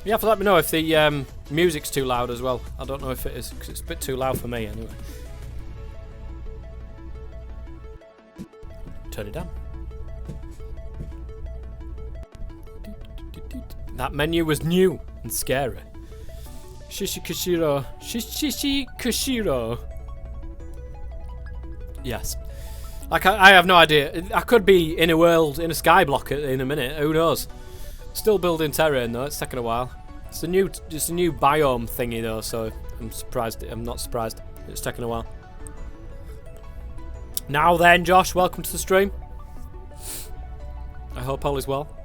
You have to let me know if the music's too loud as well. I don't know if it is, because it's a bit too loud for me anyway. Turn it down. That menu was new and scary. Shishikashiro. Shishikashiro. Yes. Like, I have no idea. I could be in a world, in a skyblock in a minute. Who knows? Still building terrain though. It's taken a while. It's a new biome thingy though, so I'm surprised. I'm not surprised. It's taken a while. Now then, Josh, welcome to the stream. I hope all is well.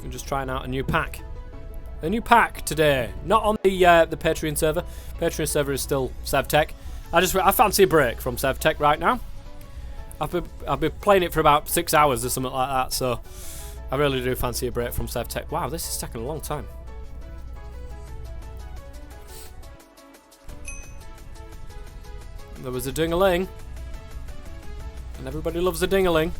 I'm just trying out a new pack. A new pack today. Not on the Patreon server. Patreon server is still SevTech. I fancy a break from SevTech right now. I've been playing it for about 6 hours or something like that, so I really do fancy a break from SevTech. Wow, this is taking a long time. There was a ding-a-ling. And everybody loves a ding-a-ling.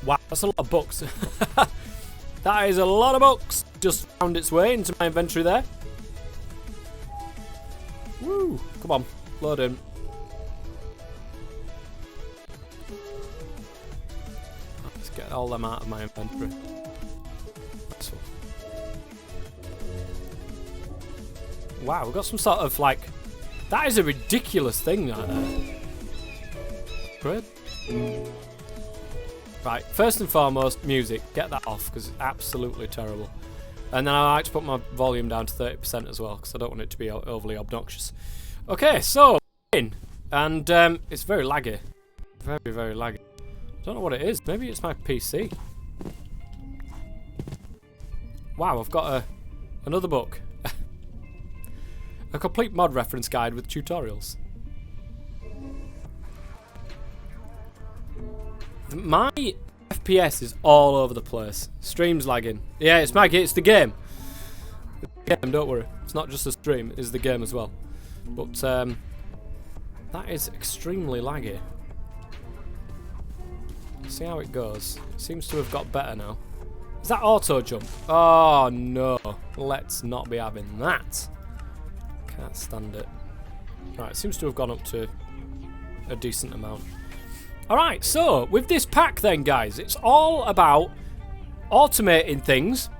Wow, that's a lot of books. That is a lot of books. Just found its way into my inventory there. Woo! Come on, load in. Let's get all them out of my inventory. Wow, we've got some sort of like... That is a ridiculous thing right there. Great. Right, first and foremost, music. Get that off, because it's absolutely terrible. And then I like to put my volume down to 30% as well, because I don't want it to be overly obnoxious. Okay, so, in. And it's very laggy. Very, very laggy. I don't know what it is. Maybe it's my PC. Wow, I've got another book. A complete mod reference guide with tutorials. My FPS is all over the place. Stream's lagging. Yeah, it's the game. It's the game, don't worry. It's not just a stream, it's the game as well. But that is extremely laggy. See how it goes. It seems to have got better now. Is that auto jump? Oh no. Let's not be having that. Can't stand it. Right, it seems to have gone up to a decent amount. Alright, so with this pack then, guys, it's all about automating things,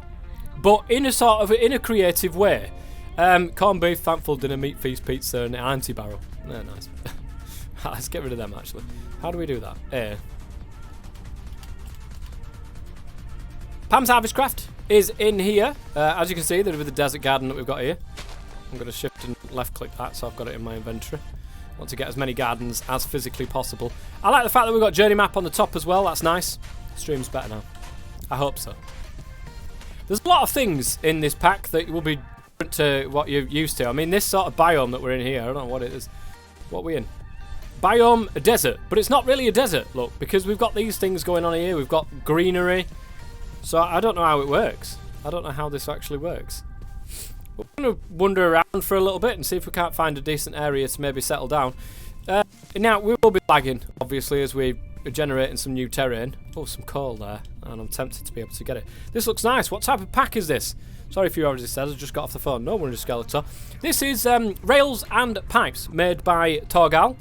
but in a creative way. Corned beef, thankful dinner, meat feast, pizza, and an anti-barrel. Yeah, nice. Let's get rid of them actually. How do we do that? Pam's Harvest Craft is in here. As you can see, with the desert garden that we've got here. I'm going to shift and left click that so I've got it in my inventory. I want to get as many gardens as physically possible. I like the fact that we've got journey map on the top as well. That's nice. Stream's better now. I hope so. There's a lot of things in this pack that will be different to what you're used to. I mean, this sort of biome that we're in here, I don't know what it is. What are we in? Biome, a desert. But it's not really a desert, look, because we've got these things going on here. We've got greenery. So I don't know how it works. I don't know how this actually works. We're going to wander around for a little bit and see if we can't find a decent area to maybe settle down. Now, we will be lagging, obviously, as we're generating some new terrain. Oh, some coal there, and I'm tempted to be able to get it. This looks nice. What type of pack is this? Sorry if you already said, I just got off the phone. No Wonder Skeletor. This is Rails and Pipes, made by Thorgal.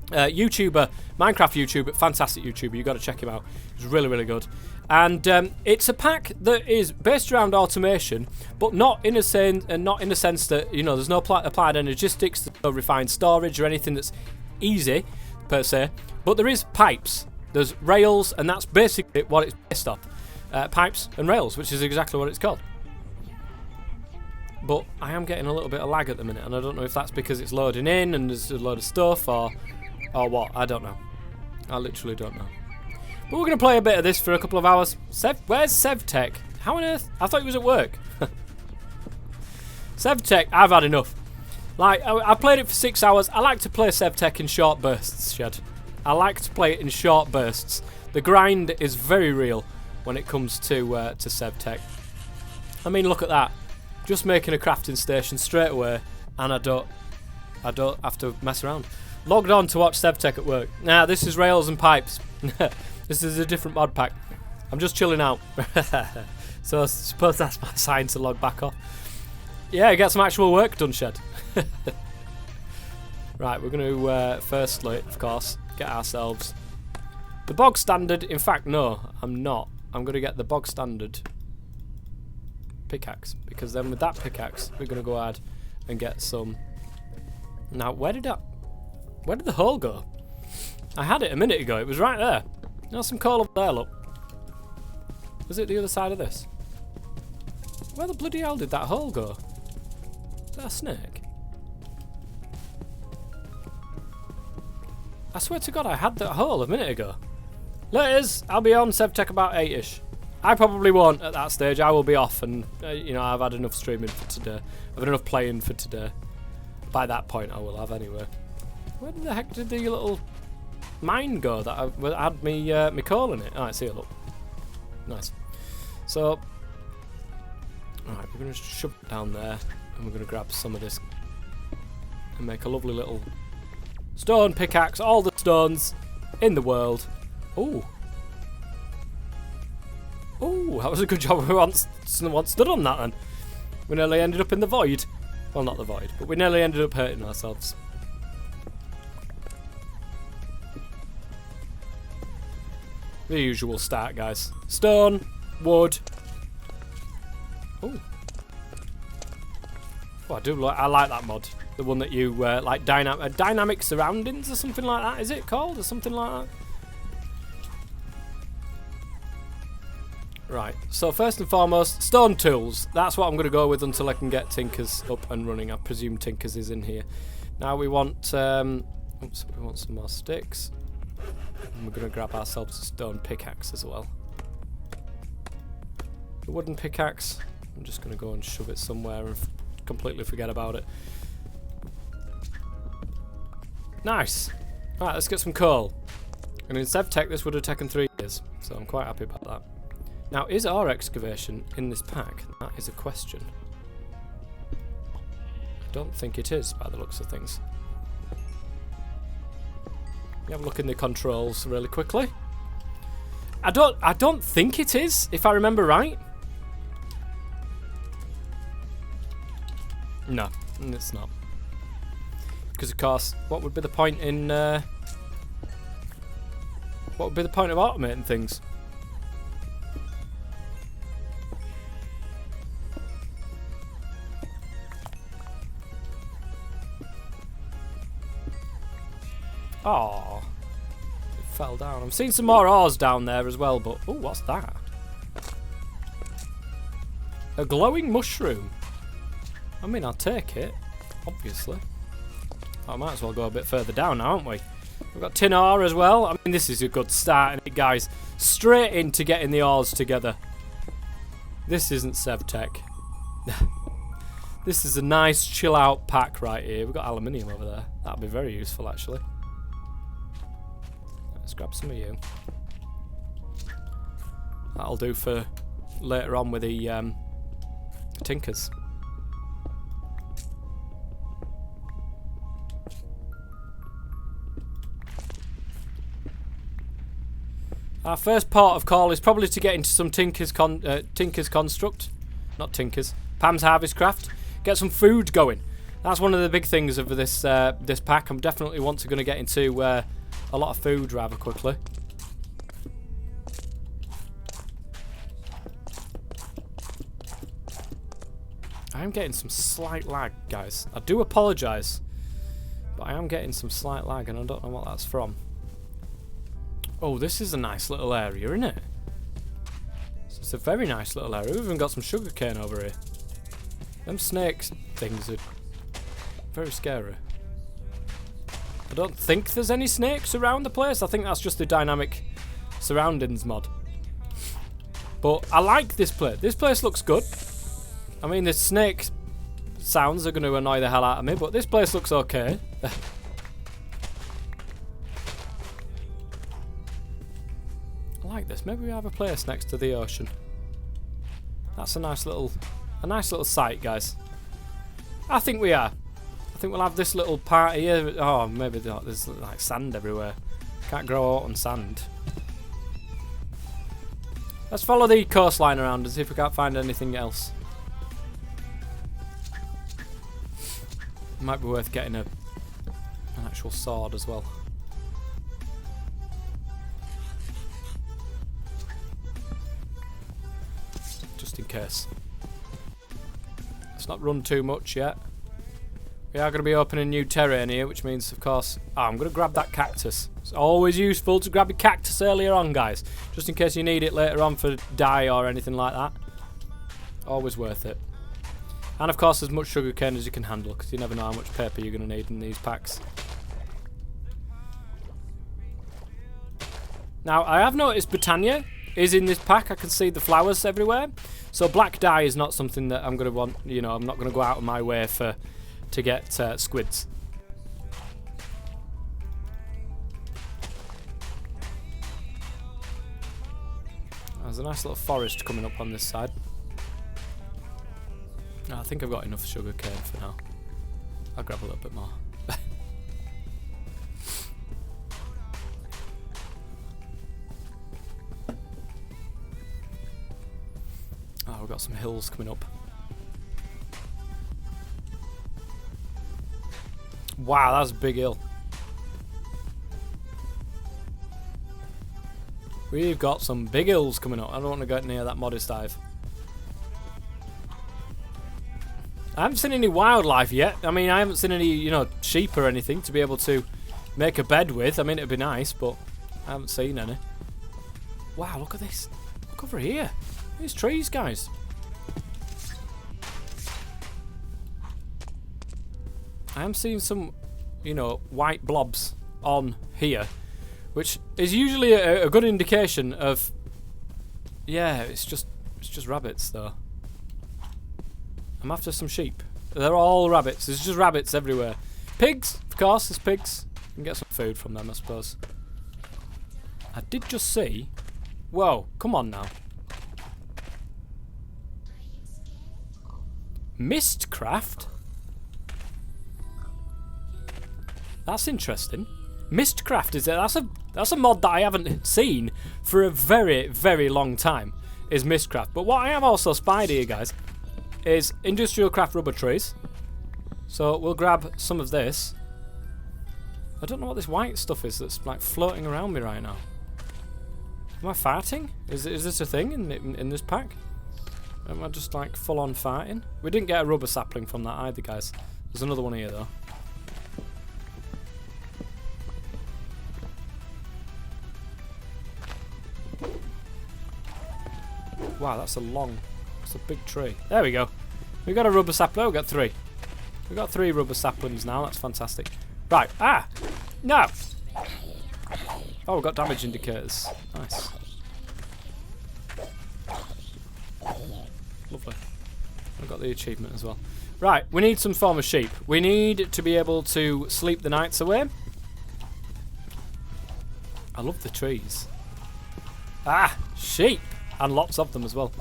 YouTuber, Minecraft YouTuber, fantastic YouTuber. You've got to check him out. He's really, really good. And it's a pack that is based around automation, but not in a sense that, you know, there's no applied energistics, there's no refined storage or anything that's easy per se. But there is pipes, there's rails, and that's basically what it's based off. Pipes and rails, which is exactly what it's called. But I am getting a little bit of lag at the minute, and I don't know if that's because it's loading in and there's a load of stuff or what. I don't know. I literally don't know. But we're going to play a bit of this for a couple of hours. Where's SevTech? How on earth? I thought he was at work. SevTech, I've had enough. Like, I played it for 6 hours. I like to play SevTech in short bursts, Shed. I like to play it in short bursts. The grind is very real when it comes to SevTech. I mean, look at that. Just making a crafting station straight away, and I don't I don't have to mess around. Logged on to watch SevTech at work. Nah, this is Rails and Pipes. This is a different mod pack. I'm just chilling out. So I suppose that's my sign to log back off. Yeah, get some actual work done, Shed. Right, we're going to firstly, of course, get ourselves the bog standard. In fact, no, I'm not. I'm going to get the bog standard pickaxe, because then with that pickaxe, we're going to go ahead and get some. Now, where did the hole go? I had it a minute ago. It was right there. There's some coal up there, look. Was it the other side of this? Where the bloody hell did that hole go? Is that a snake? I swear to God, I had that hole a minute ago. Laters, I'll be on SevTech about 8ish. I probably won't at that stage. I will be off, and you know, I've had enough streaming for today. I've had enough playing for today. By that point, I will have anyway. Where the heck did the little mine go that had me coal in it? Alright, see you, look. Nice. So, alright, we're going to shove it down there, and we're going to grab some of this and make a lovely little stone pickaxe. All the stones in the world. Ooh. Ooh, that was a good job. We once stood on that then. We nearly ended up in the void. Well, not the void, but we nearly ended up hurting ourselves. The usual start, guys. Stone, wood. Ooh. Oh, I like that mod. The one that you like dynamic surroundings or something like that. Is it called or something like that? Right. So first and foremost, stone tools. That's what I'm going to go with until I can get Tinkers up and running. I presume Tinkers is in here. Now we want. Oops, we want some more sticks. And we're going to grab ourselves a stone pickaxe as well. The wooden pickaxe. I'm just going to go and shove it somewhere and completely forget about it. Nice. Right, let's get some coal. And in SevTech, this would have taken 3 years, so I'm quite happy about that. Now, is our excavation in this pack? That is a question. I don't think it is, by the looks of things. We have a look in the controls really quickly. I don't think it is, if I remember right. No, it's not. Because of course, what would be the point in what would be the point of automating things? Oh, it fell down. I'm seeing some more ores down there as well, but oh, what's that? A glowing mushroom. I mean, I'll take it, obviously. I might as well go a bit further down now, aren't we? We've got tin ore as well. I mean, this is a good start, isn't it, guys? Straight into getting the ores together. This isn't SevTech. This is a nice chill out pack right here. We've got aluminium over there. That'll be very useful, actually. Let's grab some of you. That'll do for later on with the Tinkers. Our first part of call is probably to get into some Tinker's Construct. Not Tinker's. Pam's Harvest Craft. Get some food going. That's one of the big things of this this pack. I'm definitely going to get into a lot of food rather quickly. I am getting some slight lag, guys. I do apologise, but I am getting some slight lag and I don't know what that's from. Oh, this is a nice little area, isn't it? It's a very nice little area. We've even got some sugarcane over here. Them snakes things are very scary. I don't think there's any snakes around the place. I think that's just the dynamic surroundings mod. But I like this place. This place looks good. I mean, the snake sounds are going to annoy the hell out of me, but this place looks okay. I like this. Maybe we have a place next to the ocean. That's a nice little site, guys. I think we are. I think we'll have this little part here. Oh, maybe not. There's like sand everywhere. Can't grow out on sand. Let's follow the coastline around and see if we can't find anything else. Might be worth getting an actual sword as well. Just in case. Let's not run too much yet. We are going to be opening new terrain here, which means, of course... Oh, I'm going to grab that cactus. It's always useful to grab your cactus earlier on, guys. Just in case you need it later on for dye or anything like that. Always worth it. And, of course, as much sugarcane as you can handle, because you never know how much paper you're going to need in these packs. Now, I have noticed Britannia is in this pack. I can see the flowers everywhere. So black dye is not something that I'm going to want. You know, I'm not going to go out of my way to get squids. There's a nice little forest coming up on this side. I think I've got enough sugar cane for now. I'll grab a little bit more. Oh, we've got some hills coming up. Wow, that's a big hill. We've got some big hills coming up. I don't want to go near that modest dive. I haven't seen any wildlife yet. I mean, I haven't seen any, you know, sheep or anything to be able to make a bed with. I mean, it'd be nice, but I haven't seen any. Wow, look at this. Look over here. These trees, guys. I am seeing some, you know, white blobs on here, which is usually a good indication of... Yeah, it's just rabbits, though. I'm after some sheep. They're all rabbits. There's just rabbits everywhere. Pigs, of course, there's pigs. You can get some food from them, I suppose. I did just see... Whoa, come on now. Mistcraft? That's interesting. Mistcraft is that's a mod that I haven't seen for a very, very long time. Is Mistcraft. But what I have also spied here, guys, is industrial craft rubber trees. So we'll grab some of this. I don't know what this white stuff is that's like floating around me right now. Am I farting? Is this a thing in this pack? Am I just like full on farting? We didn't get a rubber sapling from that either, guys. There's another one here though. Wow, that's a big tree. There we go. We got a rubber sapling. Oh, we got three. We got 3 rubber saplings now. That's fantastic. Right. Ah! No! Oh, we've got damage indicators. Nice. Lovely. I've got the achievement as well. Right, we need some form of sheep. We need to be able to sleep the nights away. I love the trees. Ah! Sheep! And lots of them as well.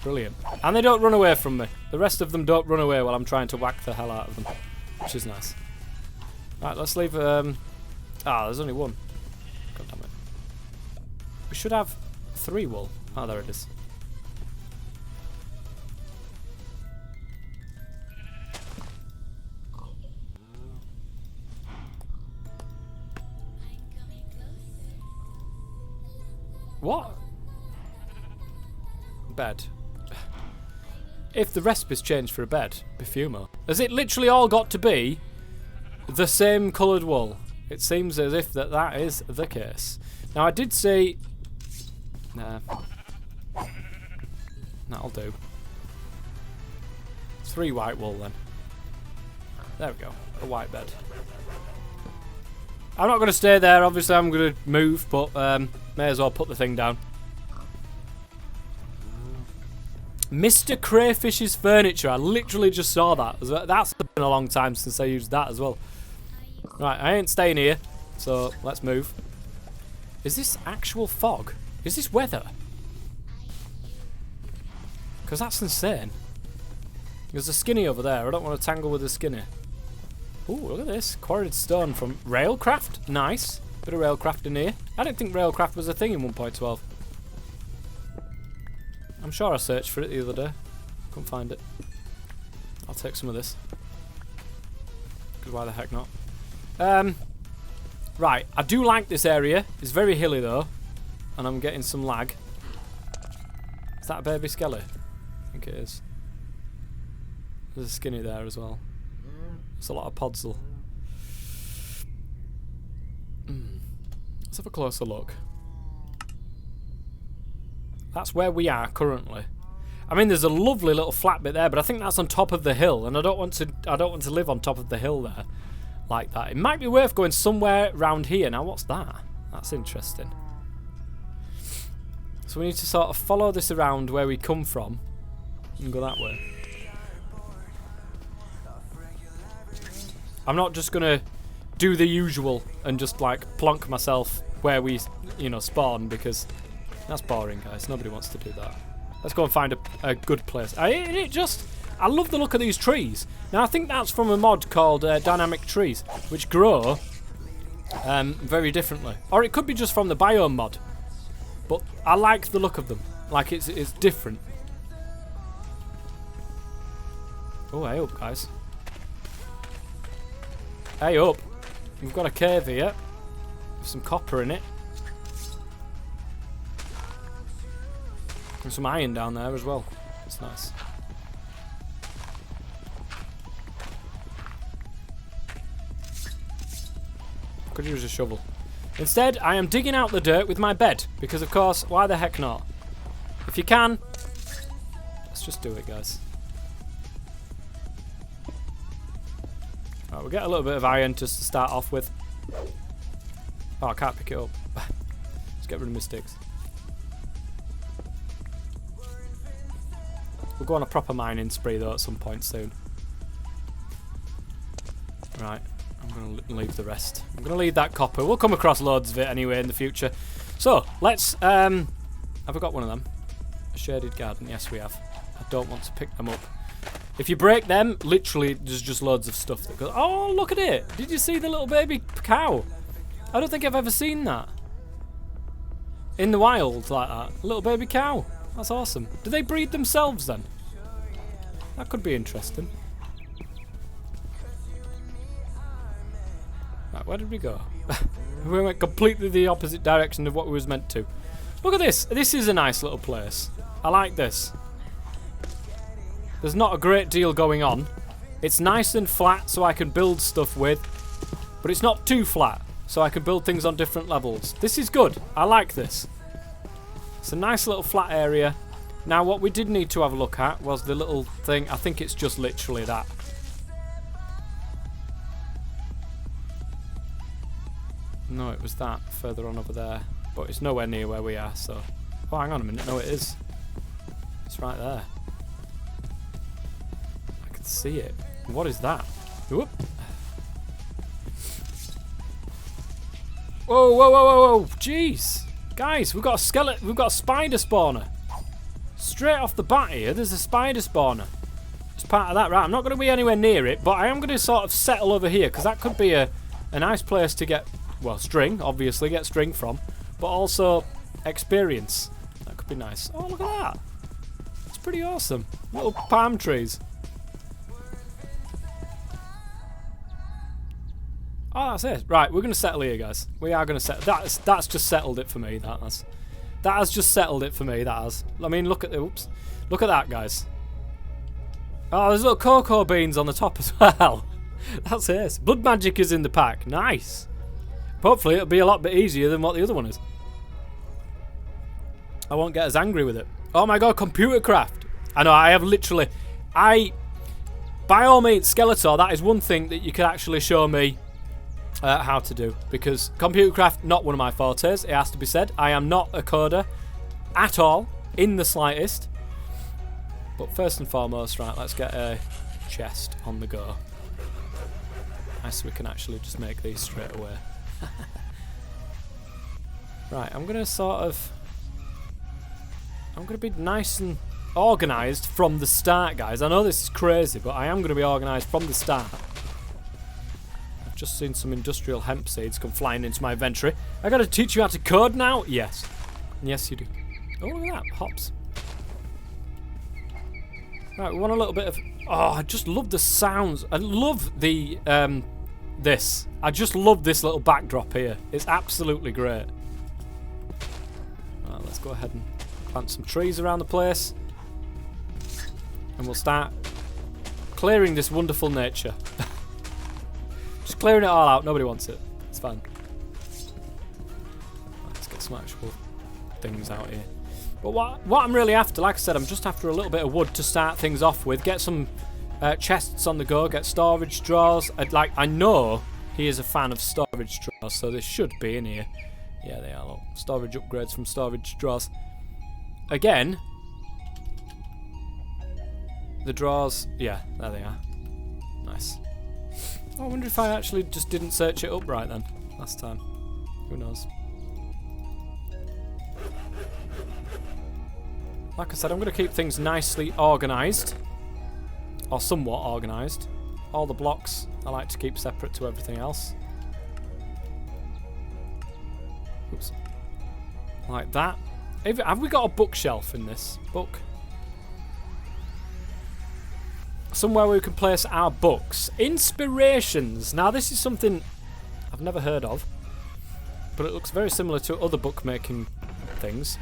Brilliant. And they don't run away from me. The rest of them don't run away while I'm trying to whack the hell out of them. Which is nice. Right, let's leave... there's only one. God damn it. We should have 3 wool. Oh, there it is. What? Bed. If the recipe's changed for a bed, Bifumo. Has it literally all got to be the same coloured wool? It seems as if that is the case. Now I did see... Nah. That'll do. 3 white wool then. There we go. A white bed. I'm not going to stay there. Obviously I'm going to move, but may as well put the thing down. Mr. Crayfish's Furniture. I literally just saw that. That's been a long time since I used that as well. Right, I ain't staying here, so let's move. Is this actual fog? Is this weather? Because that's insane. There's a skinny over there. I don't want to tangle with the skinny. Ooh, look at this. Quarried stone from Railcraft. Nice. Bit of Railcraft in here. I didn't think Railcraft was a thing in 1.12. I'm sure I searched for it the other day. Couldn't find it. I'll take some of this. Because why the heck not? Right, I do like this area. It's very hilly though. And I'm getting some lag. Is that a baby skelly? I think it is. There's a skinny there as well. There's a lot of podzol. Let's have a closer look. That's where we are currently. I mean, there's a lovely little flat bit there, but I think that's on top of the hill, and I don't want to live on top of the hill there like that. It might be worth going somewhere around here. Now, what's that? That's interesting. So we need to sort of follow this around where we come from and go that way. I'm not just gonna do the usual and just like plonk myself where we, you know, spawn, because that's boring, guys. Nobody wants to do that. Let's go and find a good place. I love the look of these trees. Now I think that's from a mod called Dynamic Trees, which grow very differently, or it could be just from the biome mod. But I like the look of them. Like it's different. Oh, hey up, guys. Hey up. We've got a cave here with some copper in it. And some iron down there as well. It's nice. Could use a shovel. Instead, I am digging out the dirt with my bed. Because, of course, why the heck not? If you can, let's just do it, guys. Right, we'll get a little bit of iron just to start off with. Oh, I can't pick it up. Let's get rid of my sticks. We'll go on a proper mining spree, though, at some point soon. Right. I'm going to leave the rest. I'm going to leave that copper. We'll come across loads of it anyway in the future. So, let's... have we got one of them? A shaded garden. Yes, we have. I don't want to pick them up. If you break them, literally, there's just loads of stuff that goes... Oh, look at it! Did you see the little baby cow? I don't think I've ever seen that. In the wild, like that. A little baby cow. That's awesome. Do they breed themselves, then? That could be interesting. Right, where did we go? We went completely the opposite direction of what we was meant to. Look at this. This is a nice little place. I like this. There's not a great deal going on. It's nice and flat so I can build stuff with. But it's not too flat so I can build things on different levels. This is good. I like this. It's a nice little flat area. Now what we did need to have a look at was the little thing. I think it's just literally that. No, it was that further on over there. But it's nowhere near where we are, so... Oh, hang on a minute. No, it is. It's right there. I can see it. What is that? Whoop. Whoa, whoa, whoa, whoa, whoa. Jeez. Guys, we've got a skeleton. We've got a spider spawner. Straight off the bat here, there's a spider spawner. It's part of that. Right, I'm not going to be anywhere near it, but I am going to sort of settle over here, because that could be a nice place to get... Well, string, obviously, get string from. But also experience. That could be nice. Oh, look at that. It's pretty awesome. Little palm trees. Oh, that's it. Right, we're going to settle here, guys. We are going to settle. That's just settled it for me. That has just settled it for me. That has. I mean, look at the... Oops. Look at that, guys. Oh, there's little cocoa beans on the top as well. That's it. Blood magic is in the pack. Nice. Hopefully it'll be a lot bit easier than what the other one is. I won't get as angry with it. Oh my god, computer craft. I know, I have literally... by all means, Skeletor, that is one thing that you could actually show me how to do. Because computer craft, not one of my fortes, it has to be said. I am not a coder at all, in the slightest. But first and foremost, right, let's get a chest on the go. Nice, so we can actually just make these straight away. Right, I'm going to be nice and organised from the start, guys. I know this is crazy, but I am going to be organised from the start. I've just seen some industrial hemp seeds come flying into my inventory. I got to teach you how to code now? Yes. Yes, you do. Oh, look at that. Hops. Right, we want a little bit of... Oh, I just love the sounds. I love the... this. I just love this little backdrop here. It's absolutely great. Right, let's go ahead and plant some trees around the place. And we'll start clearing this wonderful nature. Just clearing it all out. Nobody wants it. It's fine. Right, let's get some actual things out here. But what I'm really after, like I said, I'm just after a little bit of wood to start things off with. Get some chests on the go. Get storage drawers. I know he is a fan of storage drawers, so they should be in here. Yeah, they are. Look. Storage upgrades from storage drawers. Again, the drawers. Yeah, there they are. Nice. Oh, I wonder if I actually just didn't search it up right then last time. Who knows? Like I said, I'm going to keep things nicely organised. Or somewhat organised. All the blocks I like to keep separate to everything else. Oops. Like that. Have we got a bookshelf in this book? Somewhere where we can place our books. Inspirations. Now this is something I've never heard of. But it looks very similar to other bookmaking things.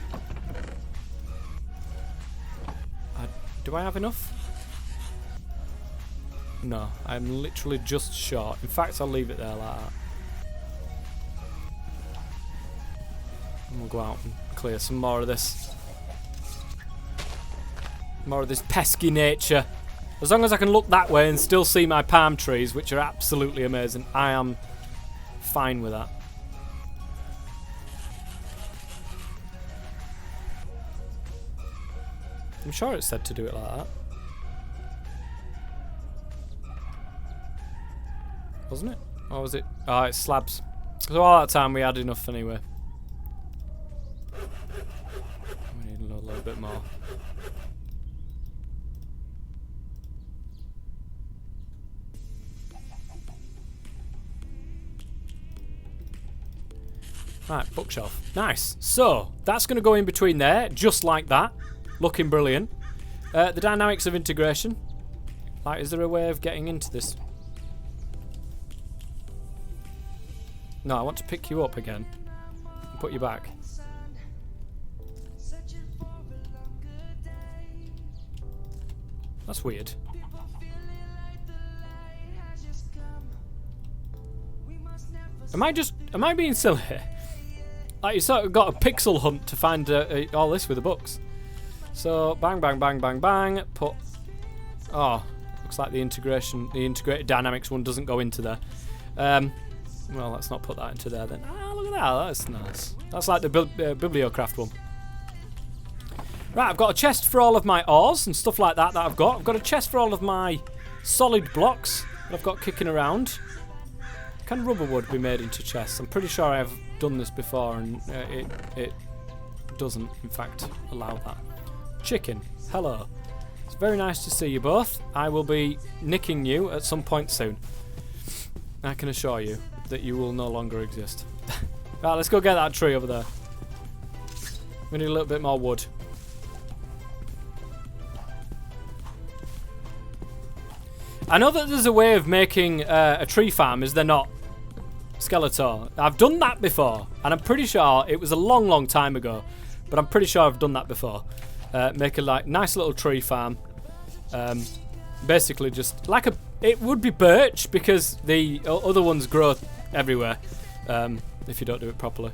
Do I have enough? No, I'm literally just short. In fact, I'll leave it there like that. And we'll go out and clear some more of this. More of this pesky nature. As long as I can look that way and still see my palm trees, which are absolutely amazing, I am fine with that. I'm sure it said to do it like that. Wasn't it? Or was it? Oh, it's slabs. So all that time we had enough anyway. We need a little bit more. Right, bookshelf. Nice. So, that's going to go in between there, just like that. Looking brilliant. The dynamics of integration. Like, is there a way of getting into this? No, I want to pick you up again. And put you back. That's weird. Am I being silly here? Like, you sort of got a pixel hunt to find all this with the books. So, bang, bang, bang, bang, bang. Put... Oh, looks like the integrated dynamics one doesn't go into there. Well, let's not put that into there then. Ah, look at that. That's nice. That's like the Bibliocraft one. Right, I've got a chest for all of my ores and stuff like that I've got. I've got a chest for all of my solid blocks that I've got kicking around. Can rubber wood be made into chests? I'm pretty sure I've done this before and it doesn't, in fact, allow that. Chicken, hello. It's very nice to see you both. I will be nicking you at some point soon. I can assure you that you will no longer exist. Right, let's go get that tree over there. We need a little bit more wood. I know that there's a way of making a tree farm, is there not? Skeletor. I've done that before, and I'm pretty sure it was a long, long time ago, but I'm pretty sure I've done that before. Make a nice little tree farm. Basically, just like it would be birch because the other ones grow everywhere if you don't do it properly.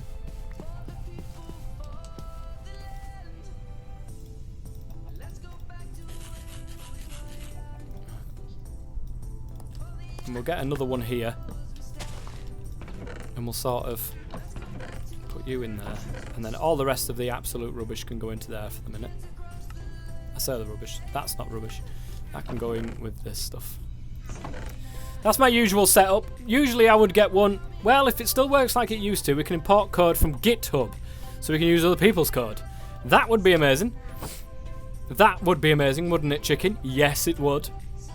And we'll get another one here. And we'll sort of put you in there. And then all the rest of the absolute rubbish can go into there for the minute. I say the rubbish. That's not rubbish. That can go in with this stuff. That's my usual setup. Usually I would get one... Well, if it still works like it used to, we can import code from GitHub. So we can use other people's code. That would be amazing. That would be amazing, wouldn't it, chicken? Yes, it would.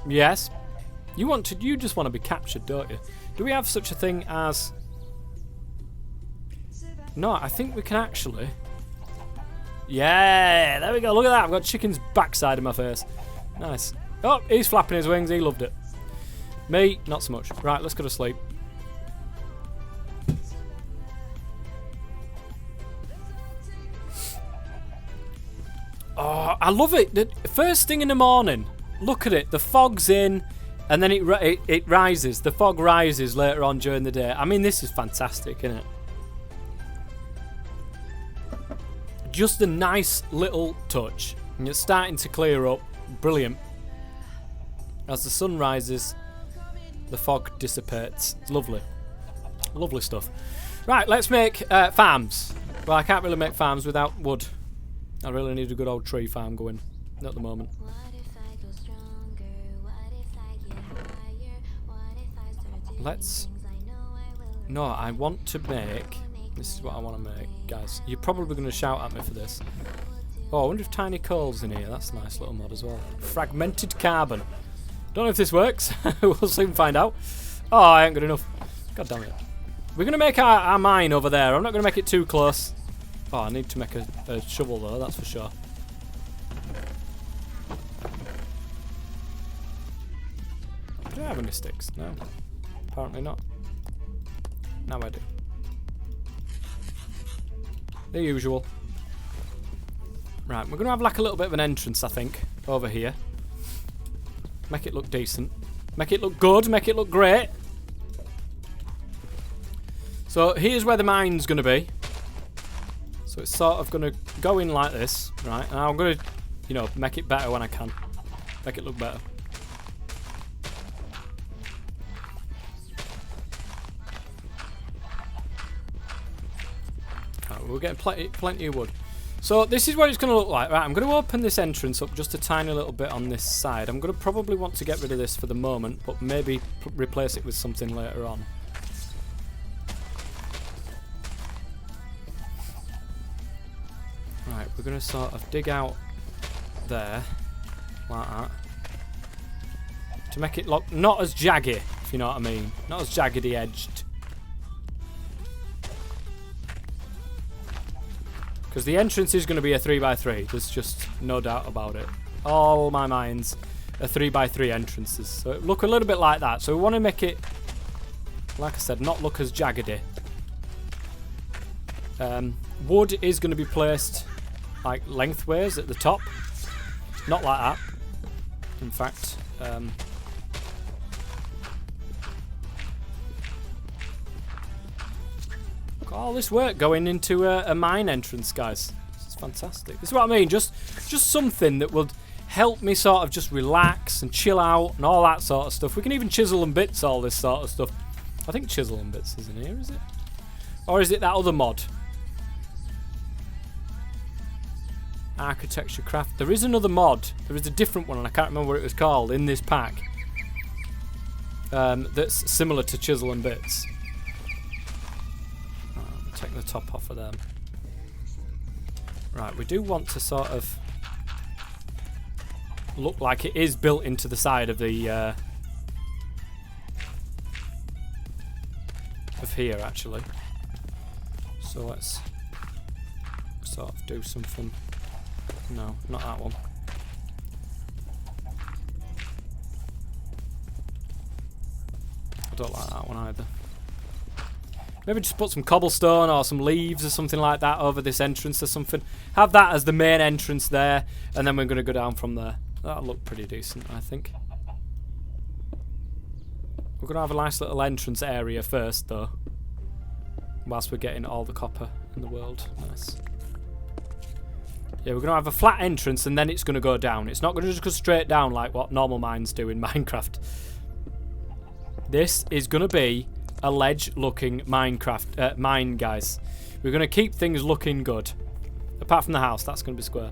Yes. You just want to be captured, don't you? Do we have such a thing as... No, I think we can actually... Yeah, there we go. Look at that. I've got chicken's backside in my face. Nice. Oh, he's flapping his wings. He loved it. Me, not so much. Right, let's go to sleep. Oh, I love it. The first thing in the morning, look at it. The fog's in, and then it rises. The fog rises later on during the day. I mean, this is fantastic, isn't it? Just a nice little touch. And it's starting to clear up. Brilliant. As the sun rises, the fog dissipates. It's lovely. Lovely stuff. Right, let's make farms. Well, I can't really make farms without wood. I really need a good old tree farm going at the moment. No, I want to make... This is what I want to make, guys. You're probably going to shout at me for this. Oh, I wonder if tiny coal's in here. That's a nice little mod as well. Fragmented carbon. Don't know if this works. We'll soon find out. Oh, I ain't good enough. God damn it. We're going to make our mine over there. I'm not going to make it too close. Oh, I need to make a shovel though, that's for sure. Do I have any sticks? No. Apparently not. Now I do. The usual. Right, we're going to have like a little bit of an entrance, I think, over here. Make it look decent. Make it look good, make it look great. So here's where the mine's going to be. So it's sort of going to go in like this, right? And I'm going to, you know, make it better when I can. Make it look better. Right, we're getting plenty of wood. So this is what it's going to look like. Right, I'm going to open this entrance up just a tiny little bit on this side. I'm going to probably want to get rid of this for the moment, but maybe replace it with something later on. Right, we're going to sort of dig out there, like that, to make it look not as jaggy, if you know what I mean. Not as jaggedy edged. Because the entrance is going to be a 3x3, there's just no doubt about it. All my mines are 3x3 entrances, so it look a little bit like that. So we want to make it, like I said, not look as jaggedy. Wood is going to be placed like lengthways at the top, not like that. In fact, all this work going into a mine entrance, guys. This is fantastic. This is what I mean. Just something that would help me sort of just relax and chill out and all that sort of stuff. We can even chisel and bits all this sort of stuff. I think chisel and bits is in here, is it? Or is it that other mod? Architecture craft. There is another mod. There is a different one, and I can't remember what it was called in this pack. That's similar to chisel and bits. Take the top off of them. Right, we do want to sort of look like it is built into the side of the of here, actually. So let's sort of do something. No, not that one. I don't like that one either. Maybe just put some cobblestone or some leaves or something like that over this entrance or something. Have that as the main entrance there, and then we're going to go down from there. That'll look pretty decent, I think. We're going to have a nice little entrance area first, though. Whilst we're getting all the copper in the world. Nice. Yeah, we're going to have a flat entrance, and then it's going to go down. It's not going to just go straight down like what normal mines do in Minecraft. This is going to be a ledge-looking Minecraft mine, guys. We're going to keep things looking good. Apart from the house, that's going to be square.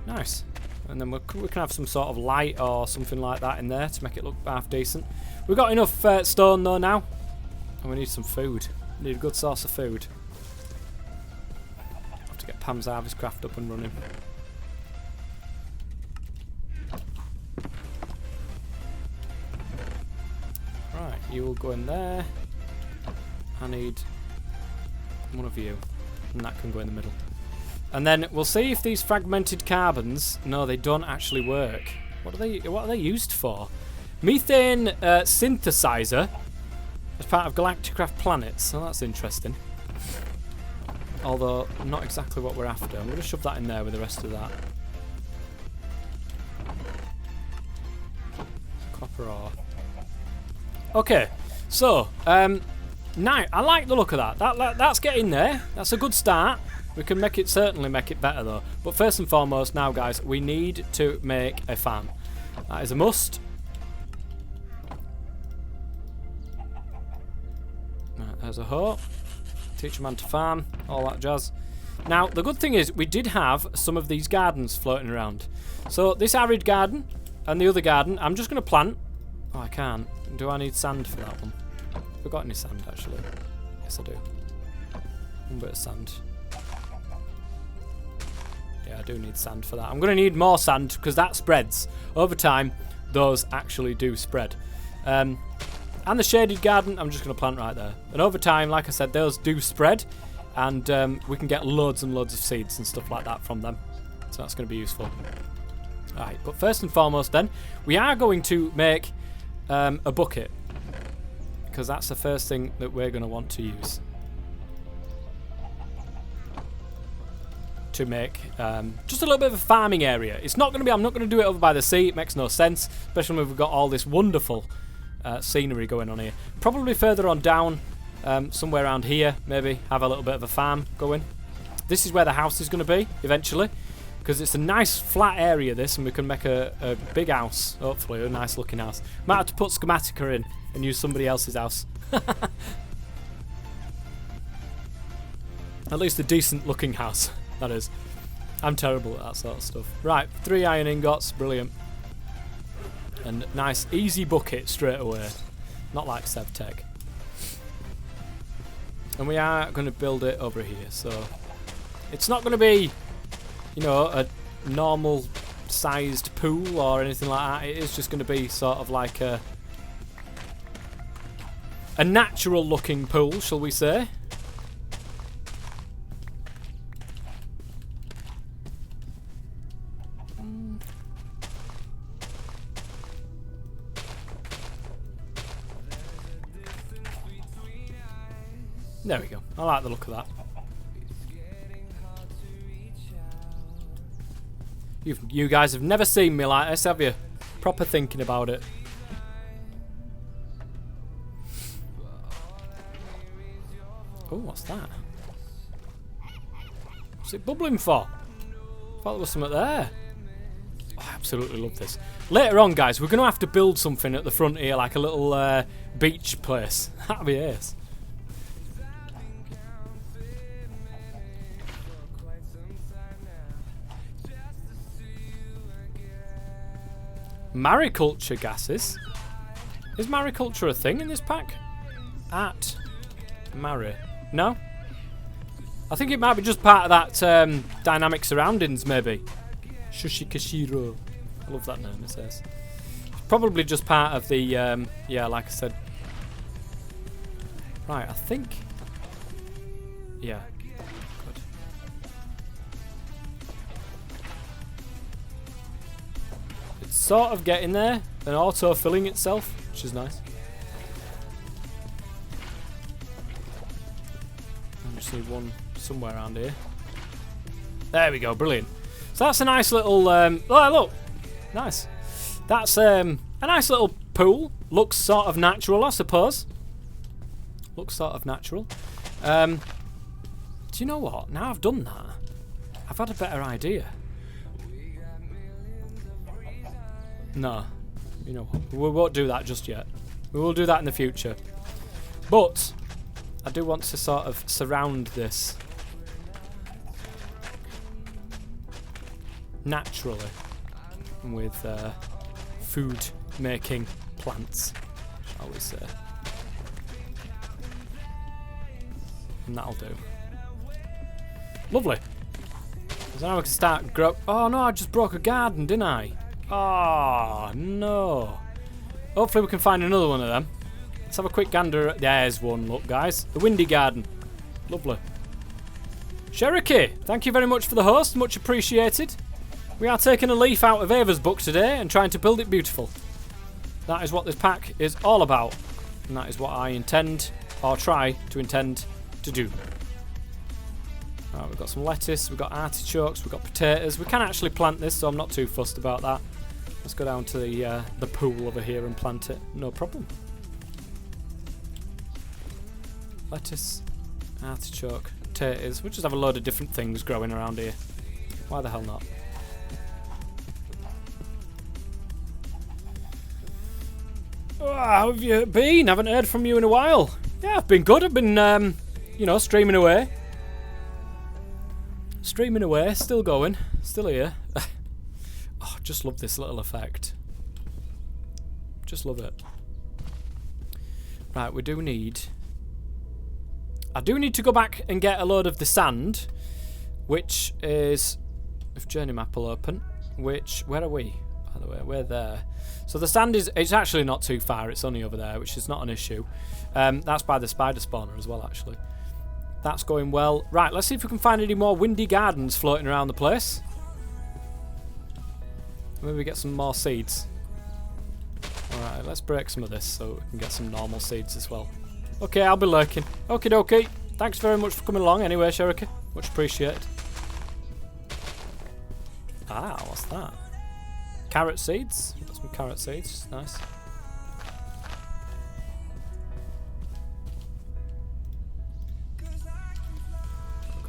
Nice. And then we can have some sort of light or something like that in there to make it look half decent. We've got enough stone though now. And we need some food. We need a good source of food. Have to get Pam's harvest craft up and running. Right, you will go in there. I need one of you. And that can go in the middle. And then we'll see if these fragmented carbons... No, they don't actually work. What are they used for? Methane synthesizer as part of Galacticraft planets. So that's interesting. Although, not exactly what we're after. I'm going to shove that in there with the rest of that. Copper ore. Okay, so, now, I like the look of that. That's getting there. That's a good start. We can certainly make it better though. But first and foremost now, guys, we need to make a farm. That is a must. Right, there's a hoe. Teach a man to farm. All that jazz. Now, the good thing is we did have some of these gardens floating around. So this arid garden and the other garden, I'm just going to plant. Oh, I can't. Do I need sand for that one? Have I got any sand, actually? Yes, I do. One bit of sand. Yeah, I do need sand for that. I'm going to need more sand because that spreads. Over time, those actually do spread. And the shaded garden, I'm just going to plant right there. And over time, like I said, those do spread. And we can get loads and loads of seeds and stuff like that from them. So that's going to be useful. Alright, but first and foremost then, we are going to make a bucket. Because that's the first thing that we're going to want to use. To make just a little bit of a farming area. It's not going to be, I'm not going to do it over by the sea. It makes no sense, especially when we've got all this wonderful scenery going on here. Probably further on down, somewhere around here, maybe have a little bit of a farm going. This is where the house is going to be eventually, because it's a nice flat area this, and we can make a big house, hopefully a nice looking house. Might have to put Schematica in and use somebody else's house. At least a decent looking house. That is. I'm terrible at that sort of stuff. Right, 3 iron ingots, brilliant. And nice, easy bucket straight away. Not like Sevtech. And we are going to build it over here, so... It's not going to be, you know, a normal sized pool or anything like that. It is just going to be sort of like a natural looking pool, shall we say. There we go. I like the look of that. You guys have never seen me like this, have you? Proper thinking about it. Oh, what's that? What's it bubbling for? I thought there was something there. Oh, I absolutely love this. Later on, guys, we're going to have to build something at the front here, like a little beach place. That'd be ace. Mariculture gases? Is mariculture a thing in this pack? At Mari. No? I think it might be just part of that dynamic surroundings, maybe. Shushikashiro. I love that name, it says. It's probably just part of the, yeah, like I said. Right, I think... Yeah. Good. It's sort of getting there and auto-filling itself, which is nice. I just need one somewhere around here. There we go, brilliant. So that's a nice little, oh look, nice. That's a nice little pool. Looks sort of natural, I suppose. Looks sort of natural. Do you know what? Now I've done that, I've had a better idea. No, you know what? We won't do that just yet. We will do that in the future. But I do want to sort of surround this naturally with food making plants, shall we say. And that'll do. Lovely. So now we can start grow. Oh no, I just broke a garden, didn't I? Oh no. Hopefully we can find another one of them. Let's have a quick gander. There's one, look guys. The windy garden. Lovely. Cherokee, thank you very much for the host. Much appreciated. We are taking a leaf out of Ava's book today and trying to build it beautiful. That is what this pack is all about. And that is what I intend, or try to intend, to do. Right, we've got some lettuce, we've got artichokes, we've got potatoes. We can actually plant this, so I'm not too fussed about that. Let's go down to the pool over here and plant it. No problem. Lettuce, artichoke, potatoes. We'll just have a load of different things growing around here. Why the hell not? Oh, how have you been? Haven't heard from you in a while. Yeah, I've been good. I've been, you know, streaming away. Streaming away, still going, still here. Oh, just love this little effect. Just love it. Right, we do need... I do need to go back and get a load of the sand, which is... If journey map will open, which... Where are we? By the way, we're there. So the sand is... It's actually not too far, it's only over there, which is not an issue. That's by the spider spawner as well, actually. That's going well. Right, let's see if we can find any more windy gardens floating around the place. Maybe get some more seeds. Alright, let's break some of this so we can get some normal seeds as well. Okay, I'll be lurking. Okie dokie. Thanks very much for coming along anyway, Cherokee. Much appreciated. Ah, what's that? Carrot seeds. Got some carrot seeds. Nice.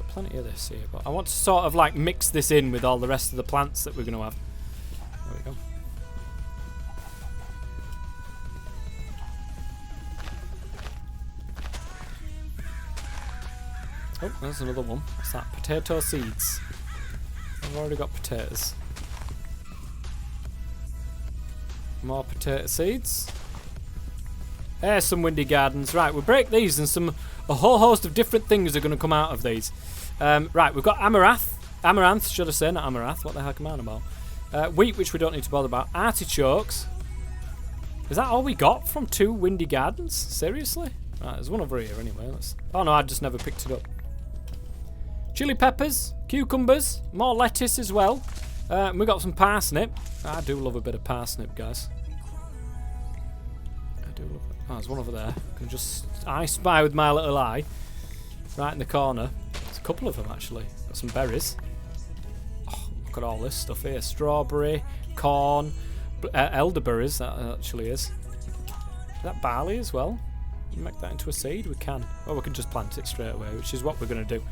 Plenty of this here, but I want to sort of like mix this in with all the rest of the plants that we're going to have. There we go. Oh, there's another one. What's that? Potato seeds. I've already got potatoes. More potato seeds. There's some windy gardens. Right, we'll break these and a whole host of different things are going to come out of these. Right, we've got amaranth, should I say, not amaranth. What the heck am I on about? Wheat, which we don't need to bother about. Artichokes. Is that all we got from 2 windy gardens? Seriously? Right, there's one over here anyway. Oh no, I just never picked it up. Chili peppers, cucumbers, more lettuce as well. We got some parsnip. I do love a bit of parsnip, guys. I do love it. Oh, there's one over there. I can just spy with my little eye. Right in the corner. There's a couple of them actually. Got some berries. Oh, look at all this stuff here. Strawberry, corn, elderberries, that actually is. Is that barley as well? Can we make that into a seed? We can. Or we can just plant it straight away, which is what we're going to do.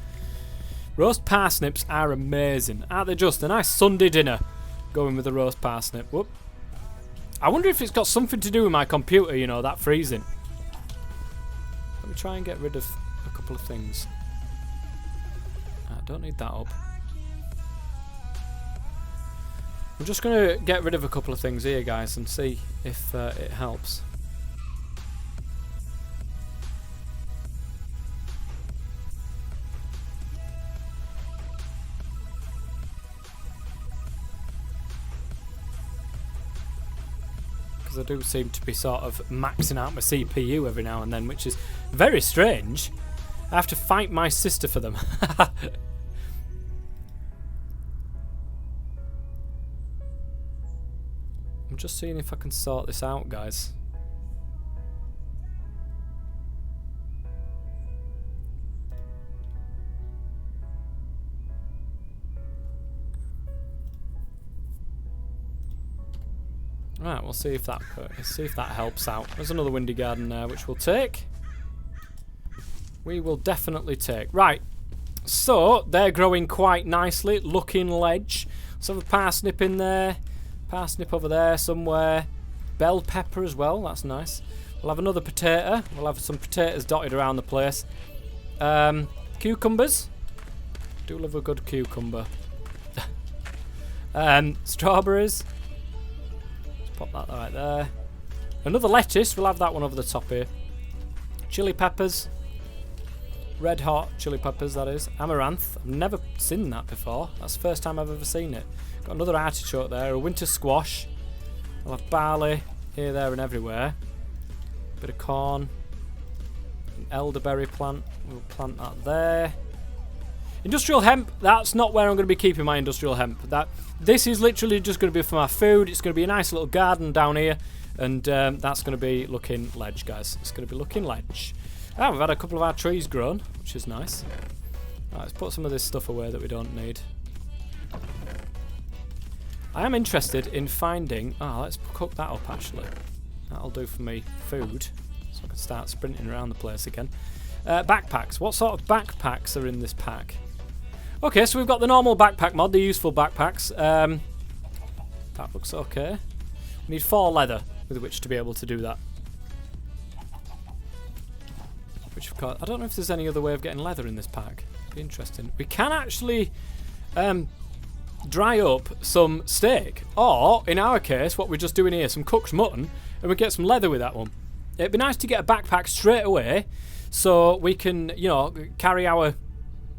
Roast parsnips are amazing. Aren't they just? A nice Sunday dinner. Going with the roast parsnip. Whoop. I wonder if it's got something to do with my computer, you know, that freezing. Let me try and get rid of a couple of things. I don't need that up. I'm just going to get rid of a couple of things here, guys, and see if it helps. I do seem to be sort of maxing out my CPU every now and then, which is very strange. I have to fight my sister for them. I'm just seeing if I can sort this out, guys. Right, we'll see if that helps out. There's another windy garden there, which we'll take. We will definitely take. Right, so they're growing quite nicely. Looking ledge. Let's have a parsnip in there. Parsnip over there somewhere. Bell pepper as well. That's nice. We'll have another potato. We'll have some potatoes dotted around the place. Cucumbers. Do love a good cucumber. Strawberries. Pop that right there. Another lettuce. We'll have that one over the top here. Chili peppers. red hot chili peppers, that is. Amaranth. I've never seen that before. That's the first time I've ever seen it. Got another artichoke there, a winter squash. I'll have barley here, there and everywhere. Bit of corn. An elderberry plant. We'll plant that there. Industrial hemp, that's not where I'm going to be keeping my industrial hemp. This is literally just going to be for my food. It's going to be a nice little garden down here. And that's going to be looking ledge, guys. It's going to be looking ledge. Ah, we've had a couple of our trees grown, which is nice. Right, let's put some of this stuff away that we don't need. I am interested in finding... Ah, let's cook that up, actually. That'll do for me food. So I can start sprinting around the place again. Backpacks. What sort of backpacks are in this pack? Okay, so we've got the normal backpack mod, the useful backpacks. That looks okay. We need 4 leather with which to be able to do that. Which, of course, I don't know if there's any other way of getting leather in this pack. Be interesting. We can actually dry up some steak, or in our case, what we're just doing here, some cooked mutton, and we get some leather with that one. It'd be nice to get a backpack straight away, so we can, you know, carry our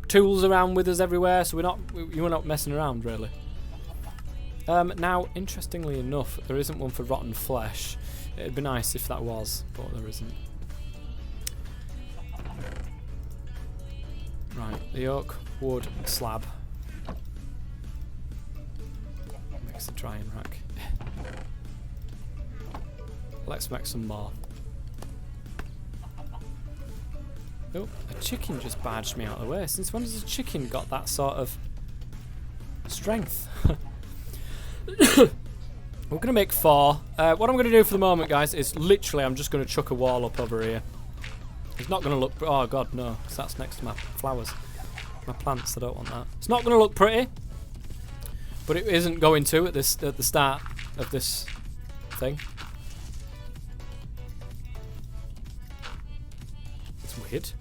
tools around with us everywhere. So we're not messing around really. Now, interestingly enough, there isn't one for rotten flesh. It'd be nice if that was, but there isn't. Right, the oak wood slab makes the drying rack. Let's make some more. Oh, a chicken just barged me out of the way. Since when has a chicken got that sort of strength? We're going to make 4. What I'm going to do for the moment, guys, is literally I'm just going to chuck a wall up over here. It's not going to look... Oh, God, no. Because that's next to my flowers. My plants, I don't want that. It's not going to look pretty. But it isn't going to at the start of this thing. It's weird.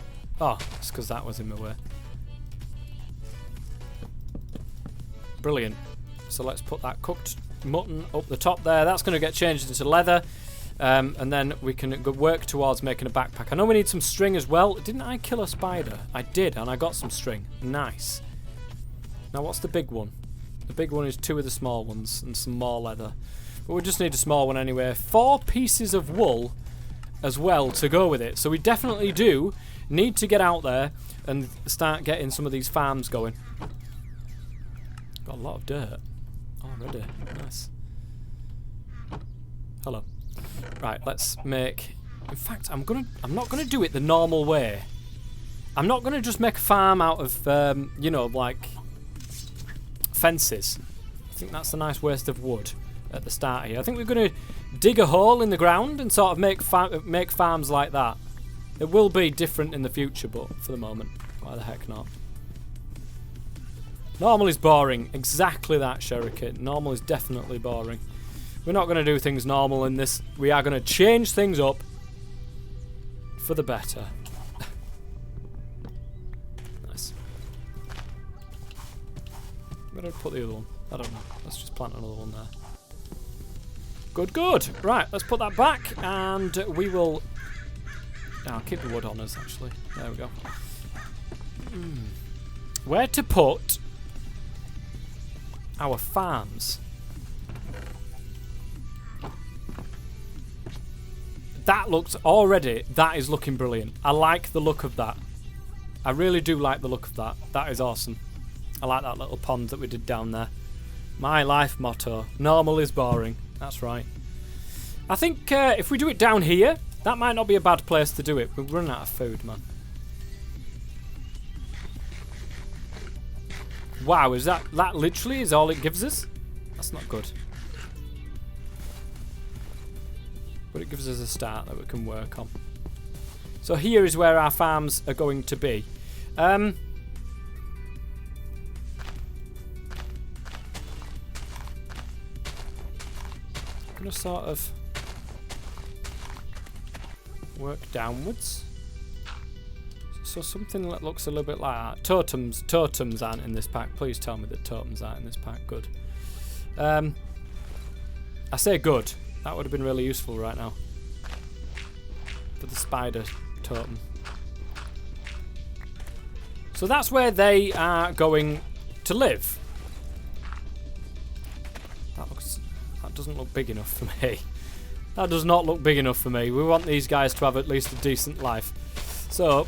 Oh, it's because that was in my way. Brilliant. So let's put that cooked mutton up the top there. That's going to get changed into leather. And then we can work towards making a backpack. I know we need some string as well. Didn't I kill a spider? I did, and I got some string. Nice. Now, what's the big one? The big one is 2 of the small ones and some more leather. But we just need a small one anyway. 4 pieces of wool as well to go with it. So we definitely do need to get out there and start getting some of these farms going. Got a lot of dirt already. Nice. Hello. Right, let's make... In fact, I'm not gonna do it the normal way. I'm not gonna just make a farm out of, you know, like fences. I think that's a nice waste of wood at the start here. I think we're gonna dig a hole in the ground and sort of make farms like that. It will be different in the future, but for the moment, why the heck not? Normal is boring. Exactly that, Sherikit. Normal is definitely boring. We're not going to do things normal in this. We are going to change things up for the better. Nice. Where did I put the other one? I don't know. Let's just plant another one there. Good, good. Right, let's put that back and we will... I'll keep the wood on us, actually. There we go. Where to put our farms? That looks already, that is looking brilliant. I like the look of that. I really do like the look of that. That is awesome. I like that little pond that we did down there. My life motto, normal is boring. That's right. I think if we do it down here, that might not be a bad place to do it. We're running out of food, man. Wow, is that literally is all it gives us? That's not good. But it gives us a start that we can work on. So here is where our farms are going to be. I'm going to sort of work downwards. So something that looks a little bit like that. Totems aren't in this pack. Please tell me that totems aren't in this pack. Good. I say good. That would have been really useful right now. For the spider totem. So that's where they are going to live. That doesn't look big enough for me. That does not look big enough for me. We want these guys to have at least a decent life. So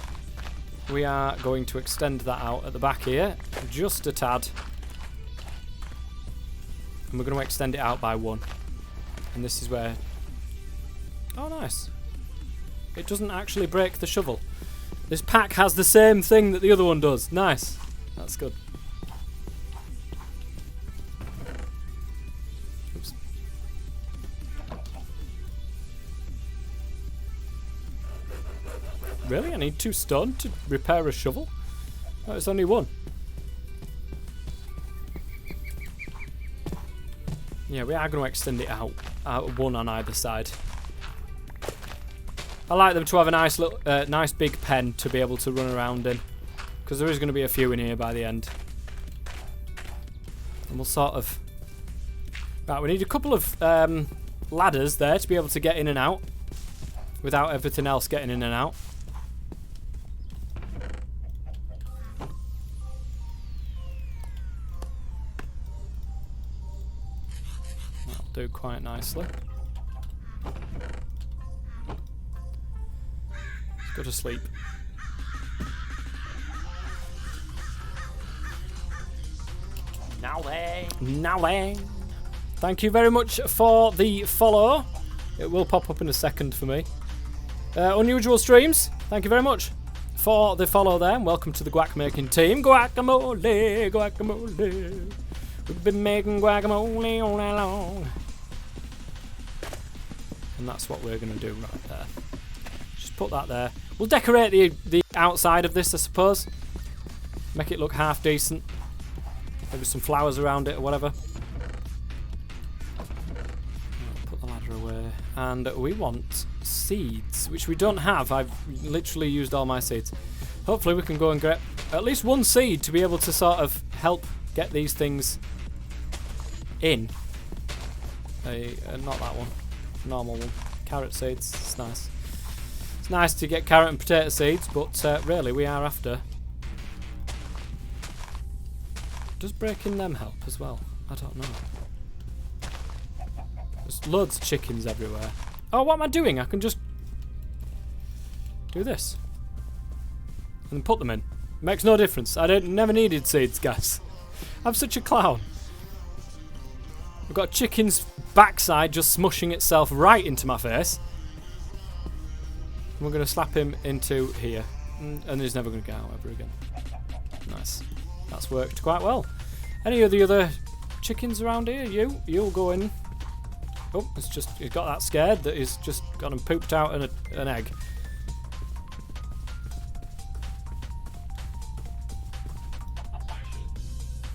we are going to extend that out at the back here, just a tad. And we're going to extend it out by 1. And this is where... Oh, nice. It doesn't actually break the shovel. This pack has the same thing that the other one does. Nice. That's good. Oops. Really? I need 2 stone to repair a shovel? Oh, it's only 1. Yeah, we are going to extend it out. 1 on either side. I like them to have a nice little, nice big pen to be able to run around in, because there is going to be a few in here by the end. And we'll sort of... Right, we need a couple of ladders there to be able to get in and out, without everything else getting in and out. That'll do quite nicely. Go to sleep. Now then. Now then. Thank you very much for the follow. It will pop up in a second for me. Unusual Streams, thank you very much for the follow there. And welcome to the guac making team. Guacamole, guacamole. We've been making guacamole all night long. And that's what we're going to do right there. Just put that there. We'll decorate the outside of this, I suppose. Make it look half decent. Maybe some flowers around it or whatever. Put the ladder away. And we want seeds, which we don't have. I've literally used all my seeds. Hopefully we can go and get at least 1 seed to be able to sort of help get these things in. Not that one. Normal one. Carrot seeds. It's nice. It's nice to get carrot and potato seeds, but really we are after... Does breaking them help as well? I don't know. There's loads of chickens everywhere. Oh, what am I doing? I can just do this. And put them in. Makes no difference. Never needed seeds, guys. I'm such a clown. We've got a chicken's backside just smushing itself right into my face. We're going to slap him into here. And he's never going to get out ever again. Nice. That's worked quite well. Any of the other chickens around here? You'll go in. Oh, he's got that scared that he's just gone and pooped out an egg.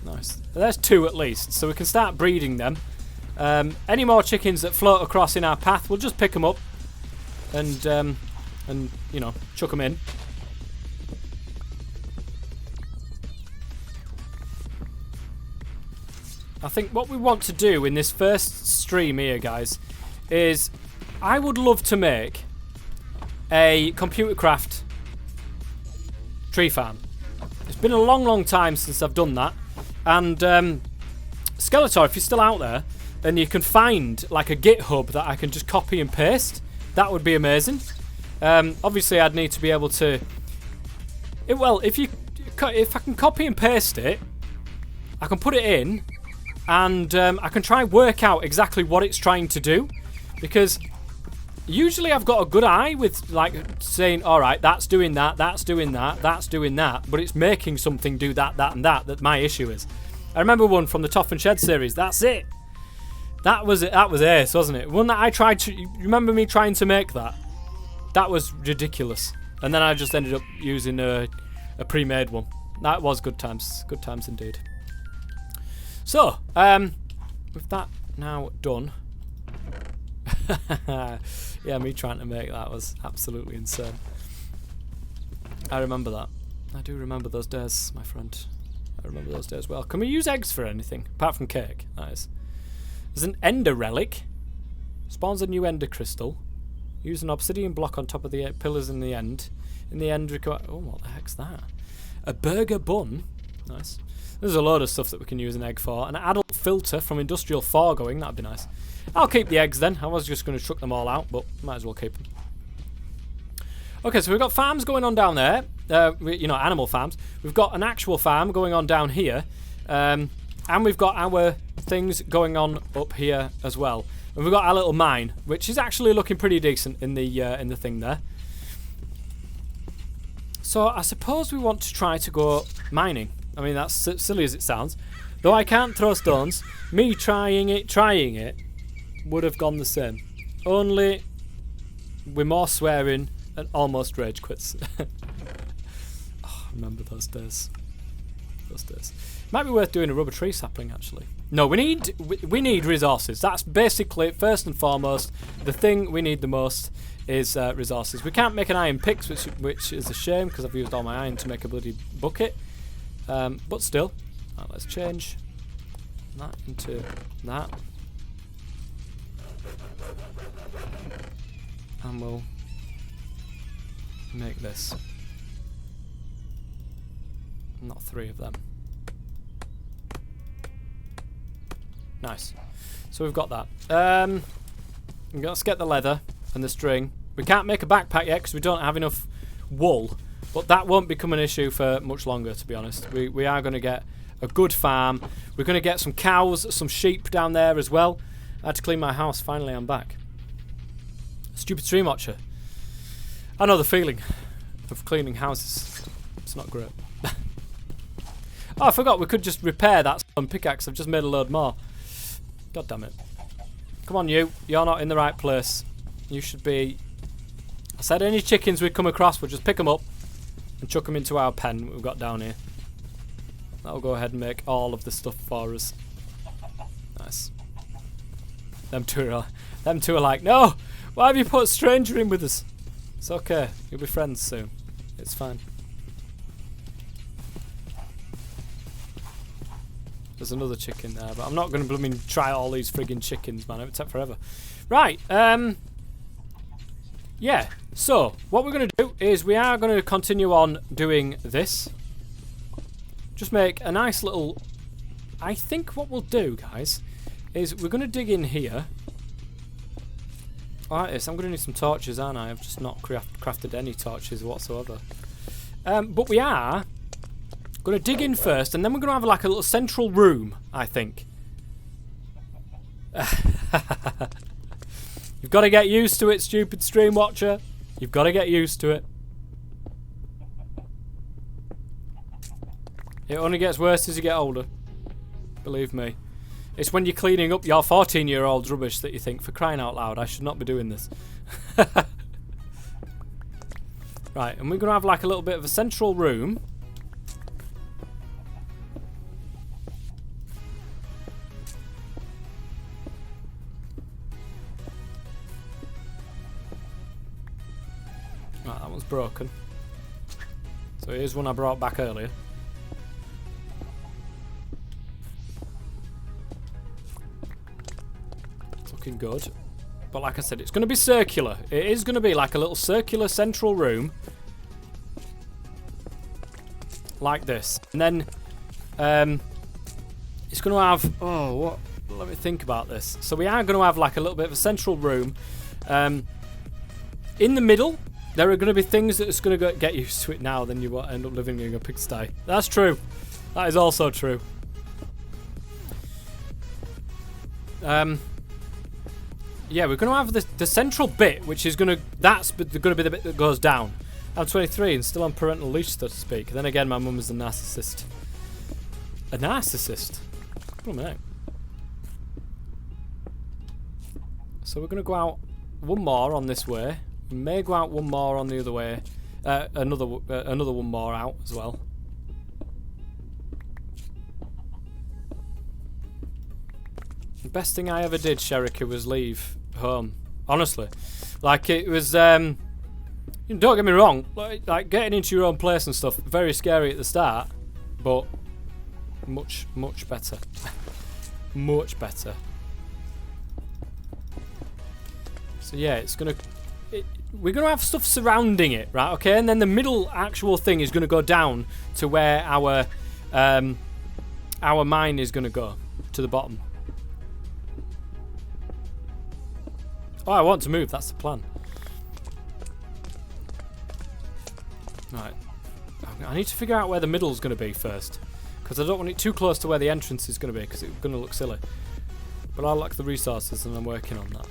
Nice. There's 2 at least, so we can start breeding them. Any more chickens that float across in our path, we'll just pick them up and you know, chuck them in. I think what we want to do in this first stream here, guys, is I would love to make a computer craft tree farm. It's been a long time since I've done that. And Skeletor, if you're still out there, and you can find like a GitHub that I can just copy and paste, that would be amazing. Obviously, I'd need to be able to... Well, if I can copy and paste it, I can put it in, and I can try and work out exactly what it's trying to do, because usually I've got a good eye with like saying, all right, that's doing that, that's doing that, that's doing that, but it's making something do that, that, and that my issue is. I remember one from the Toff and Shed series. That's it. That was ace, wasn't it? One that I tried to... You remember me trying to make that? That was ridiculous. And then I just ended up using a pre-made one. That was good times. Good times indeed. So, with that now done... yeah, me trying to make that was absolutely insane. I remember that. I do remember those days, my friend. I remember those days well. Can we use eggs for anything? Apart from cake, that is. There's an ender relic. Spawns a new ender crystal. Use an obsidian block on top of the pillars in the end. In the end, oh, what the heck's that? A burger bun. Nice. There's a load of stuff that we can use an egg for. An adult filter from industrial foregoing. That'd be nice. I'll keep the eggs then. I was just going to chuck them all out, but might as well keep them. Okay, so we've got farms going on down there. You know, animal farms. We've got an actual farm going on down here. And we've got our things going on up here as well. And we've got our little mine, which is actually looking pretty decent in the thing there. So I suppose we want to try to go mining. I mean, that's silly as it sounds. Though I can't throw stones, me trying it would have gone the same. Only with more swearing and almost rage quits. Oh, I remember those days. Those days. Might be worth doing a rubber tree sapling, actually. No, we need resources. That's basically, first and foremost, the thing we need the most is resources. We can't make an iron picks, which is a shame, because I've used all my iron to make a bloody bucket. But still, right, let's change that into that. And we'll make this. Not 3 of them. Nice. So we've got that. Let's get the leather and the string. We can't make a backpack yet because we don't have enough wool. But that won't become an issue for much longer, to be honest. We are going to get a good farm. We're going to get some cows, some sheep down there as well. I had to clean my house. Finally, I'm back. Stupid stream watcher. I know the feeling of cleaning houses. It's not great. Oh, I forgot we could just repair that pickaxe. I've just made a load more. God damn it. Come on, you. You're not in the right place. You should be... I said any chickens we come across, we'll just pick them up and chuck them into our pen we've got down here. That'll go ahead and make all of the stuff for us. Nice. Them two are like, no! Why have you put a stranger in with us? It's okay. You'll be friends soon. It's fine. There's another chicken there, but I'm not going to try all these friggin' chickens, man. It would take forever. Right. Yeah. So, what we're going to do is we are going to continue on doing this. Just make a nice little... I think what we'll do, guys, is we're going to dig in here. Alright, I'm going to need some torches, aren't I? I've just not crafted any torches whatsoever. But we are going to dig in first, and then we're going to have like a little central room, I think. You've got to get used to it, stupid stream watcher. You've got to get used to it. It only gets worse as you get older. Believe me. It's when you're cleaning up your 14-year-old's rubbish that you think, for crying out loud, I should not be doing this. Right, and we're going to have like a little bit of a central room. Right, that one's broken. So here's one I brought back earlier. Looking good. But like I said, it's going to be circular. It is going to be like a little circular central room. Like this. And then it's going to have... Oh, what? Let me think about this. So we are going to have like a little bit of a central room. In the middle, there are going to be things that's going to get used to it now, then you end up living in a pigsty. That's true. That is also true. Yeah, we're going to have the central bit, which is going to... That's going to be the bit that goes down. I'm 23 and still on parental leash, so to speak. Then again, my mum is a narcissist. A narcissist? Oh, man. So we're going to go out one more on this way. We may go out one more on the other way. Another one more out as well. The best thing I ever did, Sherika, was leave home. Honestly. Like, it was... don't get me wrong. Like, getting into your own place and stuff, very scary at the start. But much, much better. Much better. So, yeah, it's going to... we're going to have stuff surrounding it, right? Okay, and then the middle actual thing is going to go down to where our mine is going to go, to the bottom. Oh, I want to move. That's the plan. Right. I need to figure out where the middle is going to be first, because I don't want it too close to where the entrance is going to be, because it's going to look silly. But I lack the resources, and I'm working on that.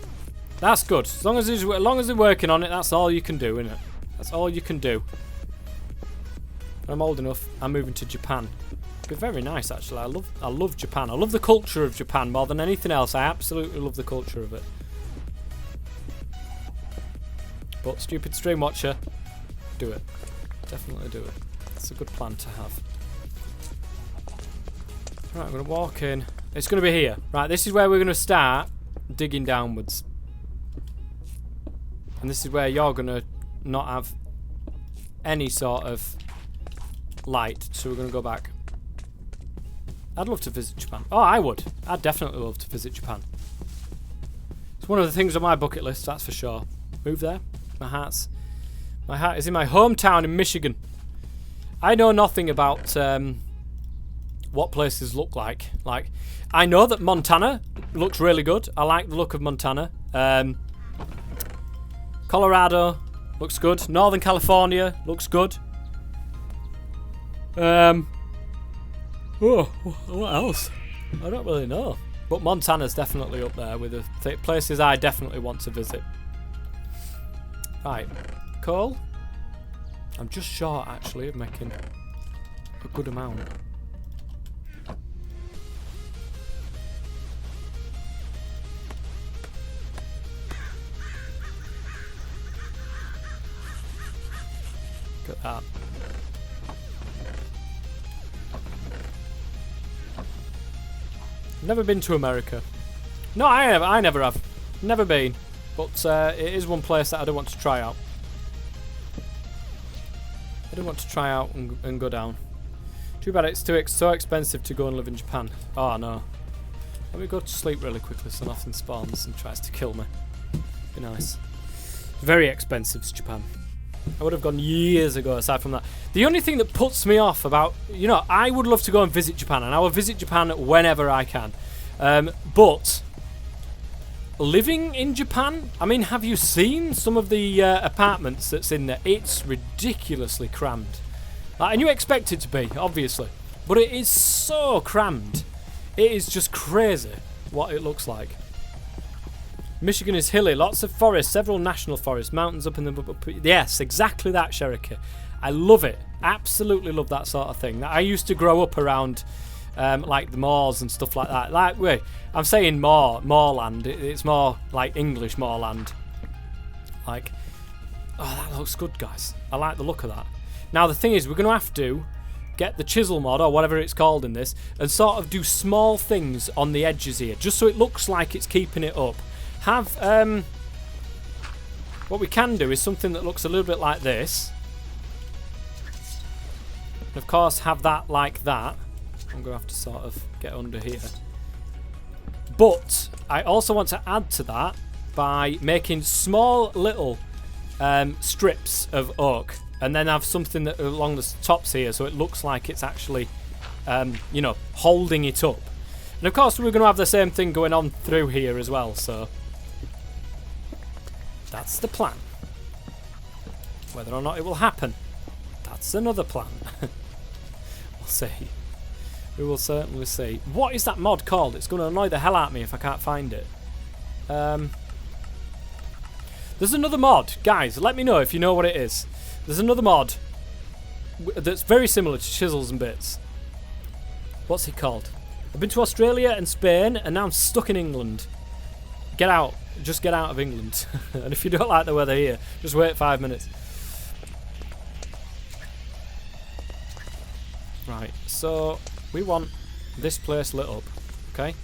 That's good. As long as they're working on it, that's all you can do, isn't it? That's all you can do. I'm old enough. I'm moving to Japan. It'd be very nice, actually. I love Japan. I love the culture of Japan more than anything else. I absolutely love the culture of it. But stupid stream watcher, do it. Definitely do it. It's a good plan to have. Right, I'm going to walk in. It's going to be here. Right, this is where we're going to start digging downwards. And this is where you're going to not have any sort of light. So we're going to go back. I'd love to visit Japan. Oh, I would. I'd definitely love to visit Japan. It's one of the things on my bucket list, that's for sure. Move there. My heart is in my hometown in Michigan. I know nothing about what places look like. Like, I know that Montana looks really good. I like the look of Montana. Colorado looks good. Northern California looks good. Oh, what else? I don't really know. But Montana's definitely up there with the places I definitely want to visit. Right, coal. I'm just short, actually, of making a good amount. Look at that. Never been to America. No, I never have. Never been. But it is one place that I do want to try out. I do want to try out and go down. Too bad it's so expensive to go and live in Japan. Oh no. Let me go to sleep really quickly so nothing spawns and tries to kill me. Be nice. Very expensive to Japan. I would have gone years ago aside from that. The only thing that puts me off about, you know, I would love to go and visit Japan, and I will visit Japan whenever I can. But living in Japan, I mean, have you seen some of the apartments that's in there? It's ridiculously crammed. And you expect it to be, obviously. But it is so crammed. It is just crazy what it looks like. Michigan is hilly, lots of forests, several national forests, mountains up in the... Yes, exactly that, Sherika. I love it. Absolutely love that sort of thing. I used to grow up around like the moors and stuff like that. Like, wait, I'm saying moorland. It's more like English moorland. Like, oh, that looks good, guys. I like the look of that. Now, the thing is, we're going to have to get the chisel mod, or whatever it's called in this, and sort of do small things on the edges here, just so it looks like it's keeping it up. Have, what we can do is something that looks a little bit like this. And of course, have that like that. I'm going to have to sort of get under here. But I also want to add to that by making small little strips of oak. And then have something that along the tops here so it looks like it's actually, you know, holding it up. And of course, we're going to have the same thing going on through here as well, so... That's the plan. Whether or not it will happen, that's another plan. We'll see. We will certainly see. What is that mod called? It's going to annoy the hell out of me if I can't find it. There's another mod. Guys, let me know if you know what it is. There's another mod that's very similar to Chisels and Bits. What's it called? I've been to Australia and Spain, and now I'm stuck in England. Get out. Just get out of England. And if you don't like the weather here, just wait 5 minutes. Right, so we want this place lit up, okay?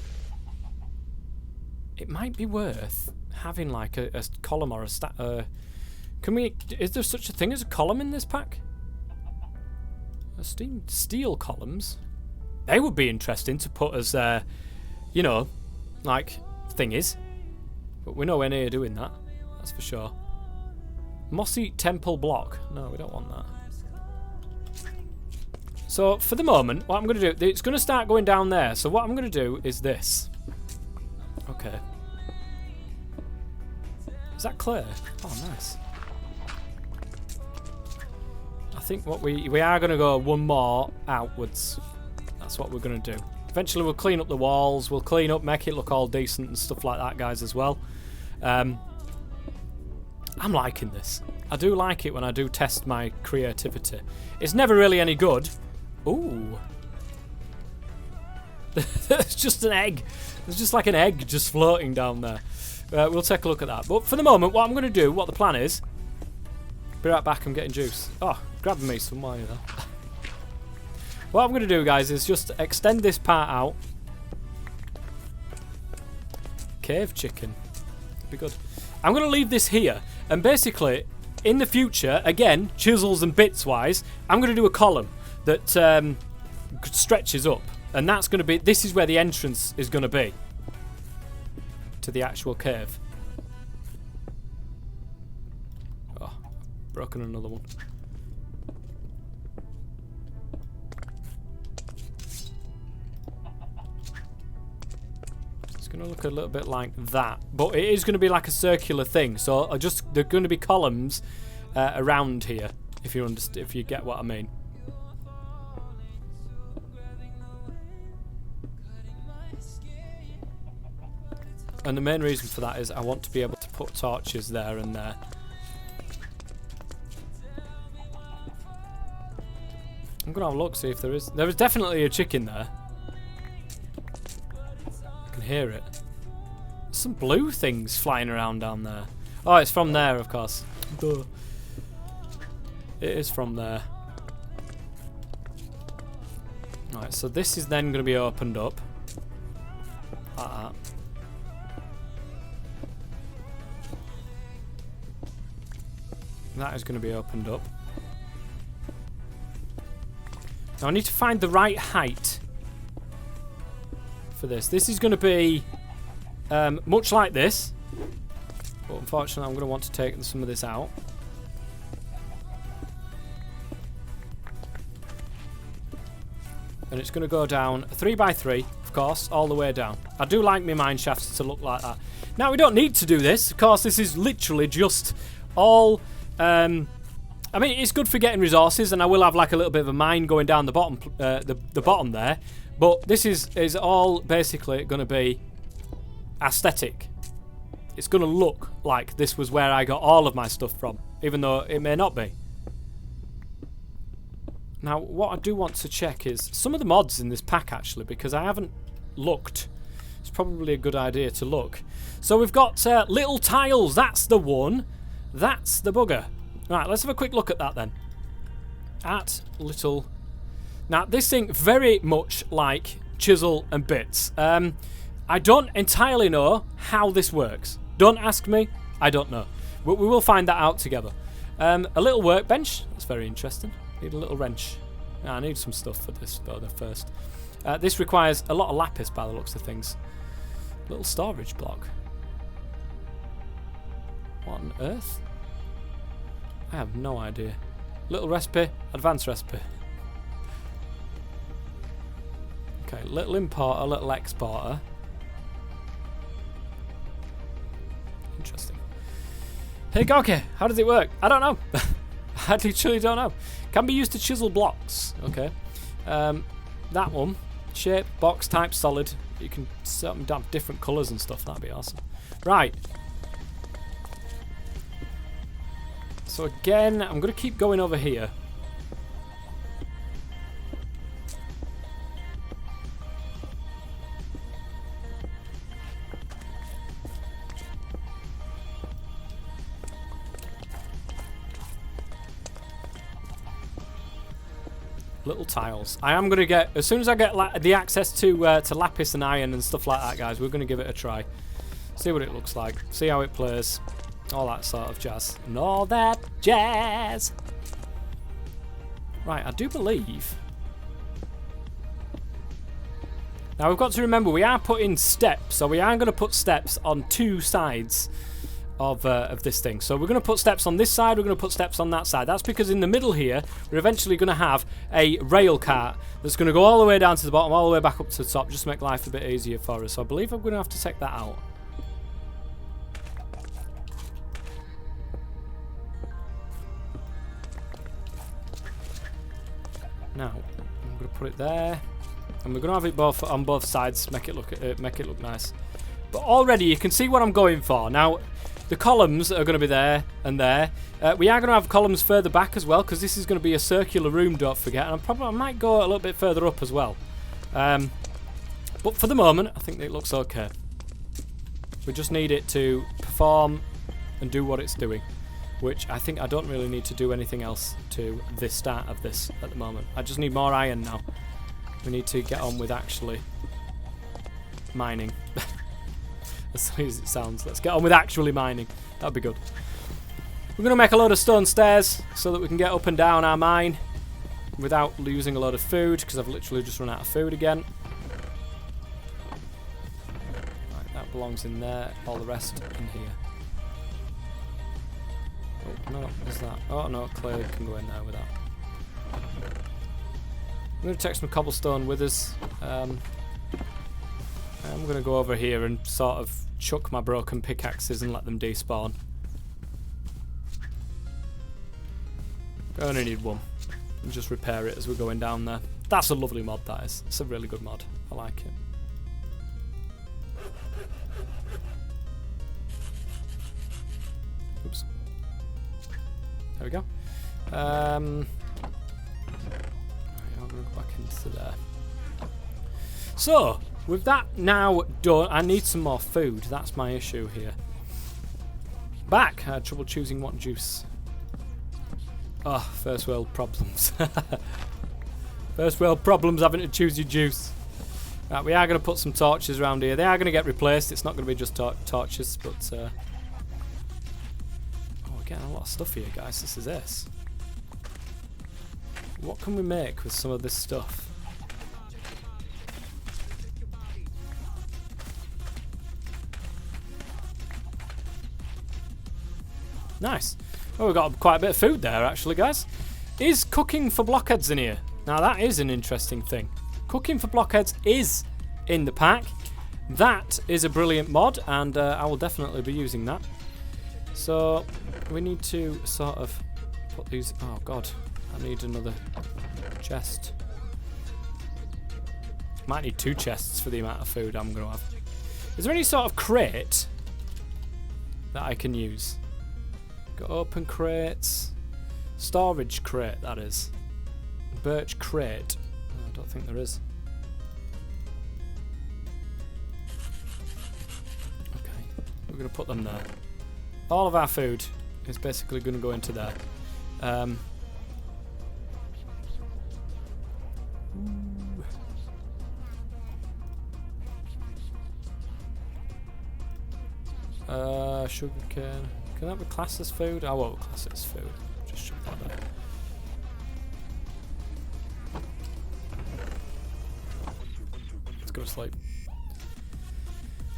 It might be worth having like a column or a can we... Is there such a thing as a column in this pack? Steel columns? They would be interesting to put as, you know, like, thingies. But we're nowhere near doing that. That's for sure. Mossy temple block. No, we don't want that. So, for the moment, what I'm going to do... It's going to start going down there. So, what I'm going to do is this. Okay. Is that clear? Oh, nice. I think what we are going to go one more outwards. That's what we're going to do. Eventually, we'll clean up the walls. We'll clean up, make it look all decent and stuff like that, guys, as well. I'm liking this. I do like it when I do test my creativity. It's never really any good. Ooh. There's just an egg. There's just like an egg just floating down there. We'll take a look at that. But for the moment, what I'm going to do, what the plan is... Be right back, I'm getting juice. Oh, grab me some wine though. What I'm going to do, guys, is just extend this part out. Cave chicken. Be good. I'm going to leave this here. And basically, in the future, again, chisels and bits wise, I'm going to do a column that stretches up. And that's going to be, this is where the entrance is going to be. To the actual cave. Oh, broken another one. Going to look a little bit like that, but it is going to be like a circular thing. So they're going to be columns around here, if you understand, if you get what I mean. And the main reason for that is I want to be able to put torches there and there. I'm going to have a look, see if there is. There is definitely a chicken there. Hear it. There's some blue things flying around down there. Oh, it's from there, of course. Duh. It is from there. Alright, so this is then going to be opened up. Like that. That is going to be opened up. Now I need to find the right height for this. This is going to be much like this, but unfortunately I'm going to want to take some of this out. And it's going to go down 3x3, of course, all the way down. I do like my mine shafts to look like that. Now we don't need to do this, of course. This is literally just all I mean, it's good for getting resources, and I will have like a little bit of a mine going down the bottom the bottom there. But this is all basically going to be aesthetic. It's going to look like this was where I got all of my stuff from, even though it may not be. Now, what I do want to check is some of the mods in this pack, actually, because I haven't looked. It's probably a good idea to look. So we've got little tiles. That's the one. That's the bugger. Right, let's have a quick look at that then. At little... Now, this thing, very much like chisel and bits. I don't entirely know how this works. Don't ask me. I don't know. We will find that out together. A little workbench. That's very interesting. Need a little wrench. I need some stuff for this, though, first. This requires a lot of lapis, by the looks of things. Little storage block. What on earth? I have no idea. Little recipe. Advanced recipe. Okay, little importer, little exporter. Interesting. Hey Gorky, how does it work? I don't know. I literally don't know. Can be used to chisel blocks. Okay. That one. Shape, box, type, solid. You can set them down different colours and stuff. That'd be awesome. Right. So again, I'm going to keep going over here. Little tiles. I am going to get, as soon as I get the access to lapis and iron and stuff like that, guys, we're going to give it a try. See what it looks like. See how it plays. All that sort of jazz. And all that jazz. Right, I do believe. Now we've got to remember we are putting steps, so we are going to put steps on two sides of this thing. So we're going to put steps on this side, we're going to put steps on that side. That's because in the middle here, we're eventually going to have a rail cart that's going to go all the way down to the bottom, all the way back up to the top, just to make life a bit easier for us. So I believe I'm going to have to take that out. Now, I'm going to put it there, and we're going to have it both on both sides, make it look nice. But already you can see what I'm going for. Now, the columns are going to be there and there. We are going to have columns further back as well, because this is going to be a circular room, don't forget. And I might go a little bit further up as well. But for the moment, I think it looks okay. We just need it to perform and do what it's doing, which I think I don't really need to do anything else to this start of this at the moment. I just need more iron now. We need to get on with actually mining. As silly as it sounds, let's get on with actually mining. That'd be good. We're going to make a load of stone stairs so that we can get up and down our mine without losing a lot of food, because I've literally just run out of food again. Right, that belongs in there, all the rest in here. Oh, no, there's that. Oh, no, clearly can go in there with that. I'm going to take some cobblestone with us. I'm going to go over here and sort of chuck my broken pickaxes and let them despawn. Only need one. And just repair it as we're going down there. That's a lovely mod, that is. It's a really good mod. I like it. Oops. There we go. I'm going to go back into there. So, with that now done, I need some more food. That's my issue here. Back. I had trouble choosing what juice. Oh, first world problems. First world problems having to choose your juice. Right, we are going to put some torches around here. They are going to get replaced. It's not going to be just torches, but... oh, we're getting a lot of stuff here, guys. This is this. What can we make with some of this stuff? Nice. Oh, we've got quite a bit of food there, actually, guys. Is cooking for blockheads in here? Now, that is an interesting thing. Cooking for blockheads is in the pack. That is a brilliant mod, and I will definitely be using that. So, we need to sort of put these... Oh, God. I need another chest. Might need 2 chests for the amount of food I'm going to have. Is there any sort of crate that I can use? Got open crates. Storage crate, that is. Birch crate. I don't think there is. Okay, we're going to put them there. All of our food is basically going to go into there. Sugarcane. Can that be classed as food? I won't class it as food. Just shove that there. Let's go to sleep.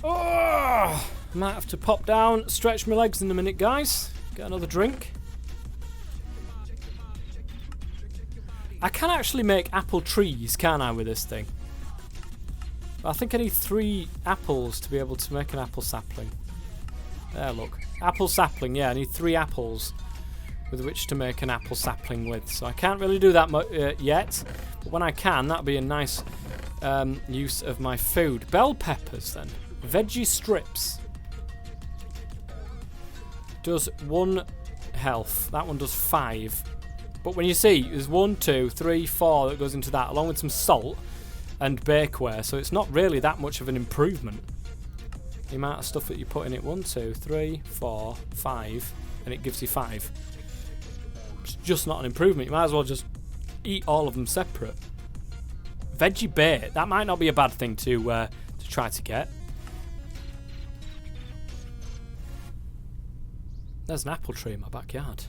Oh! Might have to pop down, stretch my legs in a minute, guys. Get another drink. I can actually make apple trees, can't I, with this thing? I think I need 3 apples to be able to make an apple sapling. There, look. Apple sapling, yeah, I need 3 apples with which to make an apple sapling with. So I can't really do that yet, but when I can, that'll be a nice use of my food. Bell peppers, then. Veggie strips. Does 1 health. That one does 5. But when you see, there's 1, 2, 3, 4 that goes into that, along with some salt and bakeware, so it's not really that much of an improvement. The amount of stuff that you put in it, 1, 2, 3, 4, 5, and it gives you 5. It's just not an improvement. You might as well just eat all of them separate. Veggie bait, that might not be a bad thing to try to get. There's an apple tree in my backyard.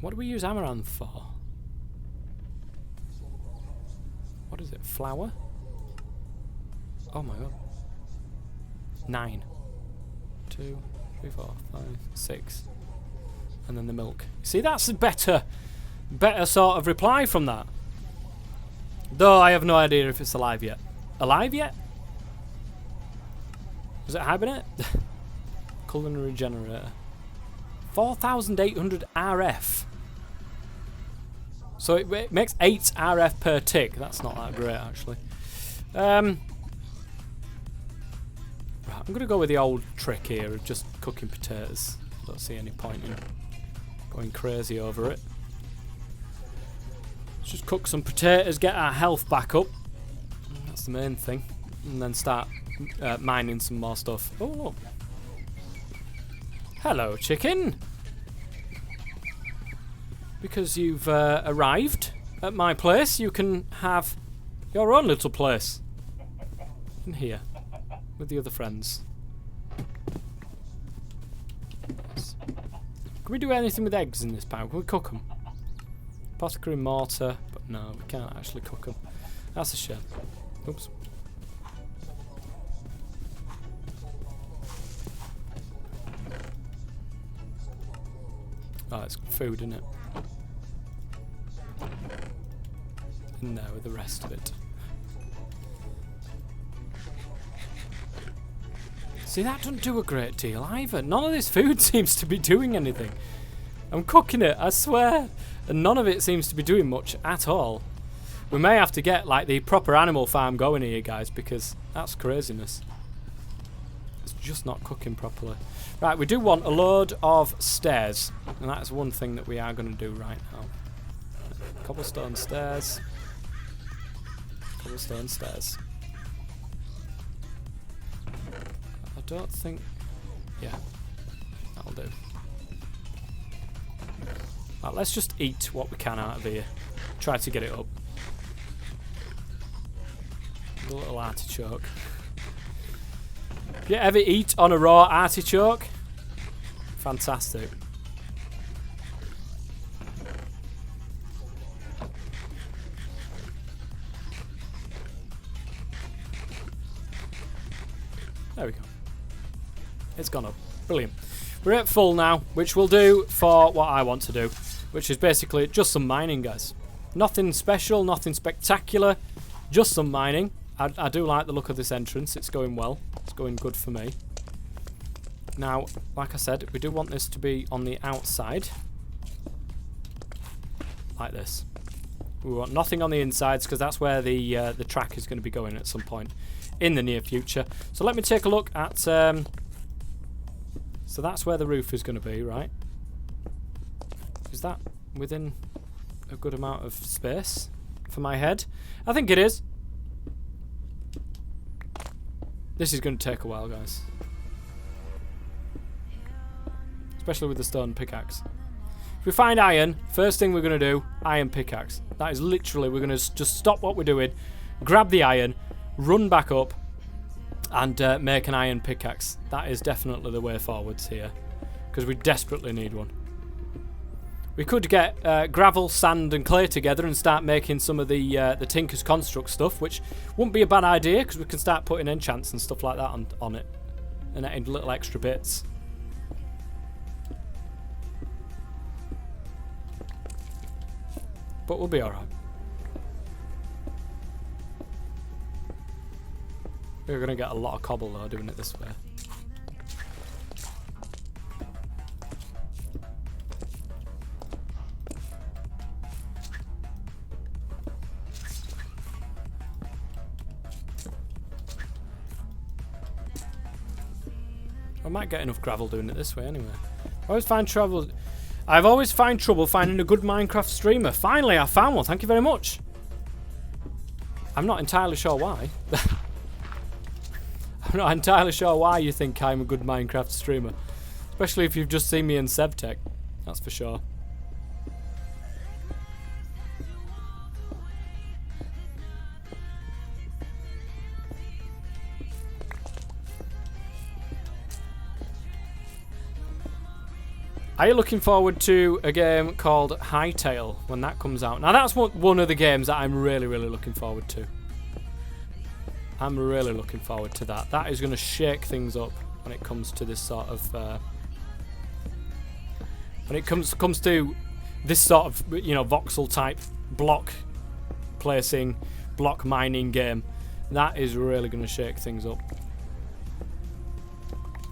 What do we use amaranth for? What is it? Flour? Oh my god. 9. 2, 3, 4, 5, 6. And then the milk. See, that's a better sort of reply from that. Though I have no idea if it's alive yet. Alive yet? Was it hibernate? Culinary generator. 4,800 RF. So it makes 8 RF per tick. That's not that great, actually. Right, I'm going to go with the old trick here of just cooking potatoes. Don't see any point in going crazy over it. Let's just cook some potatoes, get our health back up. That's the main thing. And then start mining some more stuff. Oh, hello, chicken. Because you've arrived at my place, you can have your own little place. In here. With the other friends. Yes. Can we do anything with eggs in this pan? Can we cook them? Apothecary mortar. But no, we can't actually cook them. That's a shame. Oops. Oh, it's food, isn't it? In there with the rest of it. See, that doesn't do a great deal either. None of this food seems to be doing anything. I'm cooking it, I swear. And none of it seems to be doing much at all. We may have to get like the proper animal farm going here, guys, because that's craziness. It's just not cooking properly. Right, we do want a load of stairs. And that's one thing that we are going to do right now. Cobblestone stairs. Cobblestone stairs. I don't think... Yeah, that'll do. Right, let's just eat what we can out of here. Try to get it up. A little artichoke. If you ever eat on a raw artichoke, fantastic. There we go. It's gone up. Brilliant. We're at full now, which we'll do for what I want to do, which is basically just some mining, guys. Nothing special, nothing spectacular, just some mining. I do like the look of this entrance. It's going well. It's going good for me. Now, like I said, we do want this to be on the outside. Like this. We want nothing on the insides because that's where the track is going to be going at some point in the near future. So let me take a look at... so that's where the roof is going to be, right? Is that within a good amount of space for my head? I think it is. This is going to take a while, guys. Especially with the stone pickaxe. If we find iron, first thing we're going to do, iron pickaxe. That is literally, we're going to just stop what we're doing, grab the iron, run back up, and make an iron pickaxe. That is definitely the way forwards here. Because we desperately need one. We could get gravel, sand and clay together and start making some of the Tinker's Construct stuff, which wouldn't be a bad idea because we can start putting enchants and stuff like that on it. And adding little extra bits. But we'll be alright. We're going to get a lot of cobble though doing it this way. I might get enough gravel doing it this way anyway. I've always find trouble finding a good Minecraft streamer. Finally, I found one. Thank you very much. I'm not entirely sure why. I'm not entirely sure why you think I'm a good Minecraft streamer. Especially if you've just seen me in SevTech. That's for sure. Are you looking forward to a game called Hightail when that comes out? Now that's one of the games that I'm really, really looking forward to. I'm really looking forward to that. That is going to shake things up when it comes to this sort of When it comes to this sort of, you know, voxel type block placing, block mining game, that is really going to shake things up.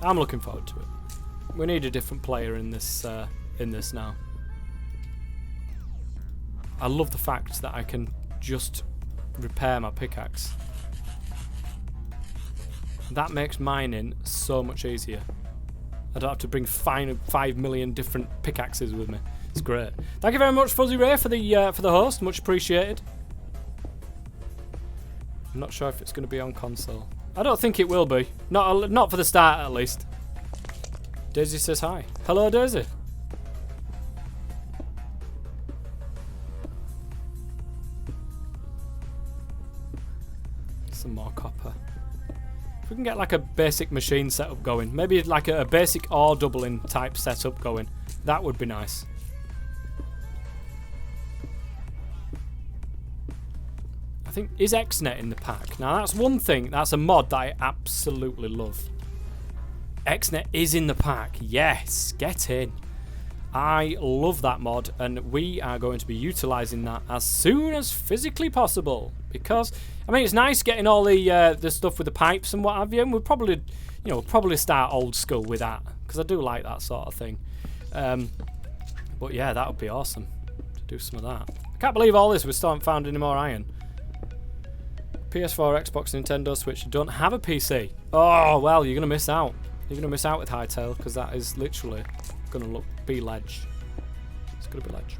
I'm looking forward to it. We need a different player in this now. I love the fact that I can just repair my pickaxe. That makes mining so much easier. I don't have to bring 5 million different pickaxes with me. It's great. Thank you very much, Fuzzy Ray, for the host. Much appreciated. I'm not sure if it's going to be on console. I don't think it will be. Not for the start, at least. Daisy says hi. Hello, Daisy. Some more copper. If we can get like a basic machine setup going, maybe like a basic ore doubling type setup going, that would be nice. I think, is XNet in the pack? Now that's one thing, that's a mod that I absolutely love. XNet is in the pack, yes, get in. I love that mod, and we are going to be utilising that as soon as physically possible. Because, I mean, it's nice getting all the stuff with the pipes and what have you, and we'll probably, you know, probably start old school with that, because I do like that sort of thing. But yeah, that would be awesome to do some of that. I can't believe all this, we still haven't found any more iron. PS4, Xbox, Nintendo Switch, you don't have a PC. Oh, well, you're going to miss out. You're going to miss out with Hytale, because that is literally going to be ledge. It's going to be ledge.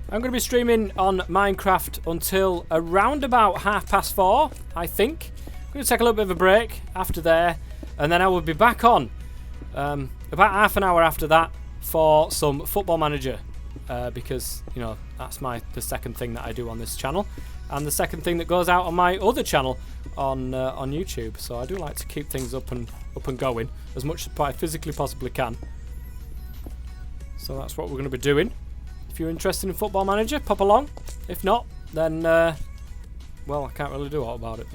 I'm going to be streaming on Minecraft until around about 4:30, I think. I'm going to take a little bit of a break after there, and then I will be back on about half an hour after that for some Football Manager. Because, you know, that's the second thing that I do on this channel, and the second thing that goes out on my other channel on YouTube. So I do like to keep things up and going as much as I physically possibly can. So that's what we're going to be doing. If you're interested in Football Manager, pop along. If not, then well, I can't really do all about it.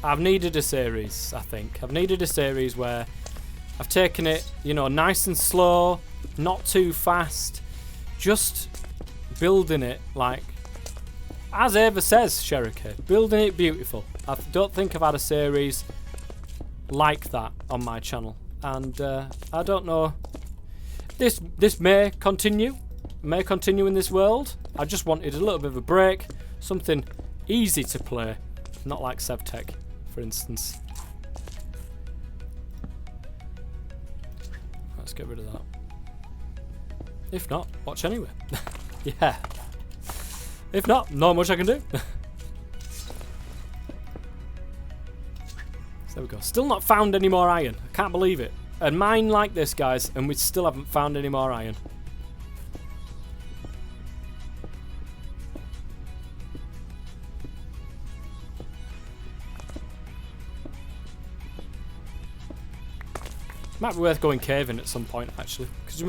I've needed a series, I think. I've needed a series where I've taken it, you know, nice and slow, not too fast, just building it like, as Ava says, Cherokee, building it beautiful. I don't think I've had a series like that on my channel, and I don't know. This may continue in this world. I just wanted a little bit of a break, something easy to play, not like Sevtech, for instance. Let's get rid of that. If not, watch anyway. Yeah. If not much I can do. So there we go. Still not found any more iron. I can't believe it. A mine like this, guys, and we still haven't found any more iron. Might be worth going caving at some point, actually, because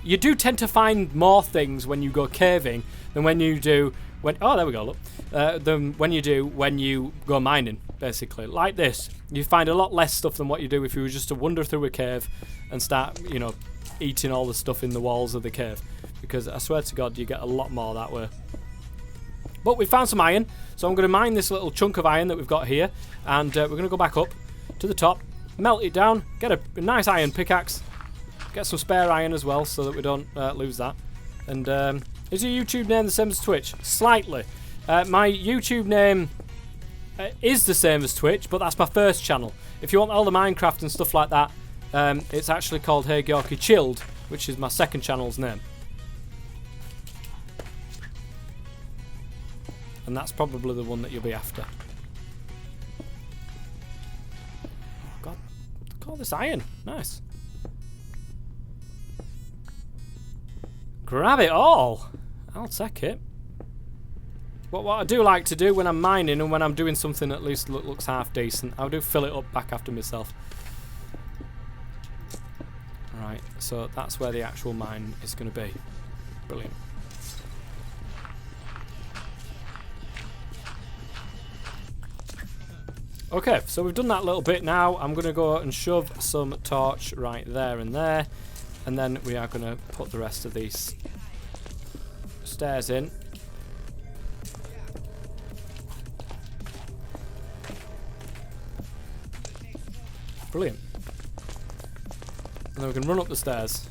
you do tend to find more things when you go caving than when you do oh, there we go, look, than when you go mining, basically. Like this, you find a lot less stuff than what you do if you were just to wander through a cave and start, you know, eating all the stuff in the walls of the cave, because I swear to God, you get a lot more that way. But we found some iron, so I'm going to mine this little chunk of iron that we've got here, and we're going to go back up to the top, melt it down, get a nice iron pickaxe, get some spare iron as well so that we don't lose that. And is your YouTube name the same as Twitch? Slightly. My YouTube name is the same as Twitch, but that's my first channel. If you want all the Minecraft and stuff like that, it's actually called Hey Georgie Chilled, which is my second channel's name. And that's probably the one that you'll be after. Oh, this iron. Nice. Grab it all. I'll take it. What I do like to do when I'm mining and when I'm doing something at least looks half decent, I do fill it up back after myself. Right. Right, so that's where the actual mine is going to be. Brilliant. Okay, so we've done that little bit now. I'm going to go and shove some torch right there and there. And then we are going to put the rest of these stairs in. Brilliant. And then we can run up the stairs.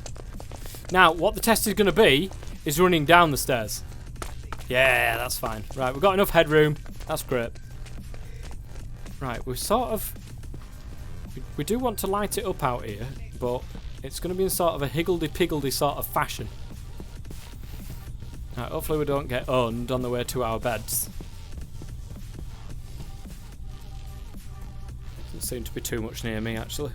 Now, what the test is going to be is running down the stairs. Yeah, that's fine. Right, we've got enough headroom. That's great. Right, we sort of... We do want to light it up out here, but it's going to be in sort of a higgledy-piggledy sort of fashion. Right, hopefully we don't get owned on the way to our beds. Doesn't seem to be too much near me, actually.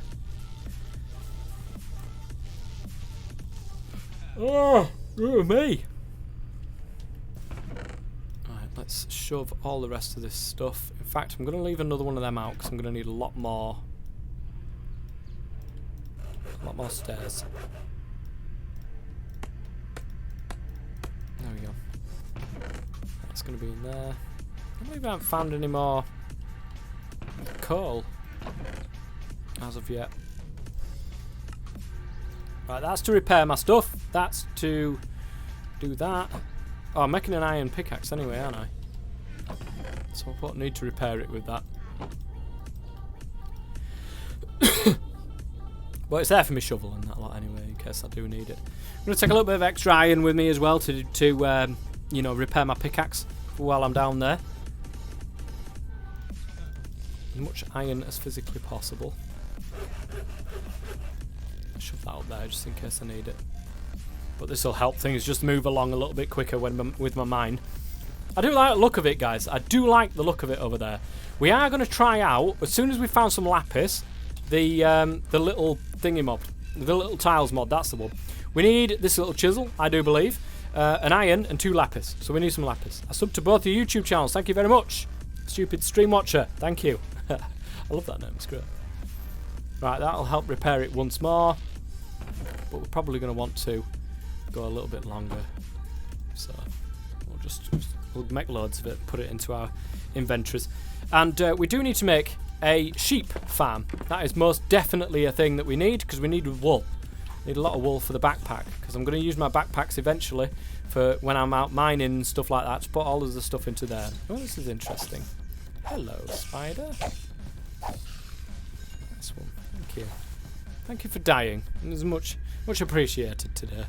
Oh, me! Right, let's shove all the rest of this stuff. In fact, I'm going to leave another one of them out because I'm going to need a lot more stairs. There we go. That's going to be in there. I believe I haven't found any more coal as of yet. Right, that's to repair my stuff. That's to do that. Oh, I'm making an iron pickaxe anyway, aren't I? So I need to repair it with that. But it's there for me shovel and that lot anyway, in case I do need it. I'm going to take a little bit of extra iron with me as well to you know, repair my pickaxe while I'm down there. As much iron as physically possible. Shove that up there just in case I need it. But this will help things just move along a little bit quicker with my mine. I do like the look of it, guys. I do like the look of it over there. We are going to try out, as soon as we found some lapis, the little thingy mod, the little tiles mod, that's the one. We need this little chisel, I do believe, an iron and 2 lapis. So we need some lapis. I sub to both the YouTube channels. Thank you very much. Stupid stream watcher. Thank you. I love that name. It's great. Right, that'll help repair it once more. But we're probably going to want to go a little bit longer. So we'll make loads of it, put it into our inventories. And we do need to make a sheep farm. That is most definitely a thing that we need, because we need wool. Need a lot of wool for the backpack, because I'm going to use my backpacks eventually for when I'm out mining and stuff like that, to put all of the stuff into there. Oh, this is interesting. Hello, spider. Nice one. Thank you. Thank you for dying. It was much appreciated today.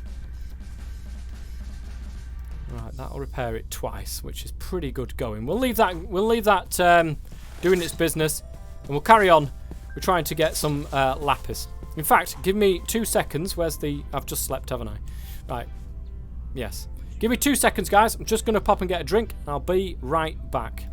Right, that'll repair it twice, which is pretty good going. We'll leave that doing its business, and we'll carry on. We're trying to get some lapis. In fact, give me 2 seconds. Where's the... I've just slept, haven't I? Right. Yes. Give me 2 seconds, guys. I'm just going to pop and get a drink. I'll be right back.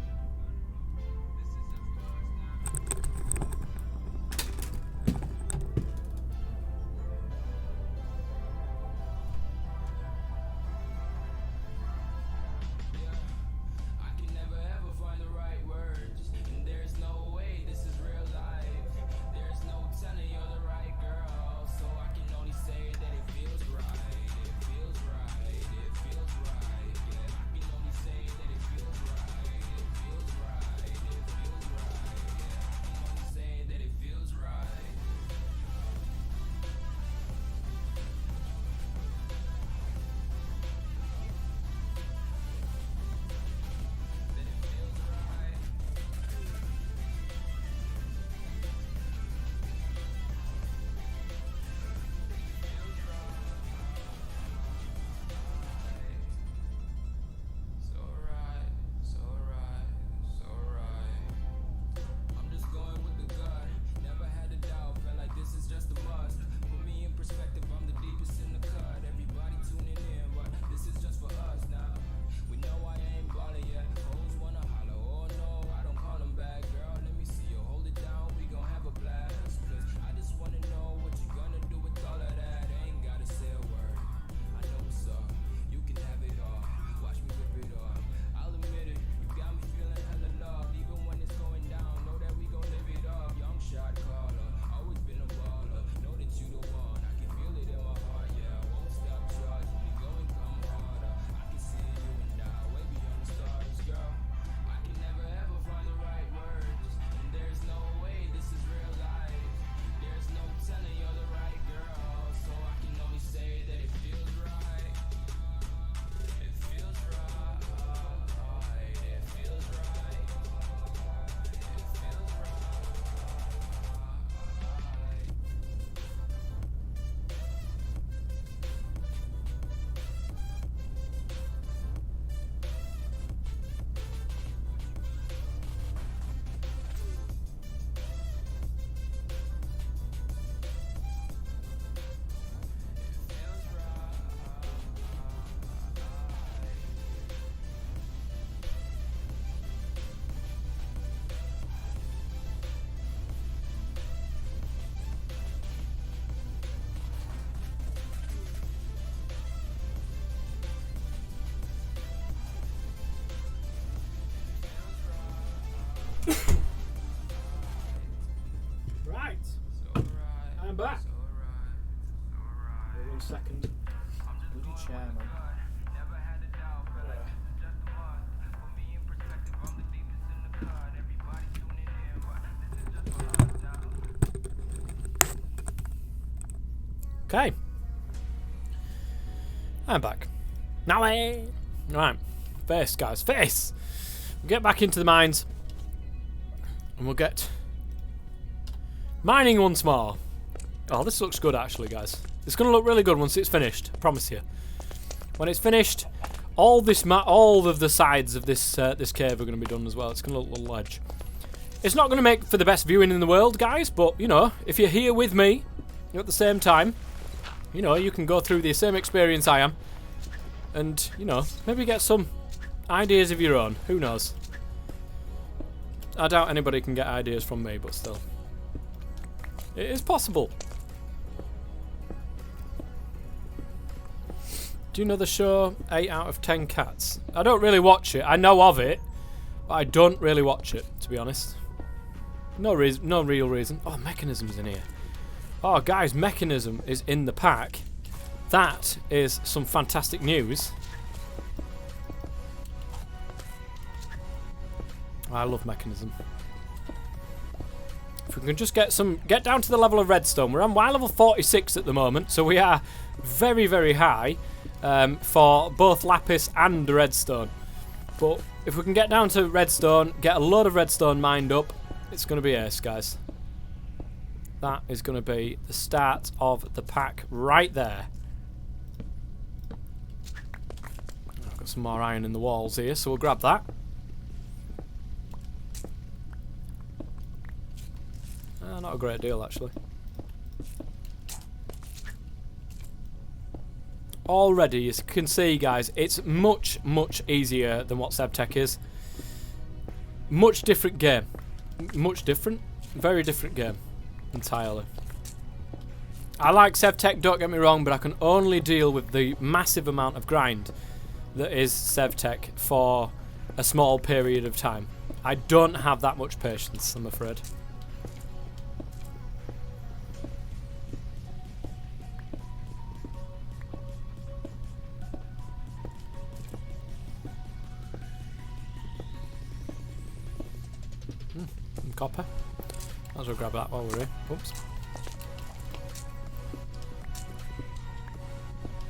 second. Bloody chair, man. Okay. I'm back. Now Right. Face, guys. Face! We'll get back into the mines. And we'll get mining once more. Oh, this looks good actually, guys. It's going to look really good once it's finished. I promise you. When it's finished, all of the sides of this this cave are going to be done as well. It's going to look a little edge. It's not going to make for the best viewing in the world, guys. But, you know, if you're here with me at the same time, you know, you can go through the same experience I am. And, you know, maybe get some ideas of your own. Who knows? I doubt anybody can get ideas from me, but still. It is possible. Do you know the show 8 out of 10 Cats? I don't really watch it. I know of it, but I don't really watch it, to be honest. No real reason. Oh, Mechanism's in here. Oh, guys, Mechanism is in the pack. That is some fantastic news. I love Mechanism. If we can just get down to the level of redstone. We're on Y level 46 at the moment, so we are very, very high for both lapis and redstone. But if we can get down to redstone, get a load of redstone mined up, it's going to be ace, guys. That is going to be the start of the pack right there. I've got some more iron in the walls here, so we'll grab that. Not a great deal, actually. Already, as you can see, guys, it's much, much easier than what SevTech is. Much different game. Much different. Very different game. Entirely. I like SevTech, don't get me wrong, but I can only deal with the massive amount of grind that is SevTech for a small period of time. I don't have that much patience, I'm afraid. Copper. Might as well grab that while we're here. Oops.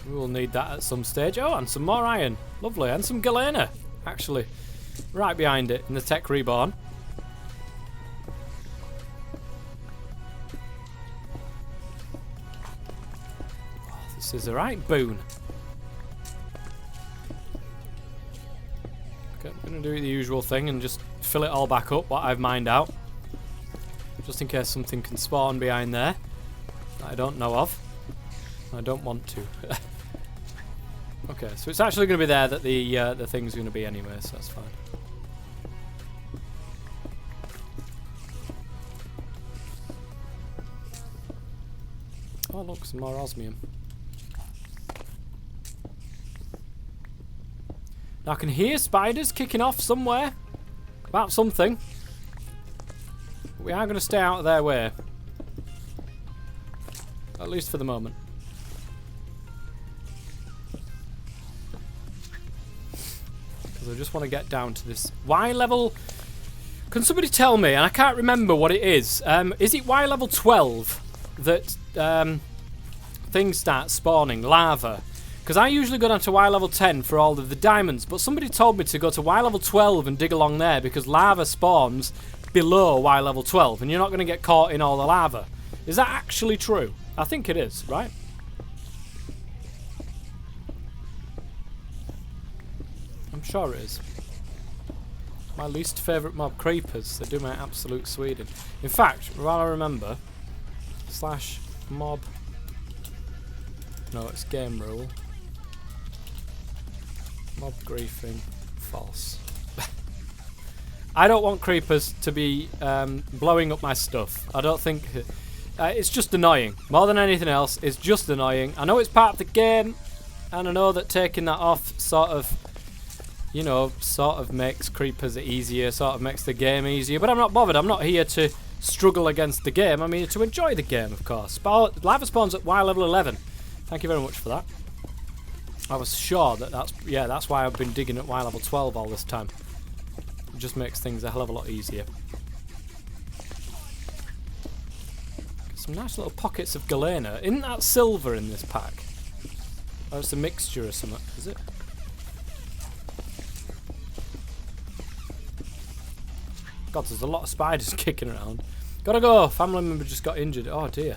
We will need that at some stage. Oh, and some more iron. Lovely. And some galena, actually. Right behind it in the Tech Reborn. Oh, this is a right boon. Okay, I'm going to do the usual thing and just fill it all back up, what I've mined out. Just in case something can spawn behind there that I don't know of. I don't want to. Okay, so it's actually going to be there that the thing's going to be anyway, so that's fine. Oh look, some more osmium. Now I can hear spiders kicking off somewhere about something. We are going to stay out of their way. At least for the moment. Because I just want to get down to this Y level. Can somebody tell me, and I can't remember what it is it Y level 12 that things start spawning, lava? Because I usually go down to Y level 10 for all of the diamonds, but somebody told me to go to Y level 12 and dig along there because lava spawns below Y level 12 and you're not going to get caught in all the lava. Is that actually true? I think it is, right? I'm sure it is. My least favourite mob, creepers. They do my absolute Sweden. In fact, while I remember, / mob. No, it's game rule. Mob griefing. False. I don't want creepers to be blowing up my stuff. I don't think... it's just annoying. More than anything else, it's just annoying. I know it's part of the game, and I know that taking that off sort of, you know, sort of makes creepers easier, sort of makes the game easier, but I'm not bothered. I'm not here to struggle against the game. I'm here to enjoy the game, of course. Lava spawns at Y level 11. Thank you very much for that. I was sure that's why I've been digging at Y level 12 all this time. It just makes things a hell of a lot easier. Some nice little pockets of galena. Isn't that silver in this pack? Or it's a mixture or something, is it? God, there's a lot of spiders kicking around. Gotta go. Family member just got injured. Oh dear.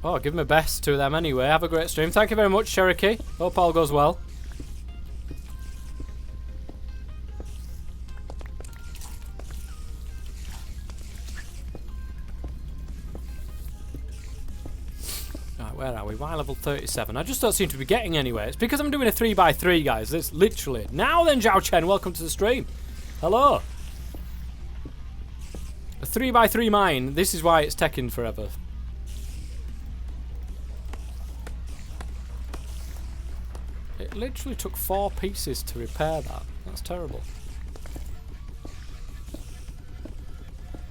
Oh, give my best to them anyway. Have a great stream. Thank you very much, Cherokee. Hope all goes well. Right, where are we? Y level 37. I just don't seem to be getting anywhere. It's because I'm doing a 3x3, guys. It's literally. Now then, Zhao Chen, welcome to the stream. Hello. A 3x3 mine. This is why it's taking forever. It literally took 4 pieces to repair that. That's terrible.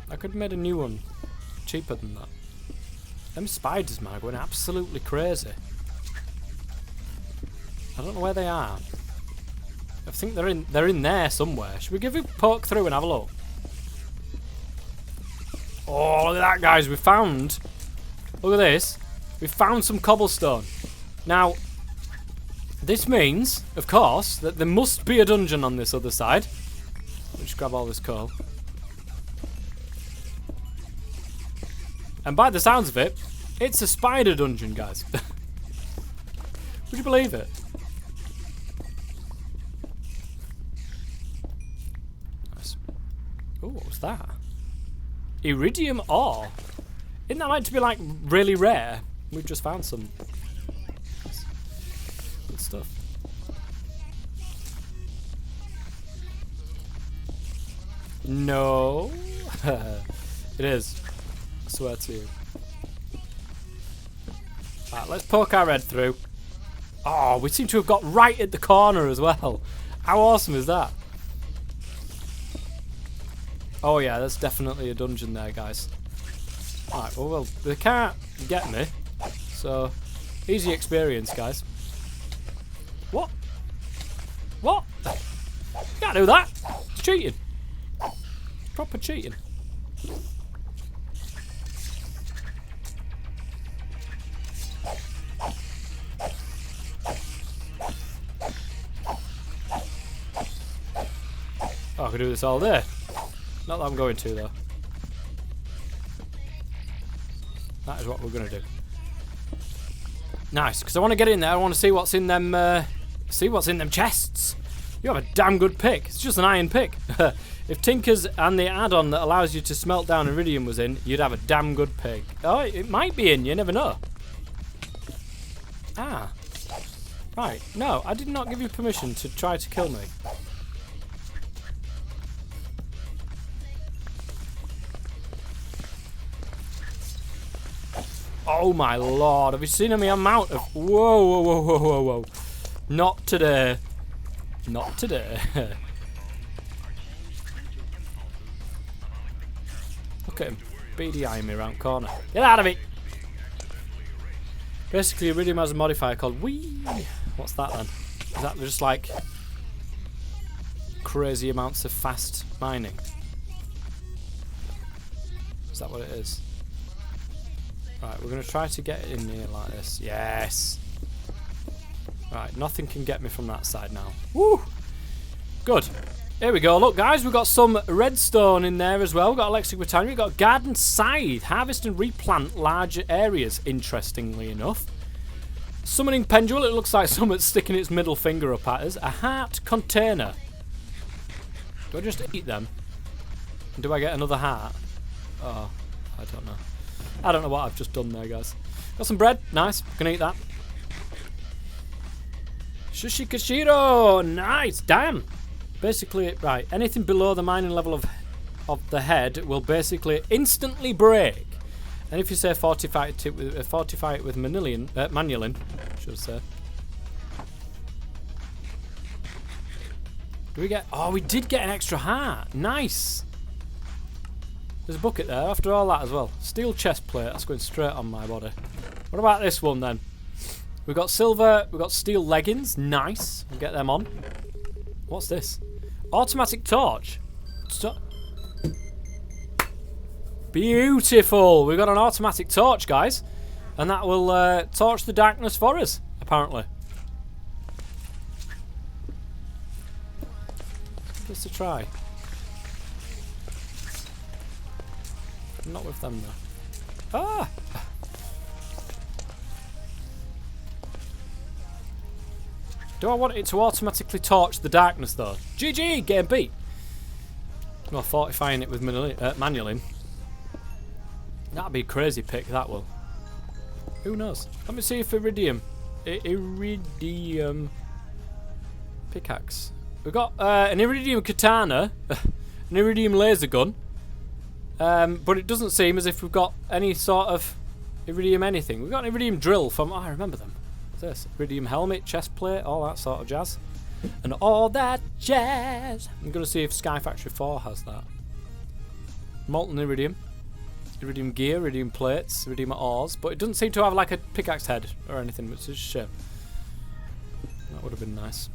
I could have made a new one cheaper than that. Them spiders, man, are going absolutely crazy. I don't know where they are. I think they're in there somewhere. Should we give a poke through and have a look? Oh, look at that, guys. We found... Look at this. We found some cobblestone. Now, this means, of course, that there must be a dungeon on this other side. We'll just grab all this coal. And by the sounds of it, it's a spider dungeon, guys. Would you believe it? Nice. Oh, what was that? Iridium ore. Isn't that meant to be like really rare? We've just found some. Good stuff. No. It is. I swear to you. Right, let's poke our head through. Oh, we seem to have got right at the corner as well. How awesome is that? Oh yeah, that's definitely a dungeon there, guys. Alright, well, they can't get me. So, easy experience, guys. What? What? You can't do that. It's cheating. Proper cheating. Oh, I could do this all day. Not that I'm going to, though. That is what we're going to do. Nice, because I want to get in there. I want to see what's in them. See what's in them chests. You have a damn good pick. It's just an iron pick. If Tinkers and the add-on that allows you to smelt down iridium was in, you'd have a damn good pick. Oh, it might be in. You never know. Ah. Right. No, I did not give you permission to try to kill me. Oh my lord, have you seen the amount of... Whoa, whoa, whoa, whoa, whoa, whoa. Not today. Not today. Look at him. BDIing me around corner. Get out of it! Basically, Iridium has a modifier called Wee. What's that then? Is that just like... crazy amounts of fast mining? Is that what it is? Right, we're going to try to get in here like this. Yes! Right, nothing can get me from that side now. Woo! Good. Here we go. Look, guys, we've got some redstone in there as well. We've got electric battalion. We've got garden scythe. Harvest and replant larger areas, interestingly enough. Summoning pendule. It looks like someone's sticking its middle finger up at us. A heart container. Do I just eat them? And do I get another heart? Oh, I don't know. I don't know what I've just done there, guys. Got some bread. Nice. Can eat that. Shushikashiro. Nice. Damn. Basically, right. Anything below the mining level of the head will basically instantly break. And if you say fortify it with manulin, should I say. Do we get... Oh, we did get an extra heart. Nice. There's a bucket there after all that as well. Steel chest plate. That's going straight on my body. What about this one then? We've got silver, we've got steel leggings. Nice. We'll get them on. What's this? Automatic torch. Beautiful. We've got an automatic torch, guys. And that will torch the darkness for us, apparently. Just a try. Not with them, though. Ah! Do I want it to automatically torch the darkness, though? GG! Game beat! No, fortifying it with manually. That'd be a crazy pick, that will. Who knows? Let me see if iridium pickaxe. We've got an iridium katana, an iridium laser gun, but it doesn't seem as if we've got any sort of iridium anything. We've got an iridium drill from... Oh, I remember them. What's this? Iridium helmet, chest plate, all that sort of jazz. And all that jazz. I'm going to see if Sky Factory 4 has that. Molten iridium. Iridium gear, iridium plates, iridium ores, but it doesn't seem to have like a pickaxe head or anything, which is a shame. That would have been nice.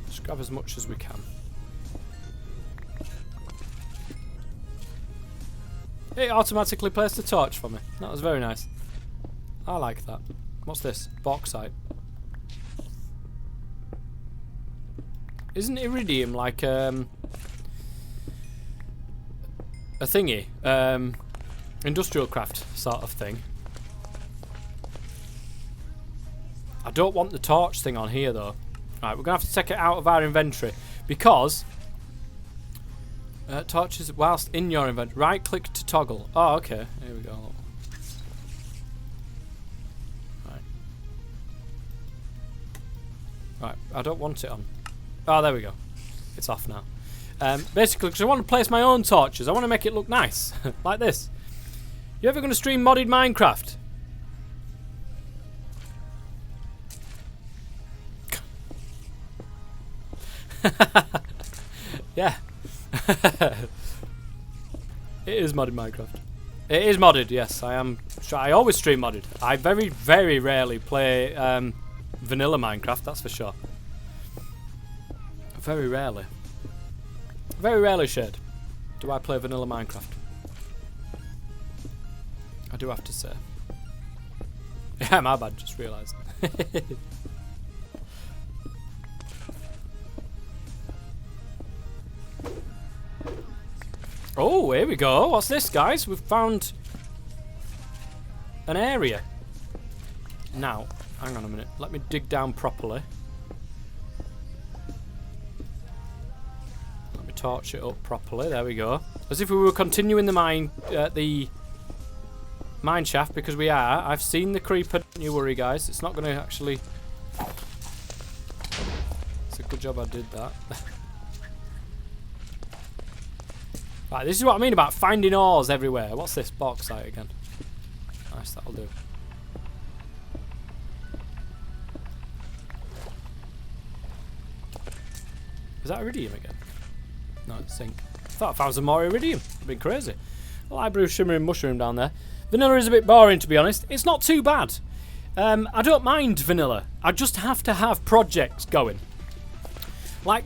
Just grab as much as we can. It automatically placed a torch for me. That was very nice. I like that. What's this? Bauxite. Isn't iridium like a thingy, industrial craft sort of thing? I don't want the torch thing on here though. Right, we're gonna have to take it out of our inventory because torches whilst in your inventory. Right click to toggle. Oh, okay. Here we go. Right, I don't want it on. Oh, there we go. It's off now. Basically, because I want to place my own torches. I want to make it look nice. Like this. You ever going to stream modded Minecraft? Yeah. It is modded Minecraft. It is modded, yes. I am. I always stream modded. I very, very rarely play vanilla Minecraft, that's for sure. Very rarely. Very rarely, Shade, do I play vanilla Minecraft. I do have to say. Yeah, my bad, just realised. Oh, here we go. What's this, guys? We've found an area. Now, hang on a minute. Let me dig down properly. Torch it up properly. There we go. As if we were continuing the mine shaft, because we are. I've seen the creeper. Don't you worry, guys. It's not going to actually. It's a good job I did that. Right, this is what I mean about finding ores everywhere. What's this? Bauxite again. Nice, that'll do. Is that iridium again? No, it's zinc. I thought I found some more iridium. It'd been crazy. Library shimmering mushroom down there. Vanilla is a bit boring, to be honest. It's not too bad. I don't mind vanilla. I just have to have projects going. Like,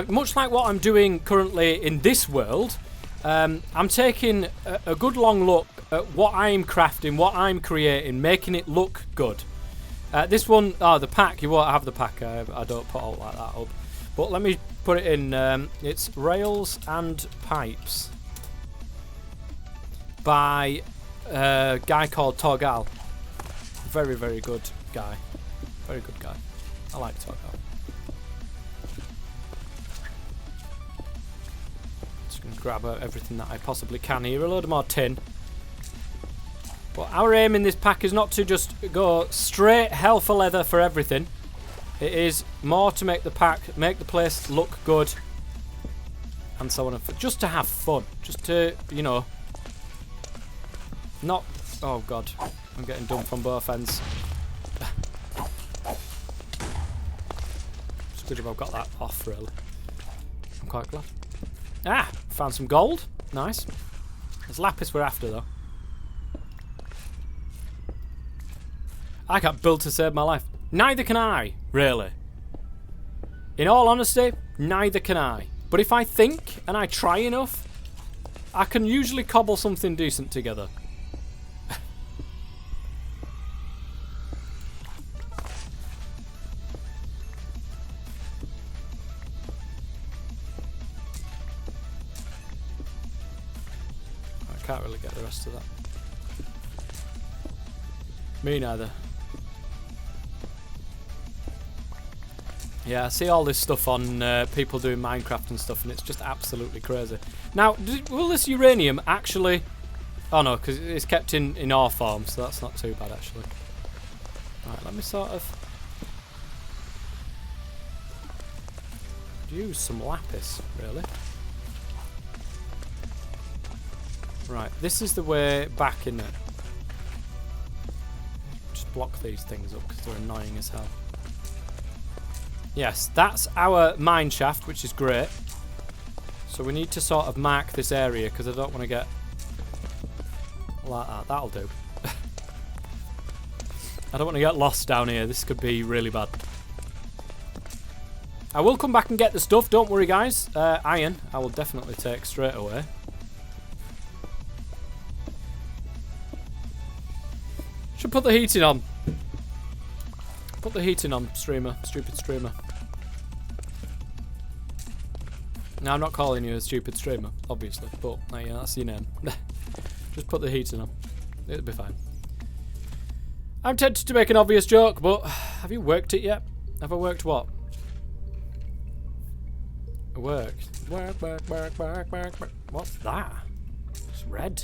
much like what I'm doing currently in this world, I'm taking a good long look at what I'm crafting, what I'm creating, making it look good. This one, the pack, you won't have the pack. I don't put all like that up. But let me put it in. It's Rails and Pipes by a guy called Thorgal. Very, very good guy. Very good guy. I like Thorgal. Just going to grab everything that I possibly can here. A load of more tin. But our aim in this pack is not to just go straight hell for leather for everything. It is more to make the pack, make the place look good, and so on, and just to have fun, just to, you know, not. Oh God, I'm getting dumped from both ends. It's good if I've got that off, really. I'm quite glad. Ah, found some gold. Nice. There's lapis we're after though. I can't build to save my life. Neither can I, really. In all honesty, neither can I. But if I think and I try enough, I can usually cobble something decent together. I can't really get the rest of that. Me neither. Yeah, I see all this stuff on people doing Minecraft and stuff, and it's just absolutely crazy. Now, will this uranium actually... Oh no, because it's kept in ore form, so that's not too bad actually. Right, let me sort of... use some lapis, really. Right, this is the way back in it. Just block these things up because they're annoying as hell. Yes, that's our mine shaft, which is great. So we need to sort of mark this area because I don't want to get like that. That'll do. I don't want to get lost down here. This could be really bad. I will come back and get the stuff. Don't worry, guys. Iron, I will definitely take straight away. Should put the heating on. Put the heating on, streamer. Stupid streamer. Now, I'm not calling you a stupid streamer, obviously, but yeah, that's your name. Just put the heating on. It'll be fine. I'm tempted to make an obvious joke, but have you worked it yet? Have I worked what? Worked. Work. What's that? It's red.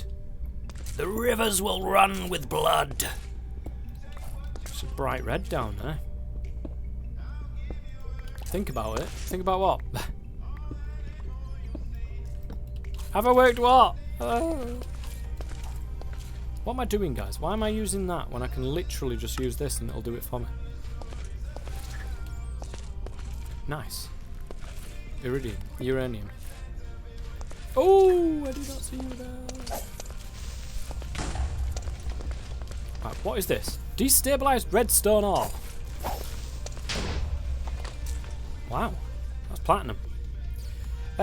The rivers will run with blood. It's a bright red down there. Think about it. Think about what? Have I worked what? What am I doing, guys? Why am I using that when I can literally just use this and it'll do it for me? Nice. Iridium. Uranium. Oh, I did not see you there. Right, what is this? Destabilized redstone ore. Wow, that's platinum.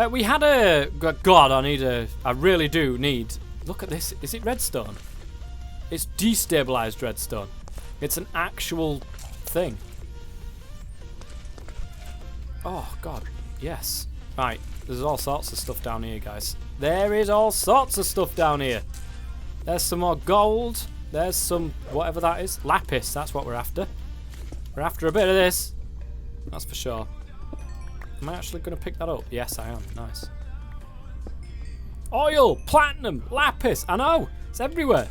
We had a... God, I really do need... Look at this. Is it redstone? It's destabilized redstone. It's an actual thing. Oh, God. Yes. Right, there's all sorts of stuff down here, guys. There is all sorts of stuff down here. There's some more gold. There's some... whatever that is. Lapis, that's what we're after. We're after a bit of this. That's for sure. Am I actually going to pick that up? Yes, I am. Nice. Oil, platinum, lapis. I know. It's everywhere.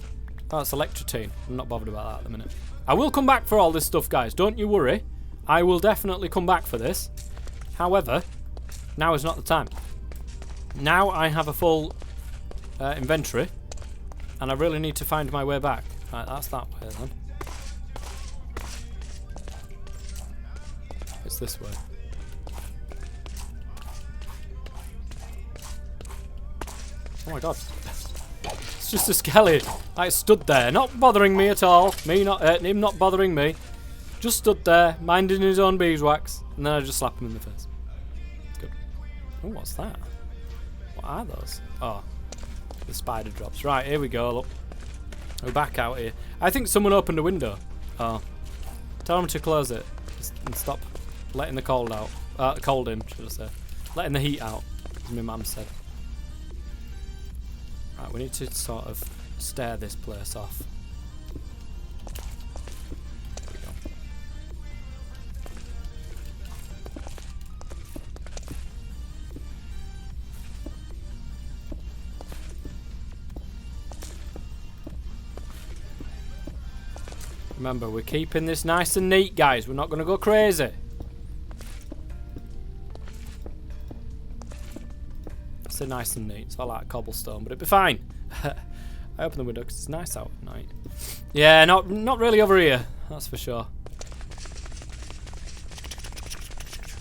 Oh, it's electrotine. I'm not bothered about that at the minute. I will come back for all this stuff, guys. Don't you worry. I will definitely come back for this. However, now is not the time. Now I have a full inventory. And I really need to find my way back. Right, that's that way then. It's this way. Oh my god. It's just a skelly. I stood there, not bothering me at all. Him not bothering me. Just stood there, minding his own beeswax. And then I just slapped him in the face. Good. Oh, what's that? What are those? Oh, the spider drops. Right, here we go, look. We're back out here. I think someone opened a window. Oh. Tell them to close it. And stop letting the cold out. Cold in, should I say. Letting the heat out, as my mum said. Right, we need to sort of stare this place off. There we go. Remember, we're keeping this nice and neat, guys. We're not going to go crazy. Say nice and neat. It's all like cobblestone, but it'd be fine. I open the window because it's nice out at night. Yeah, not really over here. That's for sure.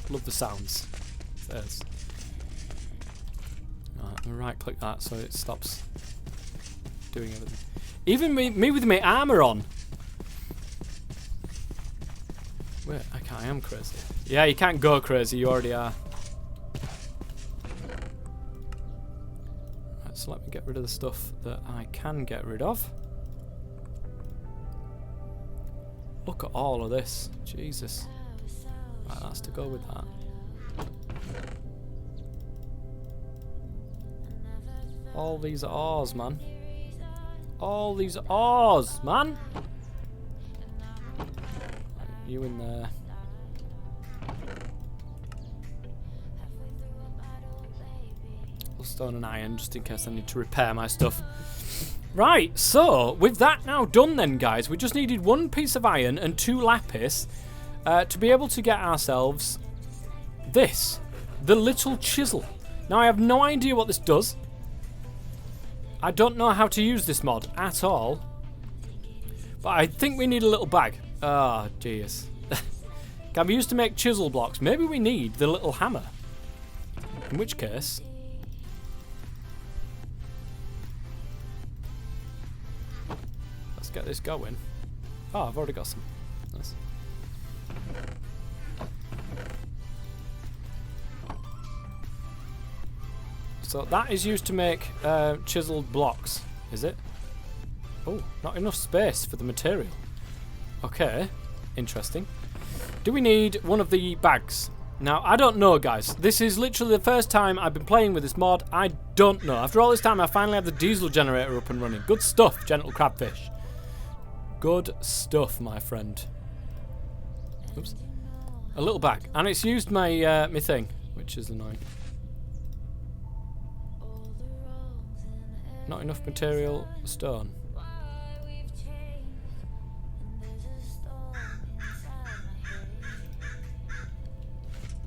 Love the sounds. There's. Right, I'm gonna right click that so it stops doing everything. Even me with my armor on. Wait, I am crazy. Yeah, you can't go crazy, you already are. Right, so let me get rid of the stuff that I can get rid of. Look at all of this. Jesus. Right, that's to go with that. All these ores, man. All these ores, man. You in there. Stone and iron, just in case I need to repair my stuff. Right, so with that now done then, guys, we just needed 1 piece of iron and 2 lapis to be able to get ourselves this, the little chisel. Now, I have no idea what this does. I don't know how to use this mod at all, but I think we need a little bag. Oh, jeez. Can be used to make chisel blocks. Maybe we need the little hammer. In which case... let's get this going. Oh, I've already got some. Nice. So that is used to make chiseled blocks, is it? Oh, not enough space for the material. Okay, interesting. Do we need one of the bags? Now, I don't know, guys. This is literally the first time I've been playing with this mod. I don't know. After all this time, I finally have the diesel generator up and running. Good stuff, gentle crabfish. Good stuff, my friend. Oops. A little bag. And it's used my my thing, which is annoying. Not enough material. Stone.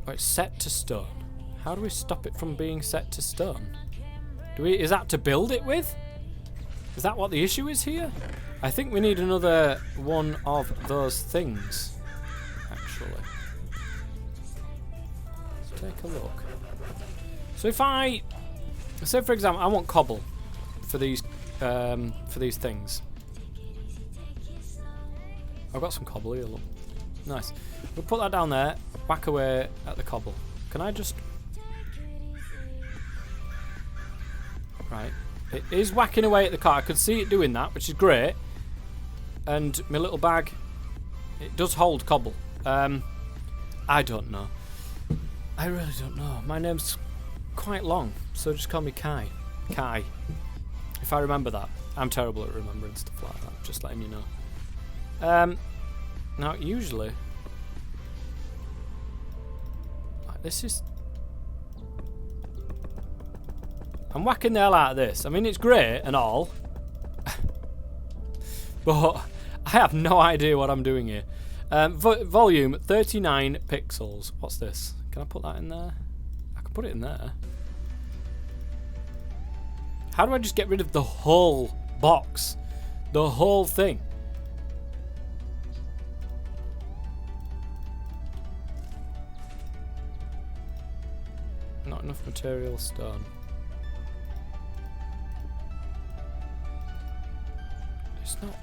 Oh, it's set to stone. How do we stop it from being set to stone? Is that to build it with? Is that what the issue is here? I think we need another one of those things, actually. Let's take a look. So if I say, for example, I want cobble for these things. I've got some cobble here. Look, nice. We'll put that down there. Whack away at the cobble. Can I just? Right. It is whacking away at the car. I could see it doing that, which is great. And my little bag, it does hold cobble. I don't know. I really don't know. My name's quite long, so just call me Kai. Kai. If I remember that. I'm terrible at remembering stuff like that, just letting you know. Now, usually... this is... I'm whacking the hell out of this. I mean, it's great and all. But I have no idea what I'm doing here. Volume 39 pixels. What's this? Can I put that in there? I can put it in there. How do I just get rid of the whole box? The whole thing? Not enough material, stone. It's not...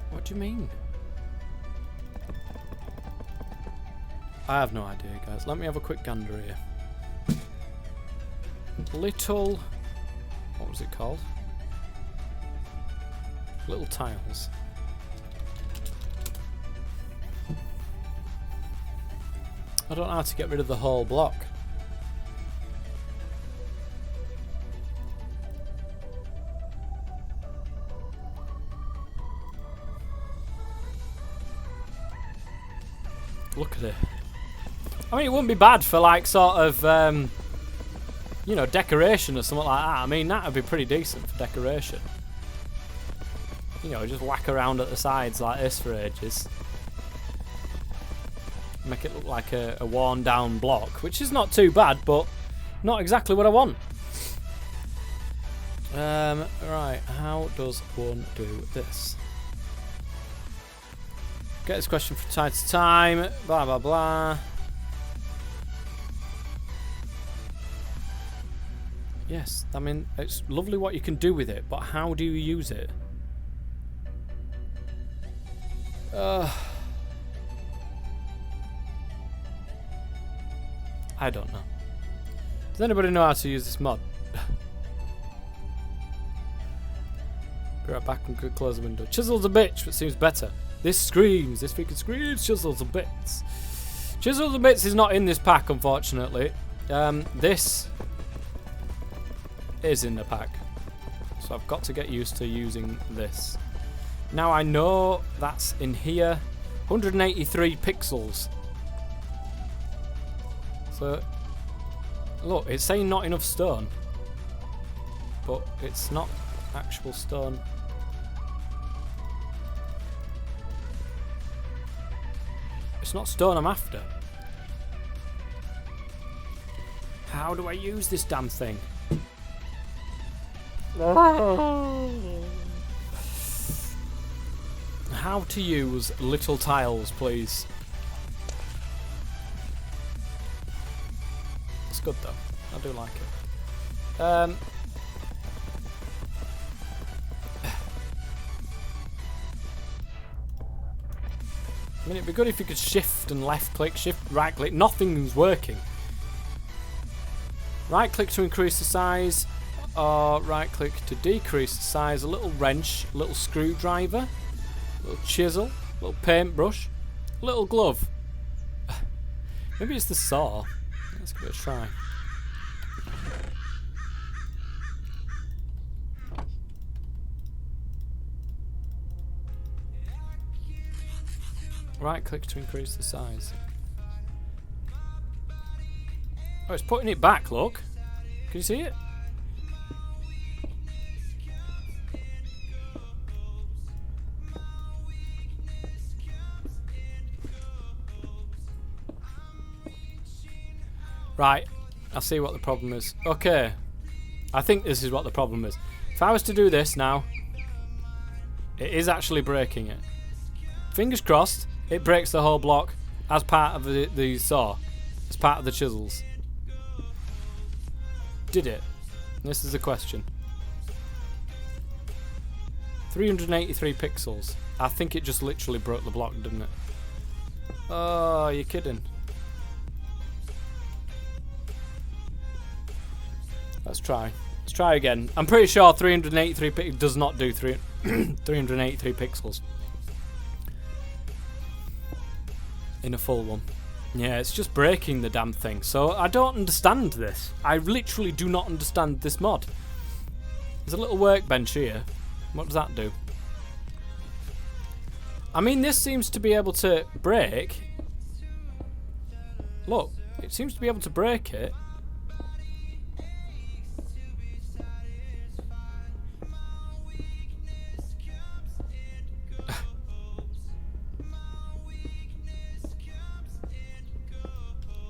What do you mean? I have no idea, guys. Let me have a quick gander here. Little... what was it called? Little tiles. I don't know how to get rid of the whole block. Look at it. I mean, it wouldn't be bad for, like, sort of, you know, decoration or something like that. I mean, that would be pretty decent for decoration. You know, just whack around at the sides like this for ages. Make it look like a worn down block, which is not too bad, but not exactly what I want. Right, how does one do this? Get this question from time to time, blah blah blah. Yes, I mean, it's lovely what you can do with it, but how do you use it? I don't know. Does anybody know how to use this mod? Be right back and close the window. Chisel's a bitch, but seems better. This screams. This freaking screams. Chisel's a bits. Chisel's a bits is not in this pack, unfortunately. This is in the pack. So I've got to get used to using this. Now I know that's in here. 183 pixels. So, look, it's saying not enough stone. But it's not actual stone. It's not stone I'm after. How do I use this damn thing? How to use little tiles, please. It's good though. I do like it. I mean, it'd be good if you could shift and left click, shift, right click. Nothing's working. Right click to increase the size, or right click to decrease the size. A little wrench, a little screwdriver, a little chisel, a little paintbrush, a little glove. Maybe it's the saw. Let's give it a try. Right click to increase the size. Oh, it's putting it back, look. Can you see it? Right, I see what the problem is. Okay, I think this is what the problem is. If I was to do this now, it is actually breaking it. Fingers crossed, it breaks the whole block as part of the saw, as part of the chisels. Did it? This is the question. 383 pixels. I think it just literally broke the block, didn't it? Oh, you're kidding. Let's try. Let's try again. I'm pretty sure 383 does not do 383 pixels. In a full one. Yeah, it's just breaking the damn thing. So I don't understand this. I literally do not understand this mod. There's a little workbench here. What does that do? I mean, this seems to be able to break. Look, it seems to be able to break it.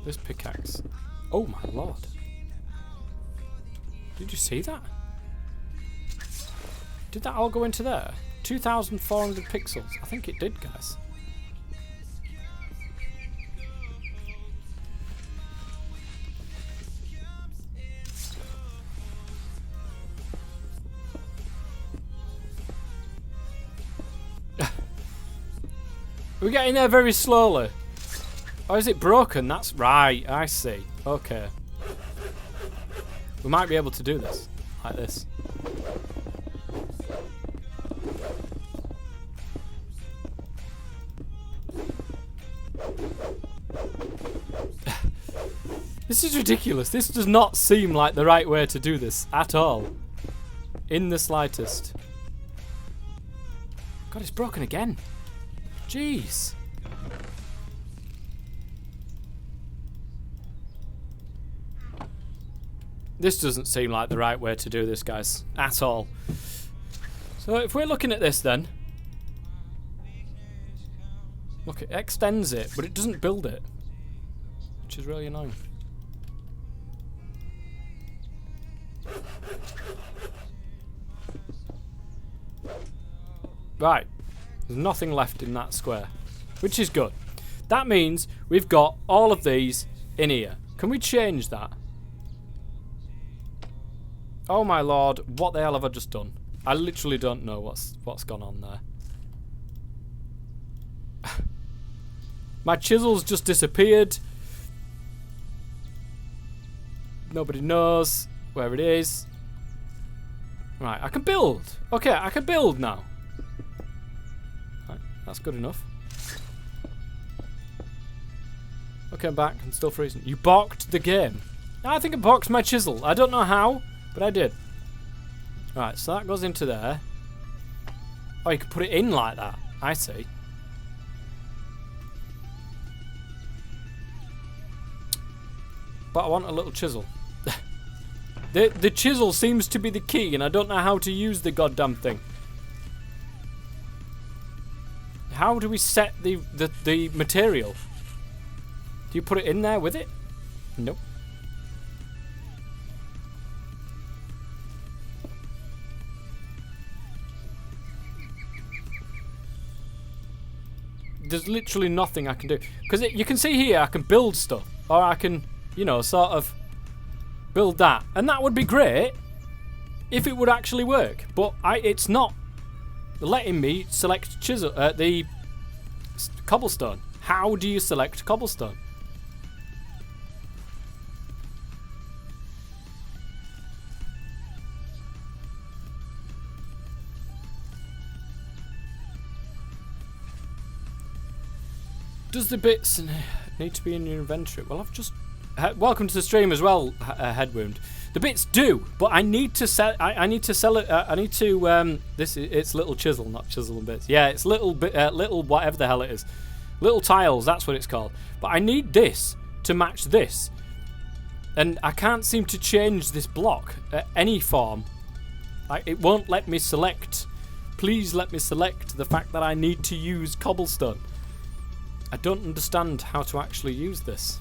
This pickaxe. Oh my lord. Did you see that? Did that all go into there? 2,400 pixels. I think it did, guys. We're getting there very slowly. Or is it broken? That's right, I see. Okay. We might be able to do this. Like this. This is ridiculous. This does not seem like the right way to do this at all. In the slightest. God, it's broken again. Jeez. This doesn't seem like the right way to do this, guys, at all. So if we're looking at this then, look, it extends it, but it doesn't build it, which is really annoying. Right, there's nothing left in that square, which is good. That means we've got all of these in here. Can we change that? Oh my lord, what the hell have I just done? I literally don't know what's gone on there. My chisel's just disappeared. Nobody knows where it is. Right, I can build. Okay, I can build now. Right, that's good enough. Okay, I'm back. I'm still freezing. You balked the game. I think I balked my chisel. I don't know how, but I did. Right, so that goes into there. Oh, you can put it in like that. I see. But I want a little chisel. The chisel seems to be the key, and I don't know how to use the goddamn thing. How do we set the material? Do you put it in there with it? Nope. There's literally nothing I can do. Because you can see here, I can build stuff. Or I can, you know, sort of build that. And that would be great if it would actually work. But it's not letting me select chisel, the cobblestone. How do you select cobblestone? Does the bits need to be in your inventory? Well, I've just... welcome to the stream as well, Headwound. The bits do, but I need to sell... I need to sell it... I need to... it's little chisel, not chisel and bits. Yeah, it's little bit... little whatever the hell it is. Little tiles, that's what it's called. But I need this to match this. And I can't seem to change this block at any form. It won't let me select. Please let me select the fact that I need to use cobblestone. I don't understand how to actually use this.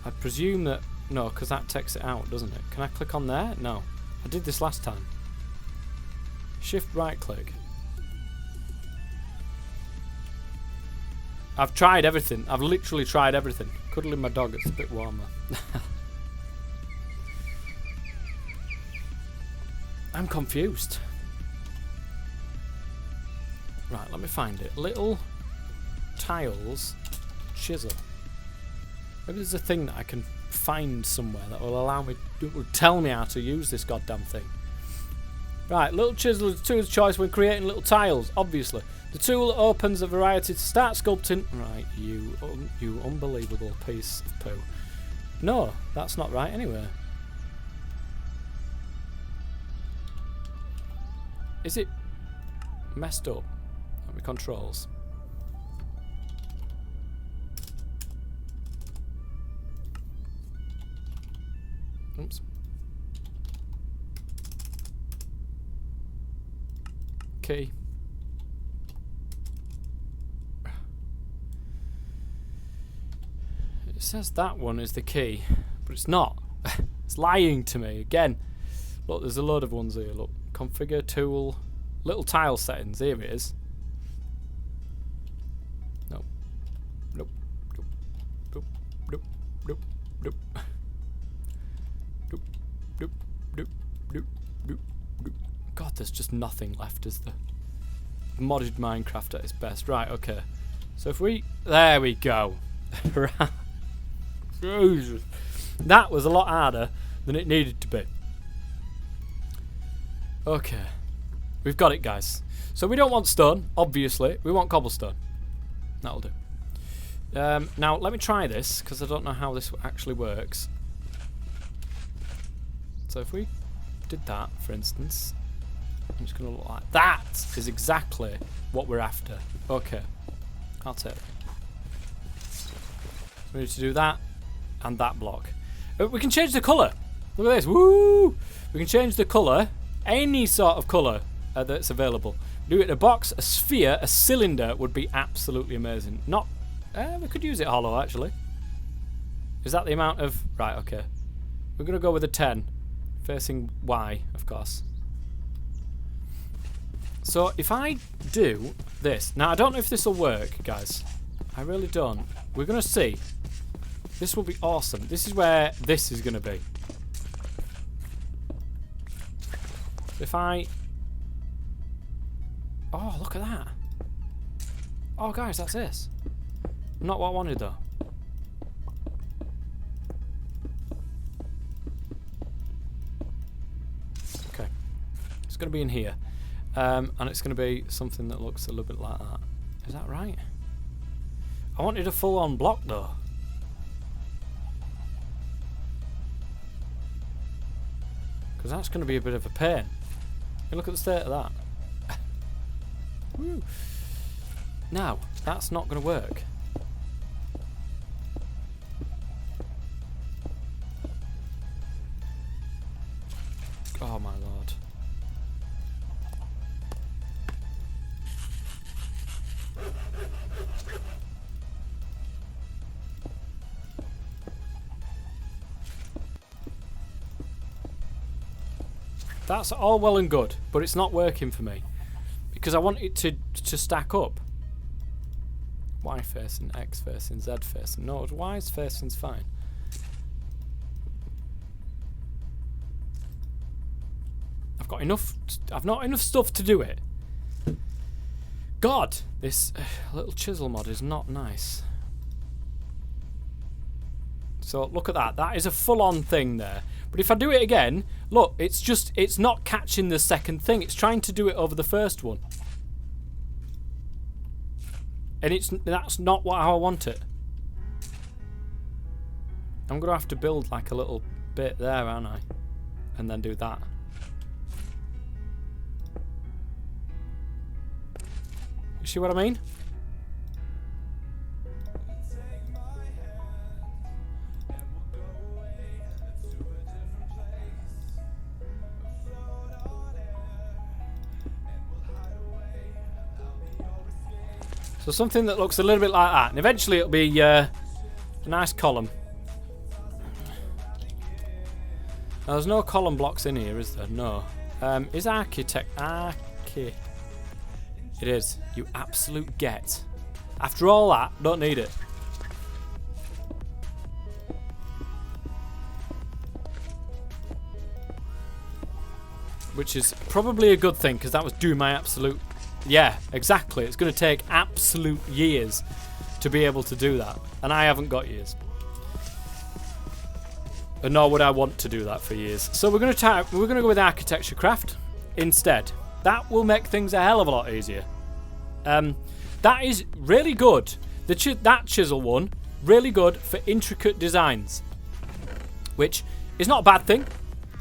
I presume that... No, because that takes it out, doesn't it? Can I click on there? No. I did this last time. Shift right click. I've tried everything. I've literally tried everything. Cuddling my dog, it's a bit warmer. I'm confused. Right, let me find it. Little tiles, chisel. Maybe there's a thing that I can find somewhere that will allow me, will tell me how to use this goddamn thing. Right, little chisel is the tool's choice when creating little tiles, obviously. The tool opens a variety to start sculpting. Right, you unbelievable piece of poo. No, that's not right anyway. Is it messed up? Let me controls. Oops. Key. It says that one is the key, but it's not. It's lying to me again. Look, there's a load of ones here. Look, configure tool, little tile settings. Here it is. Nope. Nope. Nope. Nope. Nope. Nope. Nope. Nope. Nope. Nope. Nope. Nope. Nope. God, there's just nothing left, is there? Modded Minecraft at its best. Right, okay. So if we... There we go. Right. Jesus. That was a lot harder than it needed to be. Okay. We've got it, guys. So we don't want stone, obviously. We want cobblestone. That'll do. Now, let me try this, because I don't know how this actually works. So if we did that, for instance... I'm just going to look like that is exactly what we're after. Okay. I'll take it. We need to do that and that block. We can change the colour. Look at this. Woo! We can change the colour. Any sort of colour that's available. Do it in a box, a sphere, a cylinder would be absolutely amazing. Not... we could use it hollow, actually. Is that the amount of... Right, okay. We're going to go with a 10. Facing Y, of course. So if I do this, now I don't know if this will work, guys. I really don't. We're going to see. This will be awesome. This is where this is going to be. If I... Oh, look at that. Oh, guys, that's this. Not what I wanted, though. going to be in here. And it's going to be something that looks a little bit like that. Is that right? I wanted a full-on block though. Because that's going to be a bit of a pain. Hey, look at the state of that. Woo. Now, that's not going to work. Oh my lord. That's all well and good, but it's not working for me. Because I want it to stack up. Y facing, X facing, Z facing. No, Y's facing's fine. I've not enough stuff to do it. God, this little chisel mod is not nice. So look at that. That is a full-on thing there. But if I do it again, look, it's not catching the second thing. It's trying to do it over the first one. And that's not how I want it. I'm going to have to build like a little bit there, aren't I? And then do that. You see what I mean? So something that looks a little bit like that. And eventually it'll be a nice column. Now there's no column blocks in here, is there? No. Is architect... It is. You absolute get. After all that, don't need it. Which is probably a good thing, because that was doing my absolute... Yeah, exactly. It's going to take absolute years to be able to do that. And I haven't got years. And nor would I want to do that for years. So we're going to go with architecture craft instead. That will make things a hell of a lot easier. That is really good. That chisel one, really good for intricate designs. Which is not a bad thing,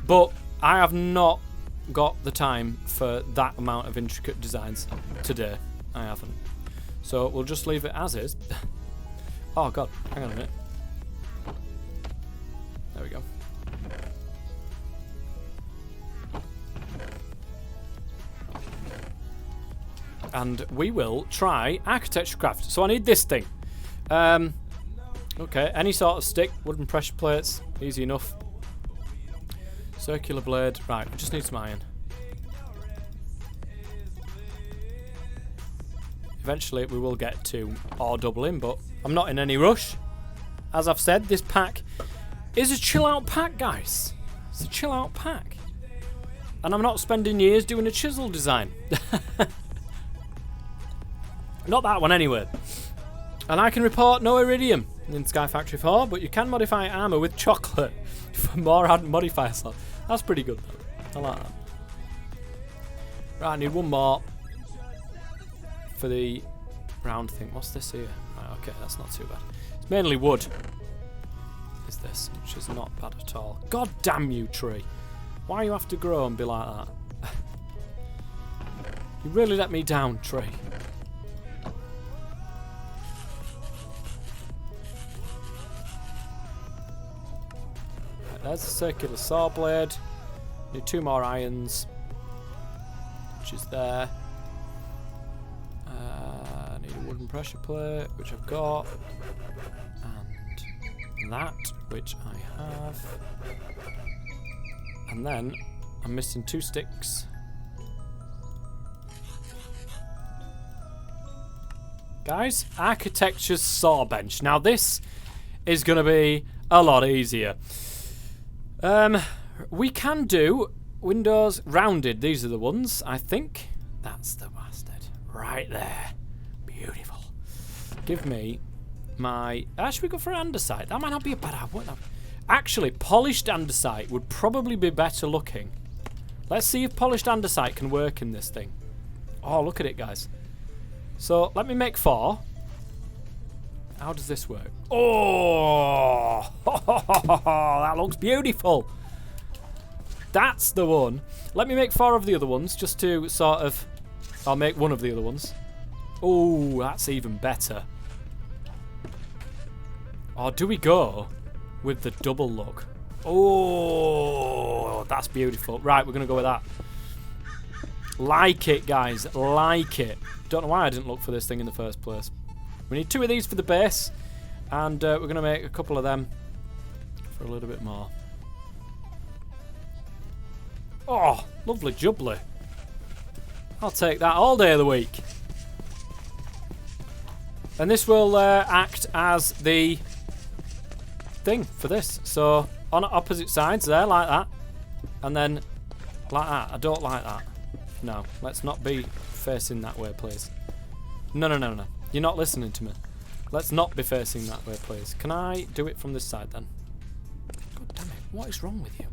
but I have not got the time for that amount of intricate designs today. I haven't. So we'll just leave it as is. Oh god, hang on a minute. There we go. And we will try architecture craft. So I need this thing. Okay, any sort of stick, wooden pressure plates, easy enough. Circular blade. Right, we just need some iron. Eventually we will get to ore doubling, but I'm not in any rush. As I've said, this pack is a chill out pack, guys. It's a chill out pack. And I'm not spending years doing a chisel design. Not that one anyway. And I can report no iridium in Sky Factory 4, but you can modify armour with chocolate for more modifier slots. That's pretty good though. I like that. Right, I need one more for the round thing. What's this here? Right, okay, that's not too bad. It's mainly wood. Is this, which is not bad at all. God damn you, tree. Why you have to grow and be like that? You really let me down, tree. There's a circular saw blade. Need 2 more irons, which is there. I need a wooden pressure plate, which I've got, and that, which I have. And then I'm missing 2 sticks. Guys, architecture's saw bench. Now this is going to be a lot easier. We can do windows rounded. These are the ones, I think. That's the bastard. Right there. Beautiful. Give me my... should we go for andesite? That might not be a bad idea. Actually, polished andesite would probably be better looking. Let's see if polished andesite can work in this thing. Oh, look at it, guys. So, let me make 4. How does this work? Oh! That looks beautiful. That's the one. Let me make 4 of the other ones, just to sort of... I'll make 1 of the other ones. Oh, that's even better. Or do we go with the double look? Oh, that's beautiful. Right, we're going to go with that. Like it, guys. Like it. Don't know why I didn't look for this thing in the first place. We need 2 of these for the base. And we're going to make a couple of them for a little bit more. Oh, lovely jubbly. I'll take that all day of the week. And this will act as the thing for this. So on opposite sides there, like that. And then like that. I don't like that. No, let's not be facing that way, please. No. You're not listening to me. Let's not be facing that way, please. Can I do it from this side then? God damn it. What is wrong with you?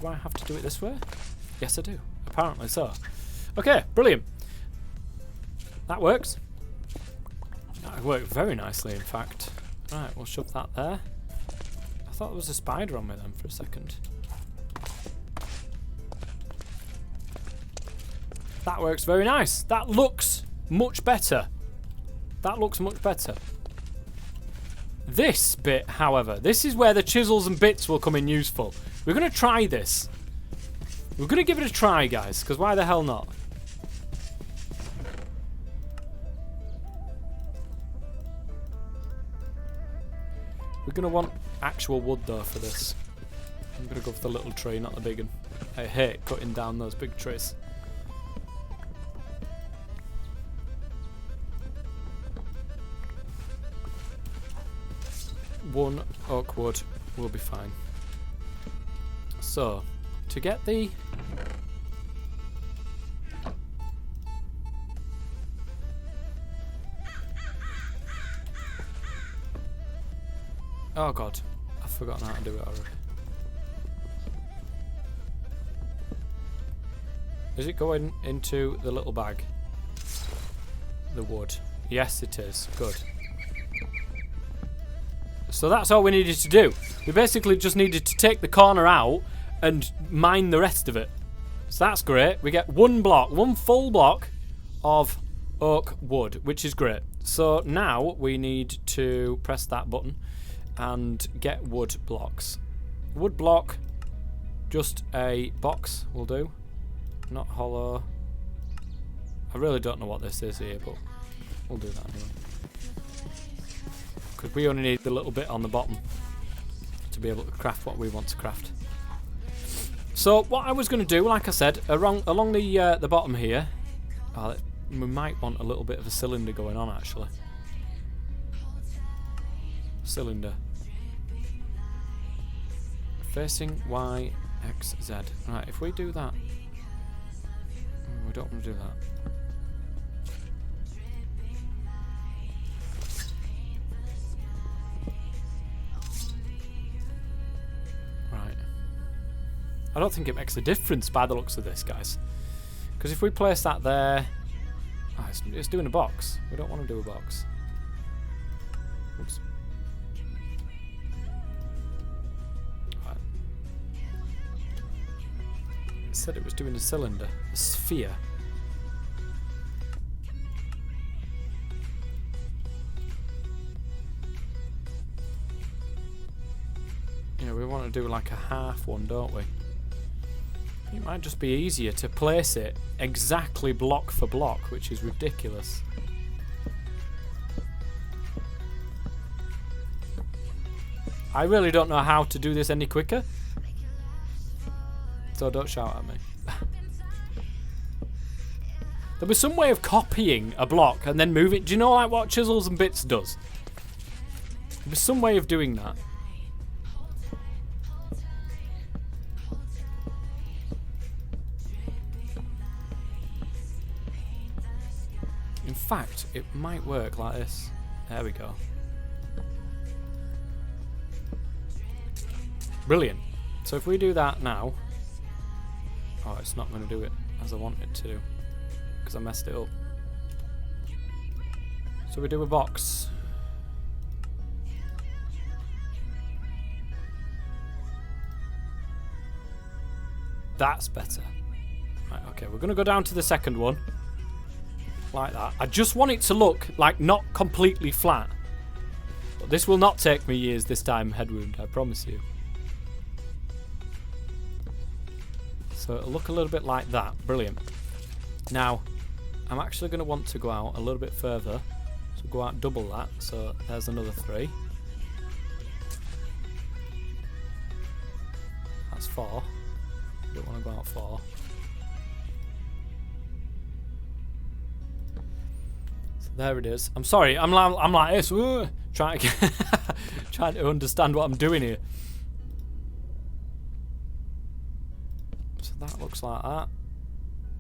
Do I have to do it this way? Yes, I do. Apparently so. Okay, brilliant. That works. That worked very nicely, in fact. Right, we'll shove that there. I thought there was a spider on me then for a second. That works very nice. That looks much better. That looks much better. This bit, however, this is where the chisels and bits will come in useful. We're going to try this. We're going to give it a try, guys, because why the hell not? We're going to want actual wood, though, for this. I'm going to go for the little tree, not the big one. I hate cutting down those big trees. One oak wood will be fine. So, to get the... Oh god, I've forgotten how to do it already. Is it going into the little bag? The wood. Yes, it is. Good. So that's all we needed to do. We basically just needed to take the corner out and mine the rest of it. So that's great. We get 1 block, 1 full block of oak wood, which is great. So now we need to press that button and get wood blocks. Wood block, just a box will do. Not hollow. I really don't know what this is here, but we'll do that anyway. Because we only need the little bit on the bottom to be able to craft what we want to craft. So what I was going to do, like I said, along the bottom here, we might want a little bit of a cylinder going on actually. Cylinder. Facing Y, X, Z. Right, if we do that. We don't want to do that. I don't think it makes a difference by the looks of this, guys. Because if we place that there... Oh, it's doing a box. We don't want to do a box. Oops. Right. It said it was doing a cylinder. A sphere. Yeah, we want to do like a half one, don't we? It might just be easier to place it exactly block for block, which is ridiculous. I really don't know how to do this any quicker. So don't shout at me. There'll be some way of copying a block and then move it. Do you know like what Chisels and Bits does? There'll be some way of doing that. In fact, it might work like this. There we go. Brilliant. So if we do that now... Oh, it's not going to do it as I want it to. Because I messed it up. So we do a box. That's better. Right, okay, we're going to go down to the second one. Like that. I just want it to look like not completely flat. But this will not take me years this time, Headwound, I promise you. So it'll look a little bit like that. Brilliant. Now, I'm actually going to want to go out a little bit further. So go out double that. So there's another 3. That's 4. Don't want to go out 4. So there it is. I'm sorry. I'm like this. Trying to understand what I'm doing here. So that looks like that.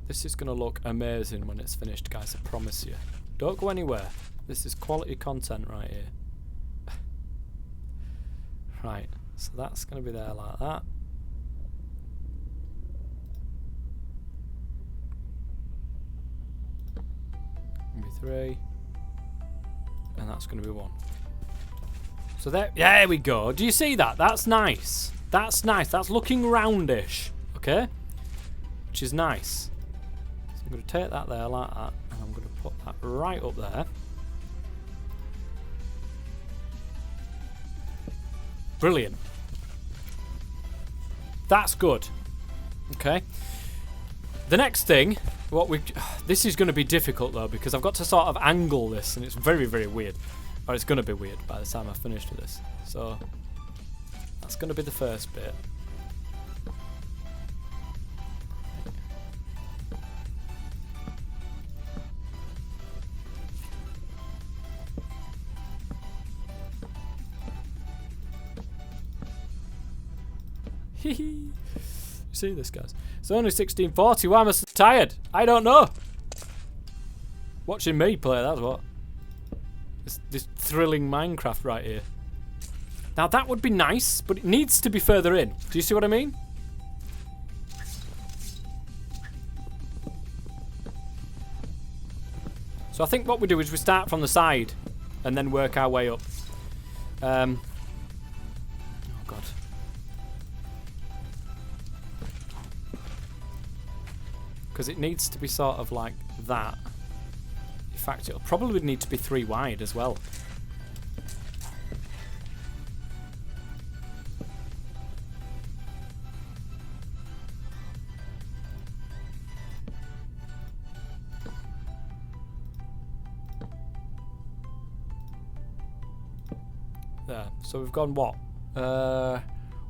This is going to look amazing when it's finished, guys. I promise you. Don't go anywhere. This is quality content right here. Right. So that's going to be there like that. Going to be 3. And that's going to be 1. So there we go. Do you see that? That's nice. That's nice. That's looking roundish. Okay? Which is nice. So I'm going to take that there like that. And I'm going to put that right up there. Brilliant. That's good. Okay. The next thing, this is going to be difficult though, because I've got to sort of angle this, and it's very, very weird. Or it's going to be weird by the time I've finished with this. So that's going to be the first bit. You see this, guys? It's only 16:40. Why am I so tired? I don't know. Watching me play, that's what. This thrilling Minecraft right here. Now that would be nice, but it needs to be further in. Do you see what I mean? So I think what we do is we start from the side and then work our way up. Oh god. Because it needs to be sort of like that. In fact, it'll probably need to be 3 wide as well. There. So we've gone what?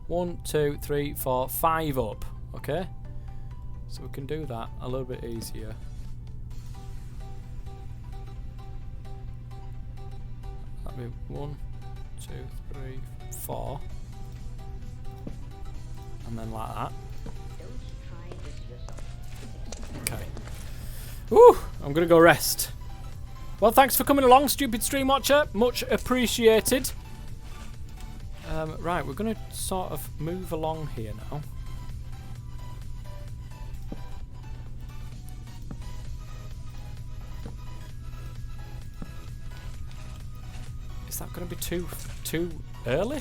1, 2, 3, 4, 5 up. Okay. So we can do that a little bit easier. That'd be 1, 2, 3, 4. And then like that. Okay. Woo! I'm gonna go rest. Well, thanks for coming along, stupid stream watcher. Much appreciated. Right, we're gonna sort of move along here now. Is that going to be too early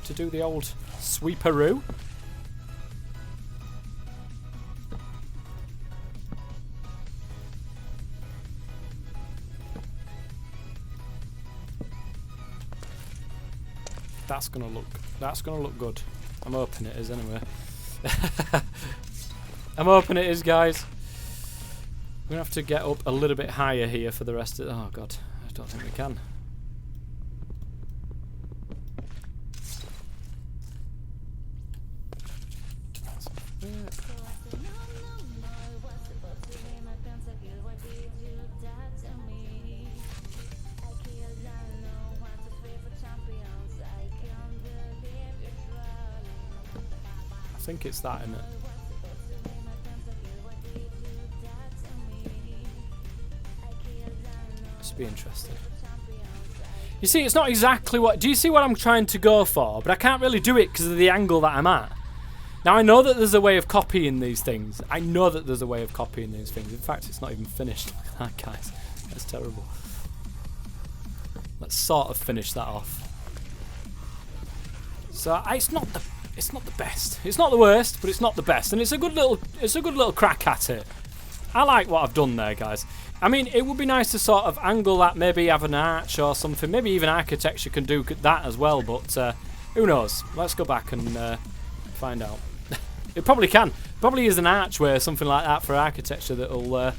to do the old sweeperoo? That's gonna look good. I'm hoping it is anyway. I'm hoping it is, guys. We're gonna have to get up a little bit higher here for the rest of. Oh god, I don't think we can. I think it's that, isn't it? This will be interesting. You see, it's not exactly what... Do you see what I'm trying to go for? But I can't really do it because of the angle that I'm at. Now, I know that there's a way of copying these things. I know that there's a way of copying these things. In fact, it's not even finished. Look at that, guys. That's terrible. Let's sort of finish that off. So it's not the best. It's not the worst, but it's not the best, and it's a good little crack at it. I like what I've done there, guys. I mean, it would be nice to sort of angle that, maybe have an arch or something. Maybe even architecture can do that as well, but who knows? Let's go back and find out. It probably can. Probably is an archway or something like that for architecture that'll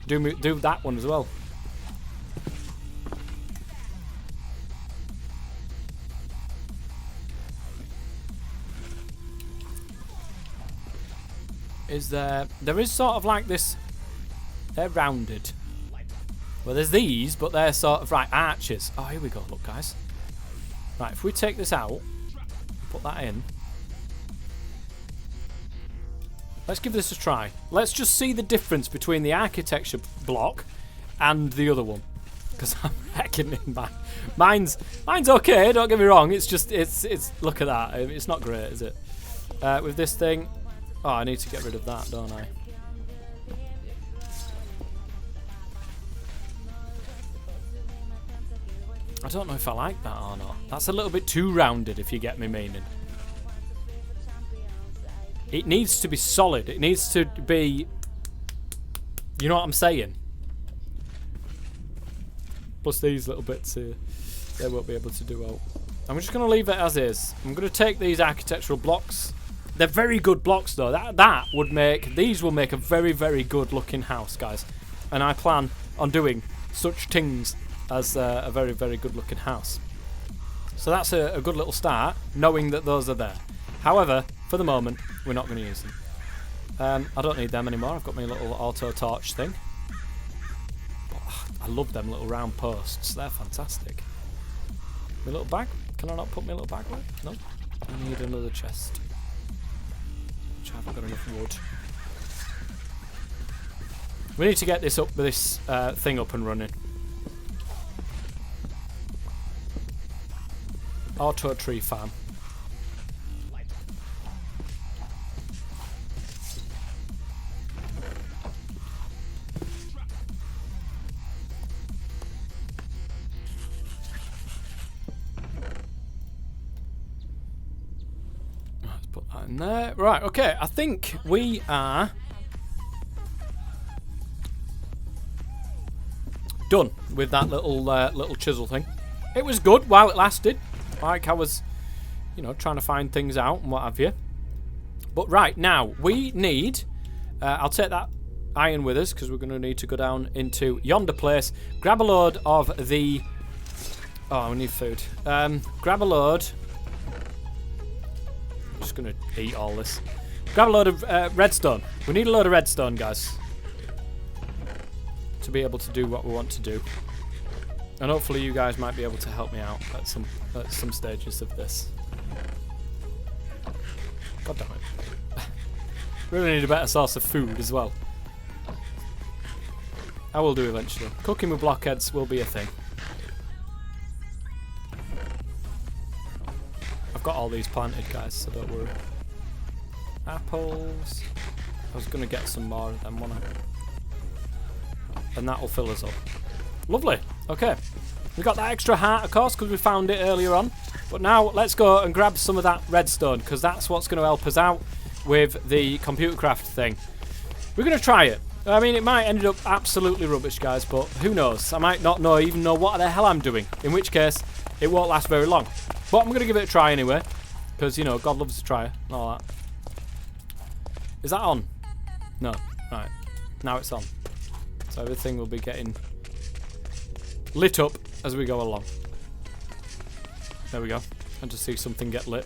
do that one as well. There is sort of like this. They're rounded. Well, there's these, but they're sort of right arches. Oh, here we go. Look, guys. Right, if we take this out, put that in. Let's give this a try. Let's just see the difference between the architecture block and the other one, because I'm reckoning mine's okay. Don't get me wrong. It's just it's look at that. It's not great, is it? With this thing. Oh, I need to get rid of that, don't I? I don't know if I like that or not. That's a little bit too rounded, if you get me meaning. It needs to be solid. It needs to be... You know what I'm saying? Plus these little bits here, they won't be able to do well. I'm just going to leave it as is. I'm going to take these architectural blocks. They're very good blocks, though. These will make a very, very good looking house, guys. And I plan on doing such things as a very, very good looking house. So that's a good little start, knowing that those are there. However, for the moment, we're not going to use them. I don't need them anymore. I've got my little auto torch thing. But, I love them little round posts. They're fantastic. My little bag. Can I not put my little bag away? No. I need another chest. Which I haven't got enough wood. We need to get this thing up and running. Auto tree farm. Let's put that in there. Right, okay, I think we are done with that little chisel thing. It was good while it lasted. Like I was, you know, trying to find things out and what have you. But right, now, we need... I'll take that iron with us, because we're going to need to go down into yonder place. Grab a load of the... Oh, we need food. Grab a load... I'm just going to eat all this. Grab a load of redstone. We need a load of redstone, guys, to be able to do what we want to do. And hopefully you guys might be able to help me out at some stages of this. God damn it. Really need a better source of food as well. I will do eventually. Cooking with blockheads will be a thing. I've got all these planted, guys, so don't worry. Apples. I was going to get some more of them, wasn't I? And that will fill us up. Lovely. Okay. We got that extra heart, of course, because we found it earlier on. But now let's go and grab some of that redstone, because that's what's going to help us out with the computer craft thing. We're going to try it. I mean, it might end up absolutely rubbish, guys, but who knows? I might not even know what the hell I'm doing, in which case it won't last very long. But I'm going to give it a try anyway, because, you know, God loves a tryer and all that. Is that on? No. Right. Now it's on. So everything will be getting lit up as we go along. There we go. I just see something get lit.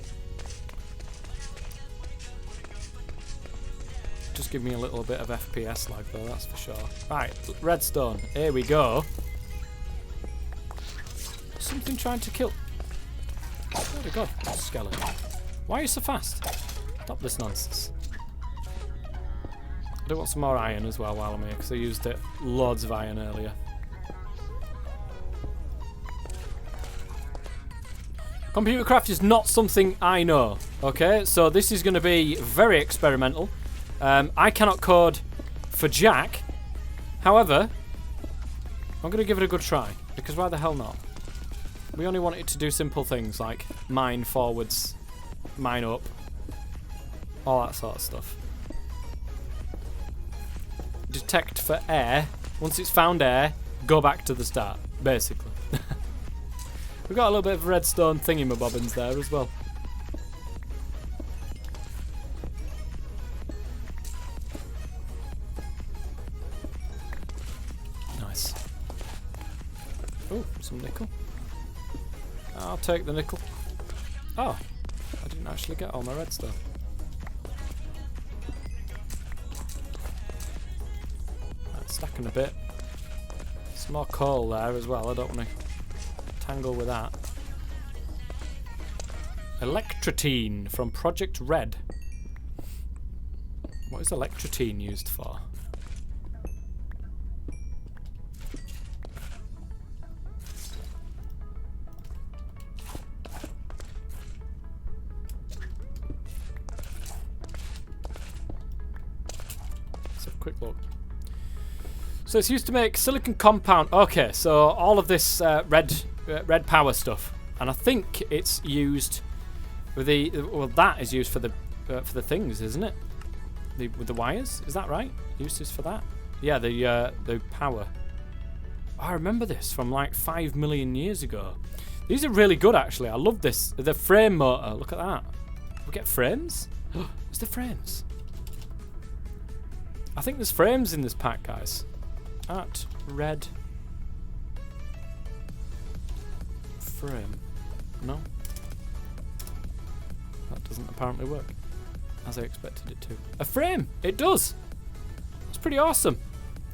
Just give me a little bit of FPS lag though, that's for sure. Right, redstone. Here we go. Something trying to kill. There we go. Skeleton. Why are you so fast? Stop this nonsense. I do want some more iron as well while I'm here, because I used loads of iron earlier. Computer craft is not something I know. Okay, so this is going to be very experimental. I cannot code for Jack. However, I'm going to give it a good try. Because why the hell not? We only want it to do simple things like mine forwards, mine up, all that sort of stuff. Detect for air. Once it's found air, go back to the start, basically. We've got a little bit of redstone thingy-mabobbins there as well. Nice. Oh, some nickel. I'll take the nickel. Oh, I didn't actually get all my redstone. That's stacking a bit. Some more coal there as well. I don't want to tangle with that. Electrotine from Project Red. What is electrotine used for? Let's have a quick look. So it's used to make silicon compound. Okay, so all of this red power stuff, and I think it's used with the that is used for the things, isn't it? With the wires, is that right? Uses for that? Yeah, the power. Oh, I remember this from like 5 million years ago. These are really good, actually. I love this. The frame motor. Look at that. We get frames. Is there frames? I think there's frames in this pack, guys. At red frame. No, that doesn't apparently work as I expected it to. A frame! It does! It's pretty awesome.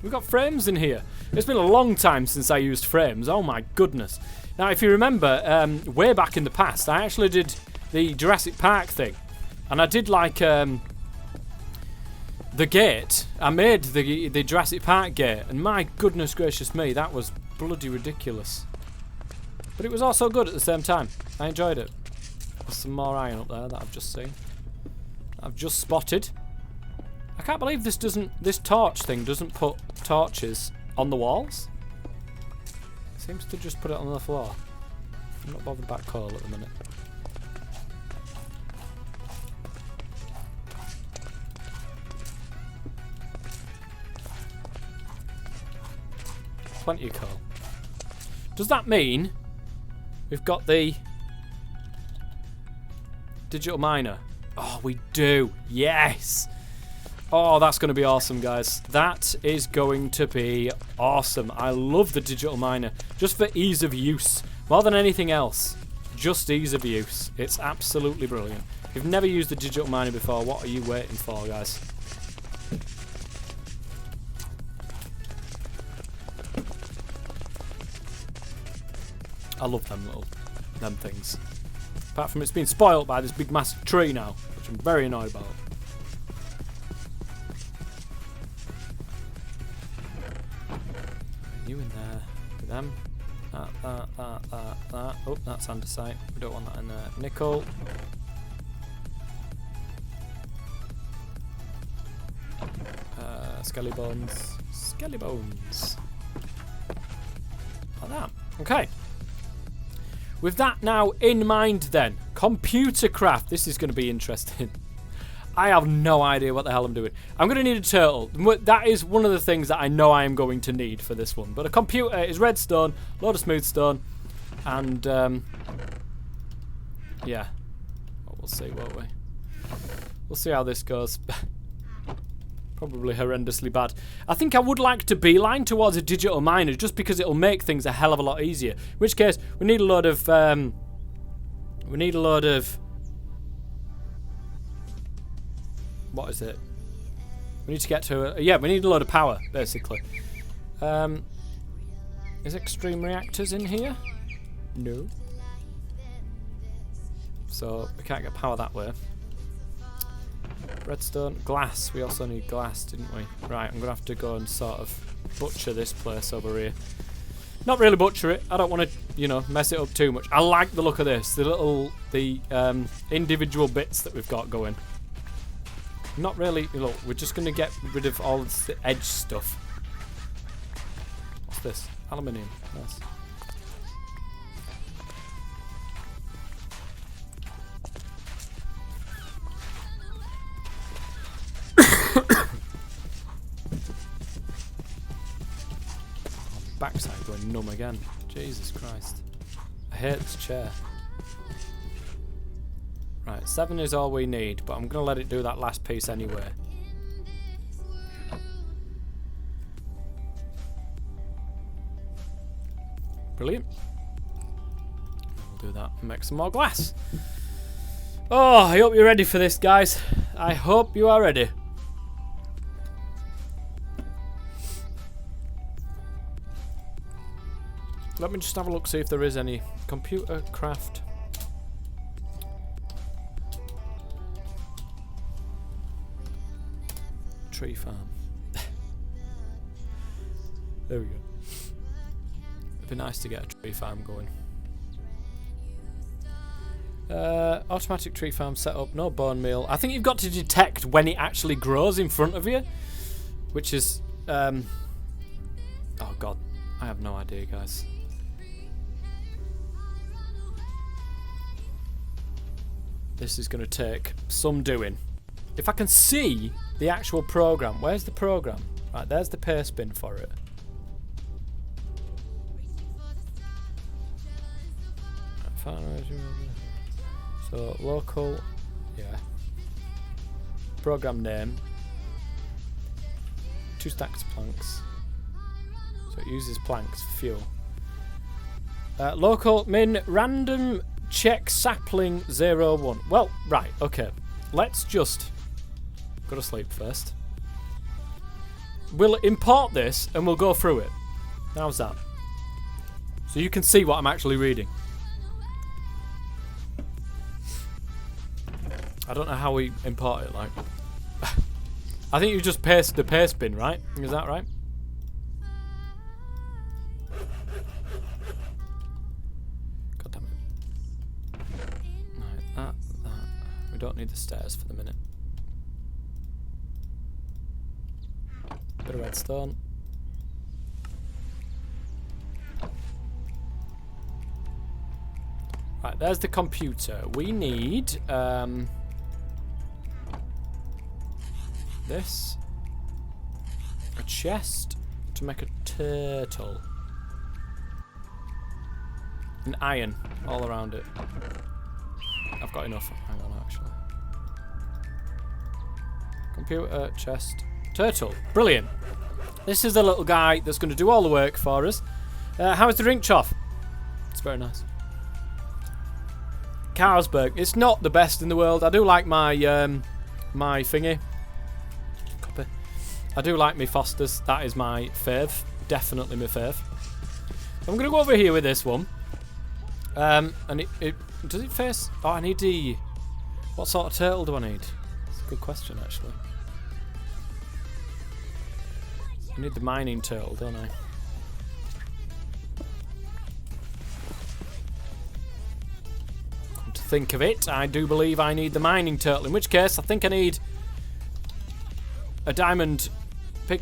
We've got frames in here. It's been a long time since I used frames. Oh my goodness. Now, if you remember, way back in the past, I actually did the Jurassic Park thing. And I did like the gate. I made the Jurassic Park gate, and my goodness gracious me, that was bloody ridiculous. But it was also good at the same time. I enjoyed it. There's some more iron up there that I've just seen. I've just spotted. I can't believe this torch thing doesn't put torches on the walls. It seems to just put it on the floor. I'm not bothered about coal at the minute. Plenty of coal. Does that mean we've got the digital miner? Oh, we do. Yes. Oh, that's going to be awesome, guys. That is going to be awesome. I love the digital miner. Just for ease of use. More than anything else. Just ease of use. It's absolutely brilliant. If you've never used the digital miner before, what are you waiting for, guys? I love them things. Apart from it's being spoilt by this big massive tree now, which I'm very annoyed about. You in there with them. That. Oh, that's andesite. We don't want that in there. Nickel. Skelly bones. Skelly bones. Like that. Okay. With that now in mind then, computer craft. This is going to be interesting. I have no idea what the hell I'm doing. I'm going to need a turtle. That is one of the things that I know I am going to need for this one. But a computer is redstone, load of smooth stone, and yeah. Well, we'll see, won't we? We'll see how this goes. Probably horrendously bad. I think I would like to beeline towards a digital miner just because it'll make things a hell of a lot easier. In which case, we need a load of what is it? We need to get to yeah, we need a load of power, basically. Is extreme reactors in here? No. So we can't get power that way. Redstone, glass. We also need glass, didn't we? Right, I'm gonna have to go and sort of butcher this place over here. Not really butcher it. I don't want to, you know, mess it up too much. I like the look of this. The individual bits that we've got going. Not really. Look, we're just going to get rid of all the edge stuff. What's this? Aluminium. Nice. Backside going numb again. Jesus Christ. I hate this chair. Right, 7 is all we need, but I'm going to let it do that last piece anyway. Brilliant. We'll do that and make some more glass. Oh, I hope you're ready for this, guys. I hope you are ready. Let me just have a look, see if there is any computer craft. Tree farm. There we go. It'd be nice to get a tree farm going. Automatic tree farm setup, no bone meal. I think you've got to detect when it actually grows in front of you, which is oh god, I have no idea, guys. This is going to take some doing. If I can see the actual program, where's the program? Right, there's the paste bin for it. So local, yeah. Program name. 2 stacks planks. So it uses planks for fuel. Local min random check sapling 01. Well, right, okay. Let's just go to sleep first. We'll import this and we'll go through it. How's that? So you can see what I'm actually reading. I don't know how we import it, like. I think you just paste the paste bin, right? Is that right? God damn it. Right, that. We don't need the stairs for the minute. Bit of redstone. Right, there's the computer. We need this, a chest to make a turtle, and iron all around it. I've got enough. Hang on, actually. Computer, chest, turtle. Brilliant. This is the little guy that's going to do all the work for us. How is the drink choff? It's very nice. Carlsberg. It's not the best in the world. I do like my my thingy. Copy. I do like my Foster's. That is my fave. Definitely my fave. I'm going to go over here with this one. And it does it face... Oh, I need the... What sort of turtle do I need? That's a good question, actually. I need the mining turtle, don't I? Come to think of it, I do believe I need the mining turtle. In which case, I think I need a diamond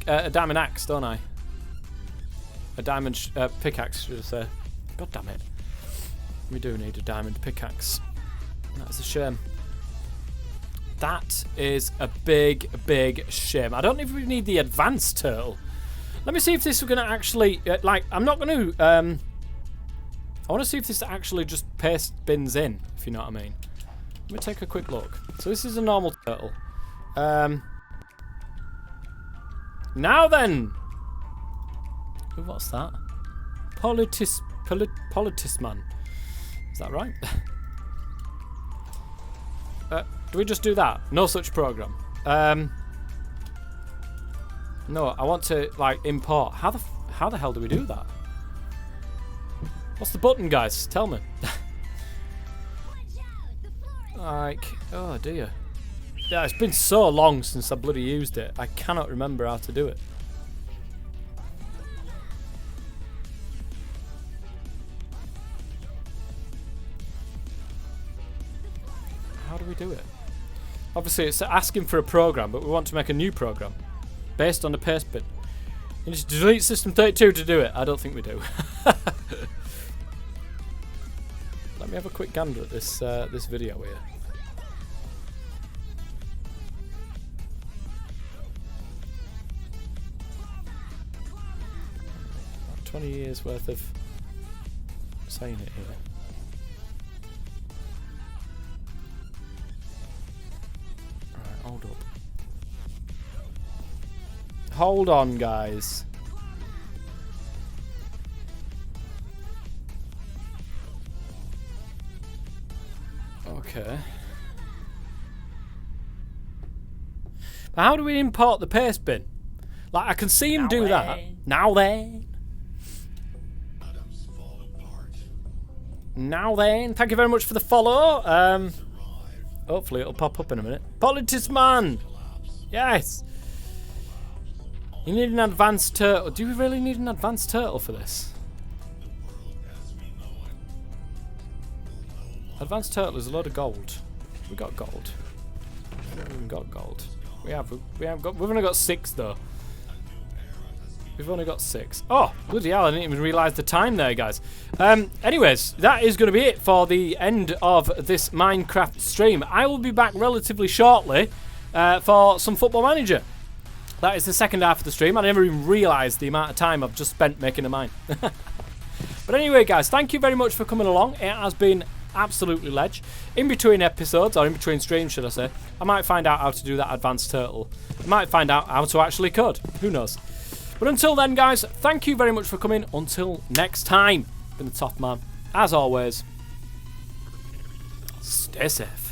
a diamond axe, don't I? A diamond pickaxe, should I say? God damn it! We do need a diamond pickaxe. That's a shame. That is a big, big shame. I don't even need the advanced turtle. Let me see if this is going to actually... I'm not going to... I want to see if this actually just paste bins in, if you know what I mean. Let me take a quick look. So this is a normal turtle. Now then! Ooh, what's that? Politisman. Is that right? Do we just do that? No such program. No, I want to like import. How the hell do we do that? What's the button, guys? Tell me. Like, oh dear. Yeah, it's been so long since I bloody used it. I cannot remember how to do it. do we do it? Obviously, it's asking for a program, but we want to make a new program based on the paste bin. You just delete System 32 to do it. I don't think we do. Let me have a quick gander at this this video here. 20 years worth of saying it here. Right, hold up. Hold on, guys. Okay. But how do we import the paste bin? Like, I can see him do that. Now then. Now then, thank you very much for the follow. Hopefully it'll pop up in a minute. Politics man! Yes! You need an advanced turtle. Do we really need an advanced turtle for this? Advanced turtle is a load of gold. We got gold. We got gold. We have got. We've only got 6 though. We've only got 6. Oh, bloody hell, I didn't even realise the time there, guys. Anyways, that is going to be it for the end of this Minecraft stream. I will be back relatively shortly for some Football Manager. That is the second half of the stream. I never even realised the amount of time I've just spent making a mine. But anyway, guys, thank you very much for coming along. It has been absolutely ledge. In between episodes, or in between streams, should I say, I might find out how to do that advanced turtle. I might find out how to actually code. Who knows? But until then, guys, thank you very much for coming. Until next time, been the Top Man. As always, stay safe.